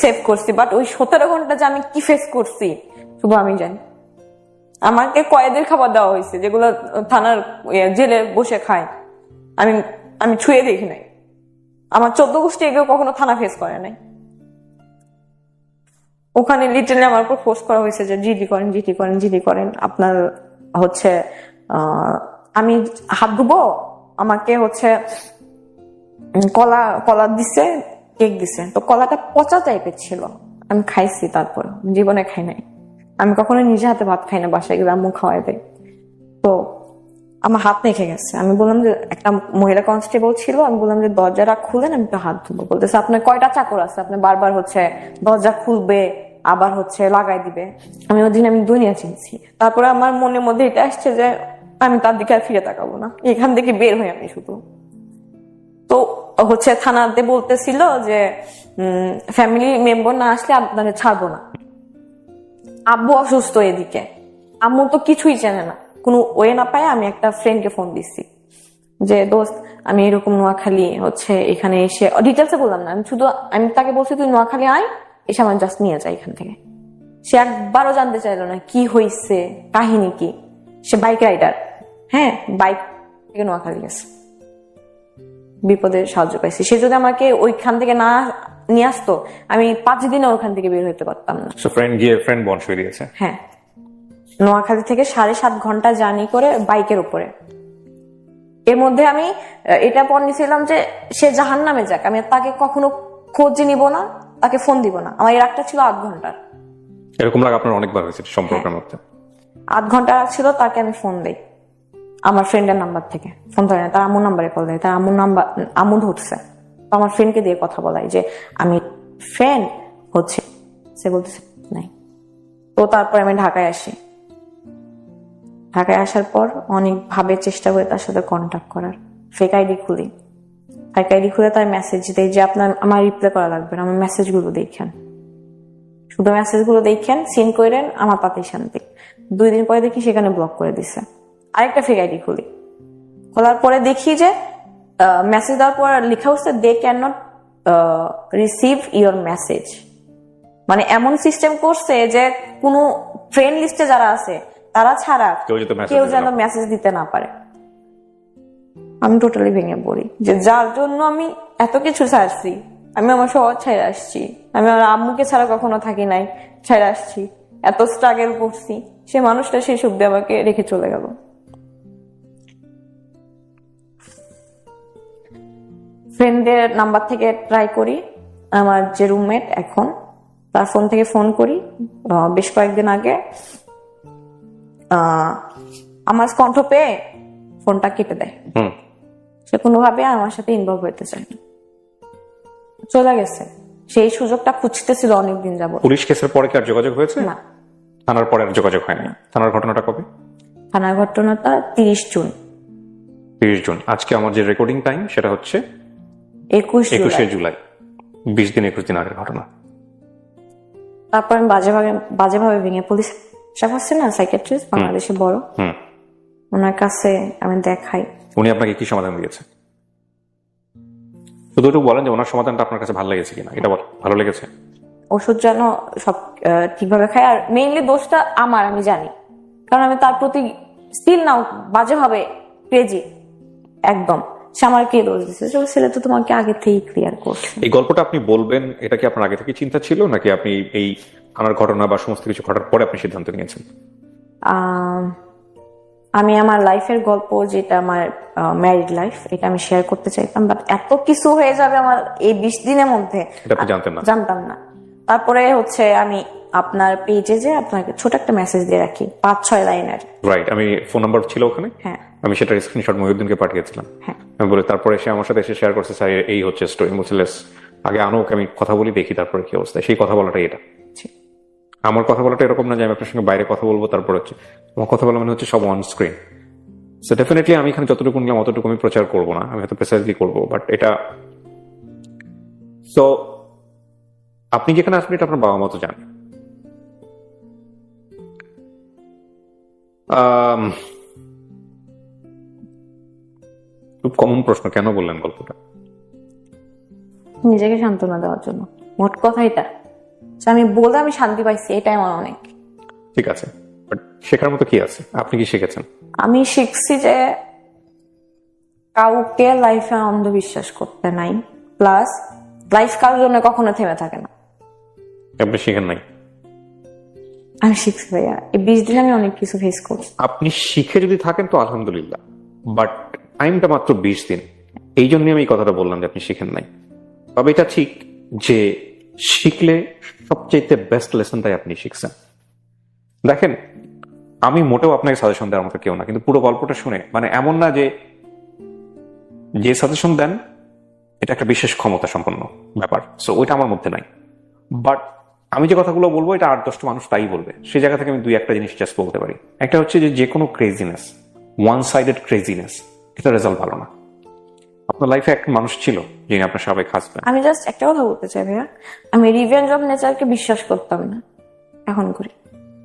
[SPEAKER 1] সেভ করছি। বাট ওই 17 ঘন্টা যে আমি কি ফেস করছি শুধু আমি জানি। আমাকে কয়েদের খাবার দেওয়া হয়েছে যেগুলো থানার জেলে বসে খায়, আমি ছুঁয়ে দেখি নাই। আমার 14 গোষ্ঠী এগুলো কখনো থানা ফেস করে নাই। ওখানে লিটারালি আমার উপর ফোর্স করা হয়েছে যে জিডি করেন, জিডি করেন, জিডি করেন। আপনার আমি হাত ধুবো, আমাকে কলা দিছে, কেক দিছে। তো কলাটা পচা টাইপের ছিল, আমি খাইছি, তারপর জীবনে খাই নাই। আমি কখনো নিজে হাতে ভাত খাই না, বাসায় গেলে আম্মু খাওয়াই দেয়। তো আমার হাত মেখে গেছে। আমি বললাম যে একটা মহিলা কনস্টেবল ছিল, আমি বললাম যে দরজাটা খুলেন, আমি তো হাত ধুবো। বলতেছে আপনার কয়টা চাকর আছে, আপনি বারবার দরজা খুলবে আবার লাগাই দিবে। আমি ওই দিন আমি দুনিয়া চিনছি। তারপরে আমার মনের মধ্যে এটা আসছে যে আমি তার দিকে আর ফিরে তাকাবো না, এখান থেকে বের হই আমি শুধু। তো থানাতে বলতেছিল যে ফ্যামিলি মেম্বার না আসলে আপনাকে ছাড়বো না। আব্বু অসুস্থ, এদিকে আম্মু তো কিছুই জানে না, কোনো ওয়ে না পায়। আমি একটা ফ্রেন্ডকে ফোন দিচ্ছি যে দোস্ত আমি এরকম নোয়াখালী এখানে এসে, ডিটেলসে বললাম না, আমি তাকে বলছি তুই নোয়াখালী আয়, এসে আমার জাস্ট নিয়ে যায় এখান থেকে। সে একবারও জানতে চাইলো না কি হয়েছে, কাহিনী কি। সে বাইক রাইডার, হ্যাঁ, বাইক থেকে নোয়াখালী গেছে, বিপদে সাহায্য পাইছি। সে যদি আমাকে ওইখান থেকে না নিয়ে আসতো, আমি 5 দিনে ওখান থেকে বের হইতে পারতাম না।
[SPEAKER 2] ফ্রেন্ড বন্ড হয়ে গেছে।
[SPEAKER 1] হ্যাঁ, নোয়াখালী থেকে 7.5 ঘন্টা জার্নি করে বাইকের উপরে। এর মধ্যে আমি এটা পর নিয়েছিলাম যে সে জাহান্নামে যাক, আমি তাকে কখনো খোঁজ নিব না, তাকে ফোন দিব না। আমার এর একটা ছিল 8 ঘন্টার।
[SPEAKER 2] এরকম লাগে আপনার অনেকবার হয়েছে সম্পর্কের মধ্যে?
[SPEAKER 1] 8 ঘন্টা ছিল, তাকে আমি ফোন দেই আমার ফ্রেন্ডের নাম্বার থেকে। ফোন ধরে না, তার আম্মুর নাম্বারে কল দেয়, তার আম্মু ধরছে। তো আমার ফ্রেন্ডকে দিয়ে কথা বলাই যে আমি ফ্রেন্ড সে বলতেছে নাই। তো তারপর আমি ঢাকায় আসি। ঢাকায় আসার পর অনেকভাবে চেষ্টা করে তার সাথে কন্ট্যাক্ট করার। ফেক আইডি খুলে তার মেসেজ দেয় যে আমার রিপ্লাই করা লাগবে না, আমার মেসেজগুলো দেখেন, শুধু মেসেজগুলো দেখেন, সিন করেন, আমার তাতেই শান্তি। 2 দিন পরে দেখি সেখানে ব্লক করে দিছে। আরেকটা ফেক আইডি খুলি, খোলার পরে দেখি যে মেসেজ দেওয়ার পর লেখা হচ্ছে they can not receive your message. মানে এমন সিস্টেম করছে যে কোনো ফ্রেন্ড লিস্টে যারা আছে তারা ছাড়া কেউ যেন মেসেজ দিতে না পারে। আমি টোটালি ভেঙে পড়ি, যে যার জন্য আমি এত কিছু ছাড়ছি, আমি আমার শহর ছেড়ে আসছি, আমি আমার আম্মুকে ছাড়া কখনো থাকি নাই, ছেড়ে আসছি, এত স্ট্রাগল করছি, সে মানুষটা সেই শব্দে আমাকে রেখে চলে গেল। ফ্রেন্ডদের নাম্বার থেকে ট্রাই করি, আমার যে রুমমেট এখন তার ফোন থেকে ফোন করি। বেশ কয়েকদিন আগে আমার কণ্ঠ পেয়ে ফোনটা কেটে দেয়। সে কোনোভাবে আমার সাথে ইনভলভ হইতে চায় না, চলে গেছে। সেই সুযোগটা খুঁজতেছিল অনেকদিন যাবত।
[SPEAKER 2] পুলিশ কেসের পরে কি আর যোগাযোগ হয়েছে?
[SPEAKER 1] না।
[SPEAKER 2] থানার পরে আর যোগাযোগ হয়নি। থানার ঘটনাটা কবে?
[SPEAKER 1] থানার ঘটনাটা 30 জুন।
[SPEAKER 2] 30 জুন। আজকে আমার যে রেকর্ডিং টাইম সেটা হচ্ছে 21 জুলাই। 20 দিন 21 দিন আগের ঘটনা।
[SPEAKER 1] তারপর আমি বাজেভাবে ভেঙে পুলিশ সাহেব আছে না, সাইকিয়াট্রিস্ট, বাংলাদেশে বড়, ওনার কাছে আমি দেখাই।
[SPEAKER 2] উনি আপনাকে কি সমাধান দিয়েছে? শুধু একটু বলেন যে ওনার সমাধানটা আপনার কাছে ভালো লেগেছে কিনা, এটা ভালো লেগেছে?
[SPEAKER 1] ওষুধ যেন সব ঠিকভাবে খাই, আর মেইনলি দোষটা আমার, আমি জানি, কারণ আমি তার প্রতি স্টিল নাও বাজেভাবে ক্রেজি একদম। সে আমার কে দোষ দিচ্ছে? ছেলে তো তোমাকে আগে থেকেই ক্লিয়ার করছে।
[SPEAKER 2] এই গল্পটা আপনি বলবেন, এটা কি আপনার আগে থেকে চিন্তা ছিল, নাকি আপনি এই থানার ঘটনা বা সমস্ত কিছু ঘটার পরে আপনি সিদ্ধান্ত নিয়েছেন?
[SPEAKER 1] আমি আমার লাইফের গল্প, যেটা আমার ম্যারিড লাইফ, এটা আমি শেয়ার করতে চাইতাম, বাট এত কিছু হয়ে যাবে আমার এই 20 দিনের মধ্যে,
[SPEAKER 2] এটা আপনি জানতেন না?
[SPEAKER 1] জানতাম না। তারপরে হচ্ছে আমি আপনার পেজে যে আপনাকে ছোট একটা মেসেজ দিয়ে রাখি, 5-6 লাইনের।
[SPEAKER 2] রাইট, আমি ফোন নাম্বার ছিল ওখানে।
[SPEAKER 1] হ্যাঁ,
[SPEAKER 2] আমি সেটার স্ক্রিনশট মহিউদ্দিনকে পাঠিয়েছিলাম।
[SPEAKER 1] হ্যাঁ,
[SPEAKER 2] আমি বলে তারপরে সে আমার সাথে এসে শেয়ার করছে, স্যার এই হচ্ছে স্টোরি, মুসলেস আগে আনুক, আমি কথা বলি, দেখি তারপরে কি অবস্থা। সেই কথা বলাটাই এটা। আমার কথা বলাটা এরকম না যে আমি আপনার সঙ্গে বাইরে কথা বলবো তারপর হচ্ছে, আমার কথা বলা মানে হচ্ছে সব অন স্ক্রিন। সো ডেফিনেটলি আমি এখানে যতটুকু নিলাম অতটুকু আমি প্রচার করবো না, আমি হয়তো প্রেসাইজলি করবো, বাট এটা সো আপনি যেখানে আসবেন এটা আপনার বাবা মা তো জানেন। খুব কমন প্রশ্ন, কেন বললেন গল্পটা?
[SPEAKER 1] নিজেকে সান্ত্বনা দেওয়ার জন্য, মোট কথা এটা। আমি বলে আমি শান্তি পাইছি, এটাই আমার অনেক।
[SPEAKER 2] ঠিক আছে, বাট শেখার মতো কি আছে? আপনি কি শিখেছেন?
[SPEAKER 1] আমি শিখছি যে কাউকে লাইফে অন্ধবিশ্বাস করতে নাই, প্লাস লাইফ কারোর জন্য কখনো থেমে থাকে না।
[SPEAKER 2] আপনি শিখেন নাই?
[SPEAKER 1] আমি শিখছি ভাইয়া, এই 20 দিন আমি অনেক কিছু ফেস করছি।
[SPEAKER 2] আপনি শিখে যদি থাকেন তো আলহামদুলিল্লাহ, বাট টাইমটা মাত্র 20 দিন, এই জন্য আমি এই কথাটা বললাম যে আপনি শিখেন নাই। তবে এটা ঠিক যে শিখলে সবচেয়ে বেস্ট লেসনটাই আপনি শিখছেন। দেখেন, আমি মোটেও আপনাকে সাজেশন দেওয়ার মতো কেউ না, কিন্তু পুরো গল্পটা শুনে মানে এমন না যে সাজেশন দেন এটা একটা বিশেষ ক্ষমতা সম্পন্ন ব্যাপার, সো ওইটা আমার মধ্যে নাই। বাট আমি যে কথাগুলো বলবো এটা 8-10টা মানুষ তাই বলবে, সেই জায়গা থেকে আমি 2-1টা জিনিস জাস্ট বলতে পারি। একটা হচ্ছে যে কোনো ক্রেজিনেস, ওয়ান সাইডেড ক্রেজিনেস, এটা রেজাল্ট ভালো না। আপনার লাইফে একটা মানুষ ছিল যিনি আপনার সাবেক হাজবেন্ড।
[SPEAKER 1] আমি জাস্ট একটা কথা বলতে চাই ভাইয়া, আমি রিভেঞ্জ অফ নেচারকে বিশ্বাস করতাম না, এখন করি।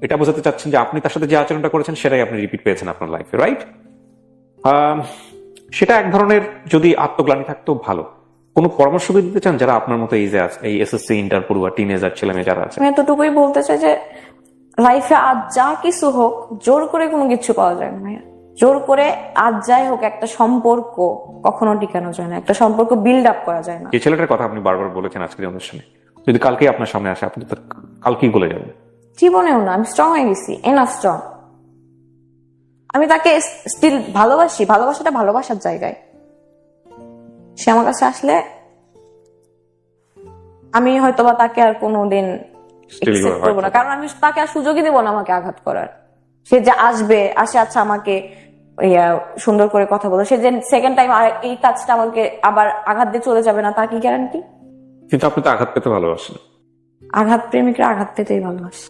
[SPEAKER 2] এটা বোঝাতে চাচ্ছেন যে আপনি তার সাথে যে আচরণটা করেছেন সেটাই আপনি রিপিট পেয়েছেন আপনার লাইফে, রাইট? সেটা এক ধরনের যদি আত্মগ্লানি থাকতো ভালো। কোনো পরামর্শ দিতে চান যারা আপনার মতো এই যে আছে, এই এসএসসি ইন্টার পড়ুয়া টিনেজার ছেলে মেয়ে যারা আছে?
[SPEAKER 1] আমি এতটুকুই বলতে চাই যে লাইফে আজ যা কিছু হোক, জোর করে কোনো কিছু পাওয়া যায় না ভাইয়া। জোর করে আজ যাই হোক, একটা সম্পর্ক কখনো টিকানো যায় না, একটা সম্পর্ক বিল্ড আপ করা যায় না।
[SPEAKER 2] এই ছেলেটার কথা আপনি বারবার বলেছেন আজকের অনুষ্ঠানে, যদি কালকেই আপনার সামনে আসে আপনি তো কালকেই গলে যাবেন।
[SPEAKER 1] জীবনেও না, আমি স্ট্রং হয়ে গেছি, এনাফ স্ট্রং। আমি তাকে স্টিল ভালোবাসি, ভালোবাসাটা ভালোবাসার জায়গায়। সে আমার কাছে আসলে আমি হয়তোবা তাকে আর কোনোদিন একসেপ্ট করবো না, কারণ আমি তাকে আর সুযোগই দেবো না আমাকে আঘাত করার। সে যে আসবে, আচ্ছা আমাকে সুন্দর করে কথা বলো, সে যে সেকেন্ড টাইম আর এই কাজটা আমাকে আবার আঘাত দিয়ে চলে যাবে না, তার কি গ্যারান্টি?
[SPEAKER 2] কিন্তু আপনি তো আঘাত পেতে ভালোবাসেন।
[SPEAKER 1] আঘাত প্রেমিকরা আঘাত পেতেই ভালোবাসে।